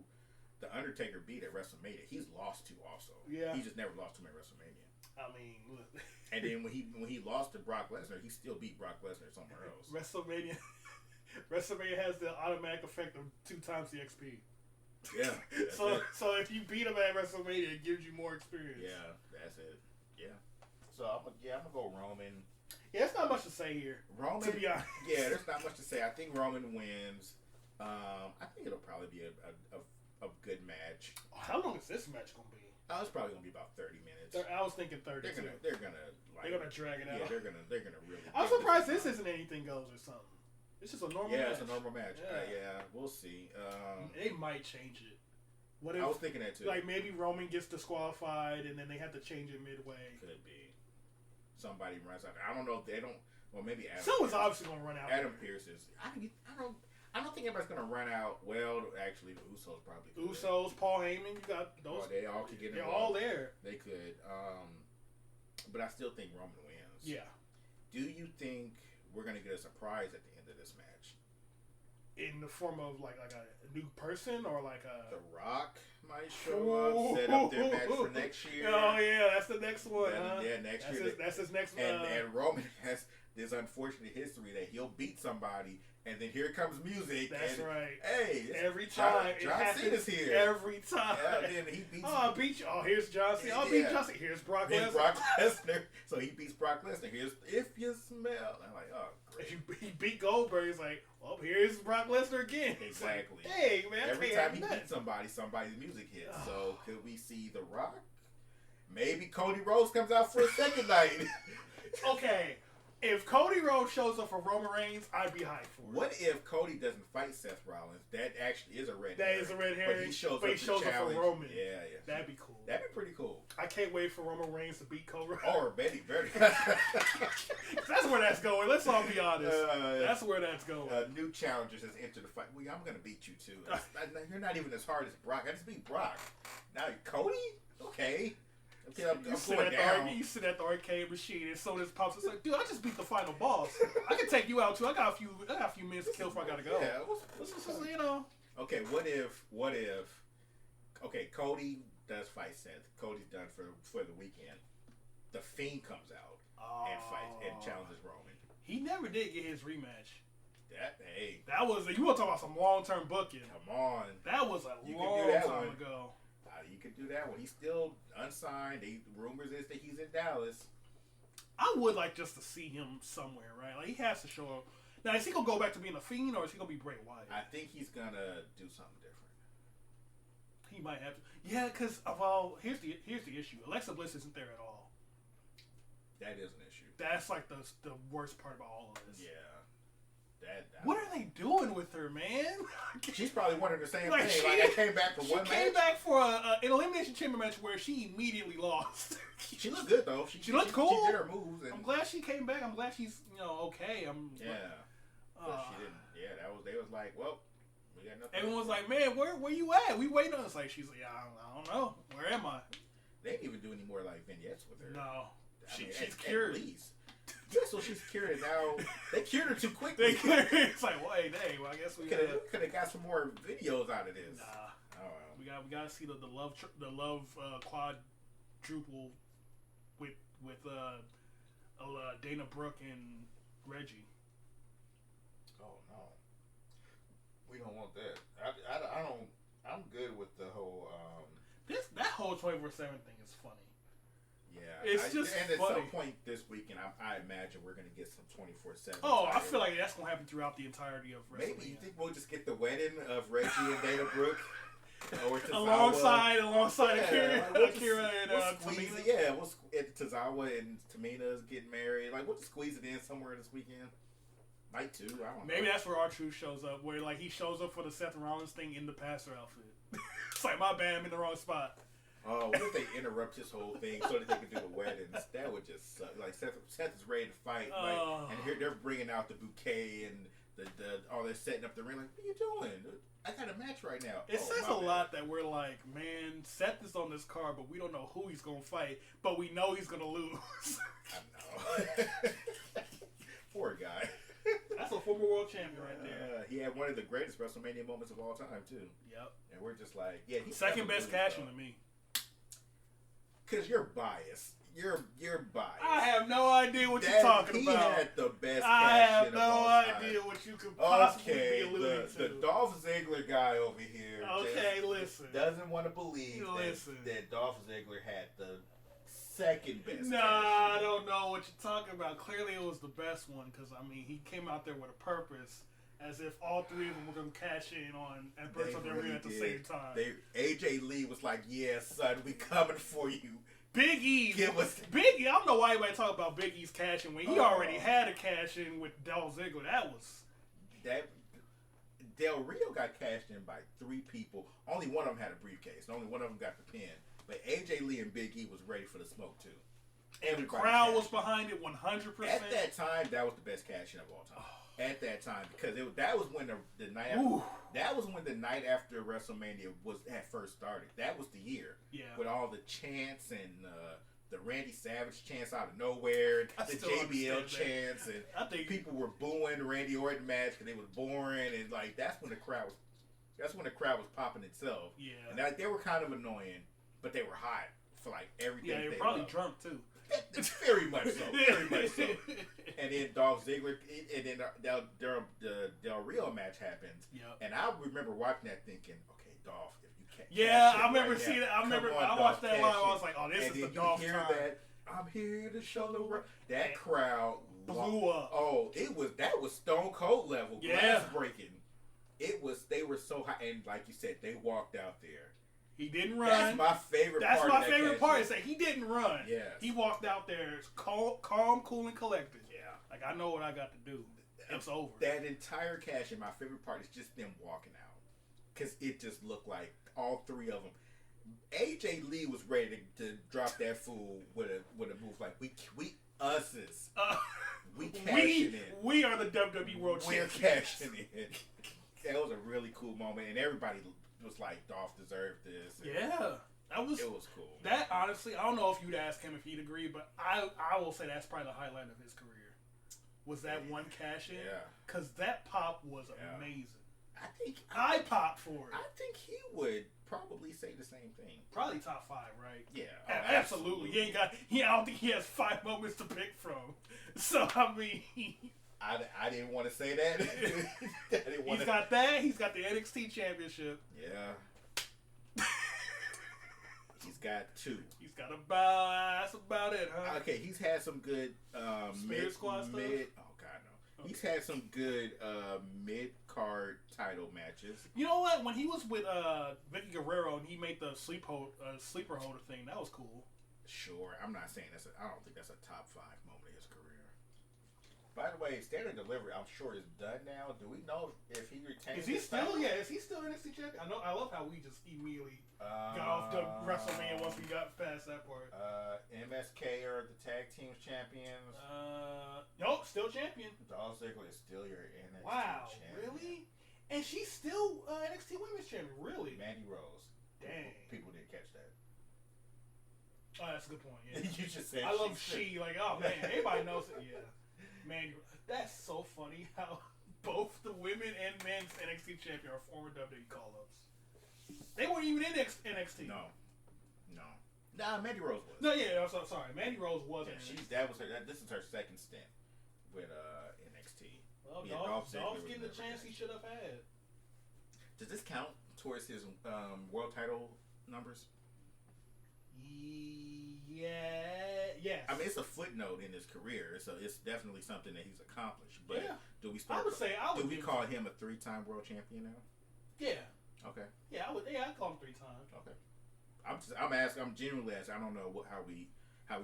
the Undertaker beat at WrestleMania, he's lost to also. Yeah, he just never lost to him at WrestleMania. I mean, look. And then when he lost to Brock Lesnar, he still beat Brock Lesnar somewhere else. WrestleMania has the automatic effect of 2 times the XP. Yeah. So if you beat him at WrestleMania, it gives you more experience. Yeah, that's it. Yeah. So I'm gonna go Roman. Yeah, there's not much to say here. Roman, to be honest. Yeah, there's not much to say. I think Roman wins. I think it'll probably be a good match. Oh, how long is this match gonna be? Oh, it's probably gonna be about 30 minutes. I was thinking 30. They're gonna drag it out. Yeah, they're gonna really. I'm surprised this isn't anything goes or something. It's just a normal match. Yeah, it's a normal match. Yeah, we'll see. They might change it. What if, I was thinking that too. Like maybe Roman gets disqualified and then they have to change it midway. Could be. Somebody runs out. I don't know if they don't. Well, maybe Adam. Someone's obviously gonna run out. Adam Pearce is. I don't think everybody's gonna run out. Well, actually, the Usos probably could. Usos, Paul Heyman, you got those. Oh, they all could get involved. They're all there. They could. But I still think Roman wins. Yeah. Do you think we're gonna get a surprise at the end of this match? in the form of like a new person or like a The Rock might show up, set up their match for next year. Oh yeah, that's the next one. Yeah, next year. That's his next one. And Roman has this unfortunate history that he'll beat somebody, and then here comes music. That's right. Hey, every time John Cena's here. Every time. Yeah, then he beats. Oh, I beat you. Oh, here's John Cena. I'll beat John Cena. Here's Brock Lesnar. Brock Lesnar. So he beats Brock Lesnar. Here's If You Smell. I'm like, oh, great. He beat Goldberg. He's like, well, here's Brock Lesnar again. Exactly. Like, hey, man. Every time he beats somebody, somebody's music hits. So could we see The Rock? Maybe Cody Rhodes comes out for a second night. Okay. If Cody Rhodes shows up for Roman Reigns, I'd be hyped for it. What if Cody doesn't fight Seth Rollins? That actually is a red herring. That is a red herring. But he shows up for Roman. Yeah. That'd be cool. That'd be pretty cool. I can't wait for Roman Reigns to beat Cody Rhodes. Or Betty. That's where that's going. Let's all be honest. That's where that's going. New challengers has entered the fight. Well, I'm going to beat you too. You're not even as hard as Brock. I just beat Brock. Now Cody? Okay. I'm going down. You sit at the arcade machine and so this pops. It's like, dude, I just beat the final boss. I can take you out too. I got a few minutes to kill before I gotta go. Yeah, you know. Okay, what if? Okay, Cody does fight Seth. Cody's done for the weekend. The Fiend comes out and fights and challenges Roman. He never did get his rematch. That was you want to talk about some long term booking? Come on, that was a long time ago. You could do that one. He's still unsigned. The rumors is that he's in Dallas. I would like just to see him somewhere, right? Like he has to show up. Now, is he gonna go back to being a Fiend, or is he gonna be Bray Wyatt? I think he's gonna do something different. He might have to. Yeah, because here's the issue. Alexa Bliss isn't there at all. That is an issue. That's like the worst part about all of this. Yeah. What are they doing with her, man? She's probably wondering the same thing. I came back for one match. She came back for an Elimination Chamber match where she immediately lost. She looked good though. She looked cool. She did her moves. And I'm glad she came back. I'm glad she's okay. But she didn't. Yeah, they was like, well, we got nothing. Everyone was like, man, where you at? We waiting on us. Like she's like, yeah, I don't know. Where am I? They didn't even do any more like vignettes with her. No, she's cured. At least. So she's cured, and now they cured her too quickly. It's like, well, I guess we could have got some more videos out of this. Nah, we gotta see the love quadruple with Dana Brooke and Reggie. Oh no, we don't want that. I don't. I'm good with the whole. That whole 24/7 thing is funny. Yeah, it's just and at funny. some point this weekend, I imagine we're gonna get some 24/7. Oh, I feel like that's gonna happen throughout the entirety of Wrestlemania. Maybe you think we'll just get the wedding of Reggie and Dana Brooke, or alongside Akira and Tamina. Yeah, Tozawa and Tamina's getting married. Like we'll just squeeze it in somewhere this weekend. Night 2, I don't know. Maybe that's where R-Truth shows up, where like he shows up for the Seth Rollins thing in the pastor outfit. It's like, my bad, I'm in the wrong spot. Oh, what if they interrupt his whole thing so that they can do the weddings? That would just suck. Like Seth is ready to fight, and here they're bringing out the bouquet and they're setting up the ring. Like, what are you doing? I got a match right now. It says a lot that we're like, man, Seth is on this card, but we don't know who he's gonna fight, but we know he's gonna lose. I know. Poor guy. That's a former world champion right there. He had one of the greatest WrestleMania moments of all time too. Yep. And we're just like, yeah, he's second best cash-in to me. Cause you're biased. You're biased. I have no idea what you're talking about. He had the best. I have no idea what you could possibly be alluding to. The Dolph Ziggler guy over here. Okay, listen. Doesn't want to believe that Dolph Ziggler had the second best. Nah, I don't know what you're talking about. Clearly, it was the best one because I mean, he came out there with a purpose. As if all three of them were going to cash in on at Birds of Their Ring at the same time. AJ Lee was like, yeah, son, we coming for you. Big E. I don't know why anybody talk about Big E's cash in when he already had a cash in with Dolph Ziggler. Del Rio got cashed in by 3 people. Only one of them had a briefcase. Only one of them got the pin. But AJ Lee and Big E was ready for the smoke too. And the crowd was behind it 100%. At that time, that was the best cash in of all time. At that time, because that was when the night after, that was when the night after WrestleMania had first started. That was the year, with all the chants and the Randy Savage chants out of nowhere, the JBL chants, and I think people were booing the Randy Orton match because it was boring, and like that's when the crowd was popping itself. Yeah, and they were kind of annoying, but they were hot for like everything. Yeah, they were probably drunk too. Very much so. Very much so. And then Dolph Ziggler, and then the Del Rio match happens. Yep. And I remember watching that thinking, okay, Dolph, if you can't. Yeah, I remember seeing it. I remember I watched that live. I was like, oh, this is the Dolph time. That, I'm here to show the world. That crowd blew up. Oh, that was Stone Cold level. Yeah. Glass breaking. They were so high. And like you said, they walked out there. He didn't run. That's my favorite part. That's my favorite part. Is that he didn't run. Yeah. He walked out there calm, cool, and collected. Yeah. Like, I know what I got to do. It's over. That entire cash in, my favorite part is just them walking out. Because it just looked like all three of them. AJ Lee was ready to drop that fool with a move like, we us's. We cashing in. We are the WWE World Champions. We're cashing in. That was a really cool moment. And everybody was like, Dolph deserved this. Yeah. It was cool. That, honestly, I don't know if you'd ask him if he'd agree, but I will say that's probably the highlight of his career. Was that one cash in? Yeah. Because that pop was amazing. I popped for it. I think he would probably say the same thing. Probably top 5, right? Yeah. Absolutely. I don't think he has 5 moments to pick from. So, I mean... I didn't want to say that. He's got that. He's got the NXT Championship. Yeah. He's got 2. He's got that's about it, huh? Okay, he's had some good Spirit Squad stuff? Oh God, no. Okay. He's had some good mid-card title matches. You know what? When he was with Vicky Guerrero and he made the sleeper holder thing, that was cool. Sure, I'm not saying I don't think that's a top 5 moment of his career. By the way, Stand and Deliver, I'm sure is done now. Do we know if he retains? Is he still NXT champion? I love how we just immediately got off the WrestleMania once we got past that part. MSK are the tag team champions. Nope, still champion. Dolph Ziggler is still your NXT champion. Really? And she's still NXT Women's champion, really? Mandy Rose. Dang. People didn't catch that. Oh, that's a good point. Yeah. You just said I love she. Like, oh man, everybody knows it. Yeah. Man, that's so funny how both the women and men's NXT champion are former WWE call-ups. They weren't even in NXT. No. Nah, Mandy Rose was. No, yeah, I'm sorry. Mandy Rose wasn't. Yeah, this is her second stint with NXT. Well, Dolph's getting the chance he should have had. Does this count towards his world title numbers? Yes. I mean, it's a footnote in his career. It's definitely something that he's accomplished. But do we start? Do we call him a 3-time world champion now? Yeah. Okay. Yeah, I would. Yeah, I'd call him 3 times. Okay. I'm asking. I'm genuinely asking. I don't know how we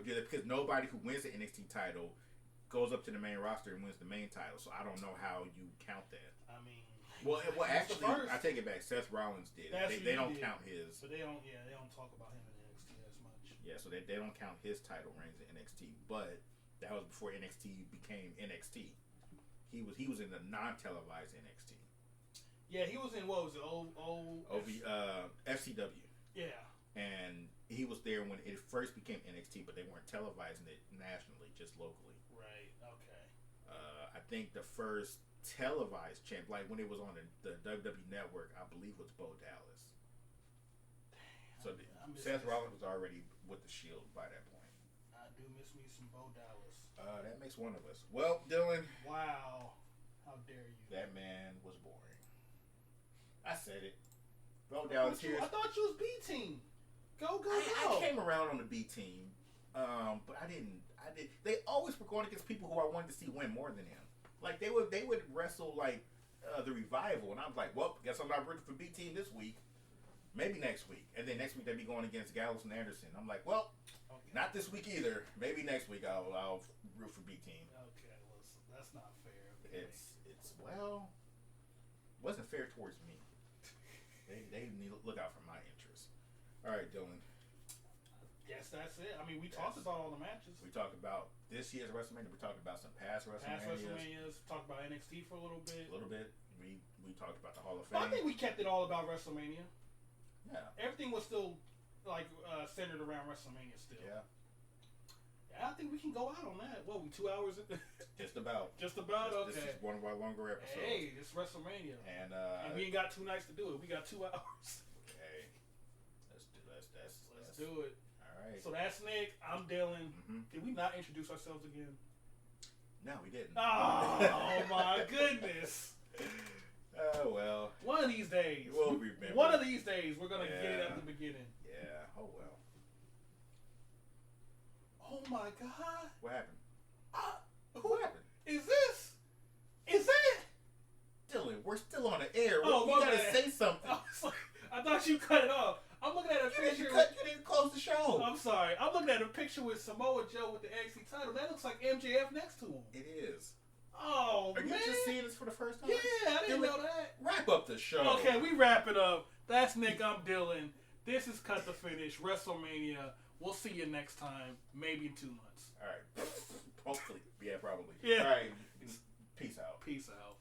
do that because nobody who wins the NXT title goes up to the main roster and wins the main title. So I don't know how you count that. I mean. Well, actually, I take it back. Seth Rollins did. They don't count his. But they don't talk about him in NXT as much. Yeah, so they don't count his title reigns in NXT. But that was before NXT became NXT. He was in the non-televised NXT. Yeah, he was in what was it? FCW. Yeah. And he was there when it first became NXT, but they weren't televising it nationally, just locally. Right. Okay. I think the first televised champ, like when it was on the WWE Network, I believe was Bo Dallas. Damn, so Seth Rollins was already with the Shield by that point. I do miss me some Bo Dallas. That makes one of us. Well, Dillon. Wow. How dare you? That man was boring. I said it. Bo Dallas here. I thought you was B team. Go. I came around on the B team, but I didn't. They always were going against people who I wanted to see win more than him. Like they would wrestle like the Revival, and I was like, well, guess I'm not rooting for B team this week. Maybe next week, and then next week they'd be going against Gallows and Anderson. I'm like, well, not this week either. Maybe next week I'll root for B team. Okay, well, that's not fair. Okay. It's wasn't fair towards me. They need to look out for my interests. All right, Dillon. Yes, that's it. I mean, we talked about all the matches. We talked about this year's WrestleMania. We talked about some past WrestleManias. Talked about NXT for a little bit. We talked about the Hall of Fame. But I think we kept it all about WrestleMania. Yeah. Everything was still like centered around WrestleMania still. Yeah. I think we can go out on that. What, we 2 hours? Just about. Just about? Okay. This is one of our longer episodes. Hey, it's WrestleMania. And we ain't got 2 nights to do it. We got 2 hours. Okay. Let's do it. All right. So that's Nick. I'm Dillon. Did we not introduce ourselves again? No, we didn't. Oh my goodness. Oh, well. One of these days. We'll remember. One of these days, we're going to get it at the beginning. Yeah. Oh, well. Oh, my God. What happened? Who happened? Is that? Dillon, we're still on the air. Oh, we got to say something. I thought you cut it off. I'm looking at a picture. You didn't close the show. I'm sorry. I'm looking at a picture with Samoa Joe with the NXT title. That looks like MJF next to him. It is. Oh, man. Are you just seeing this for the first time? Yeah, I didn't know that. Wrap up the show. Okay, we wrap it up. That's Nick. I'm Dillon. This is Cut the Finish, WrestleMania. We'll see you next time, maybe in 2 months. All right. Hopefully. Yeah, probably. Yeah. All right. Peace out. Peace out.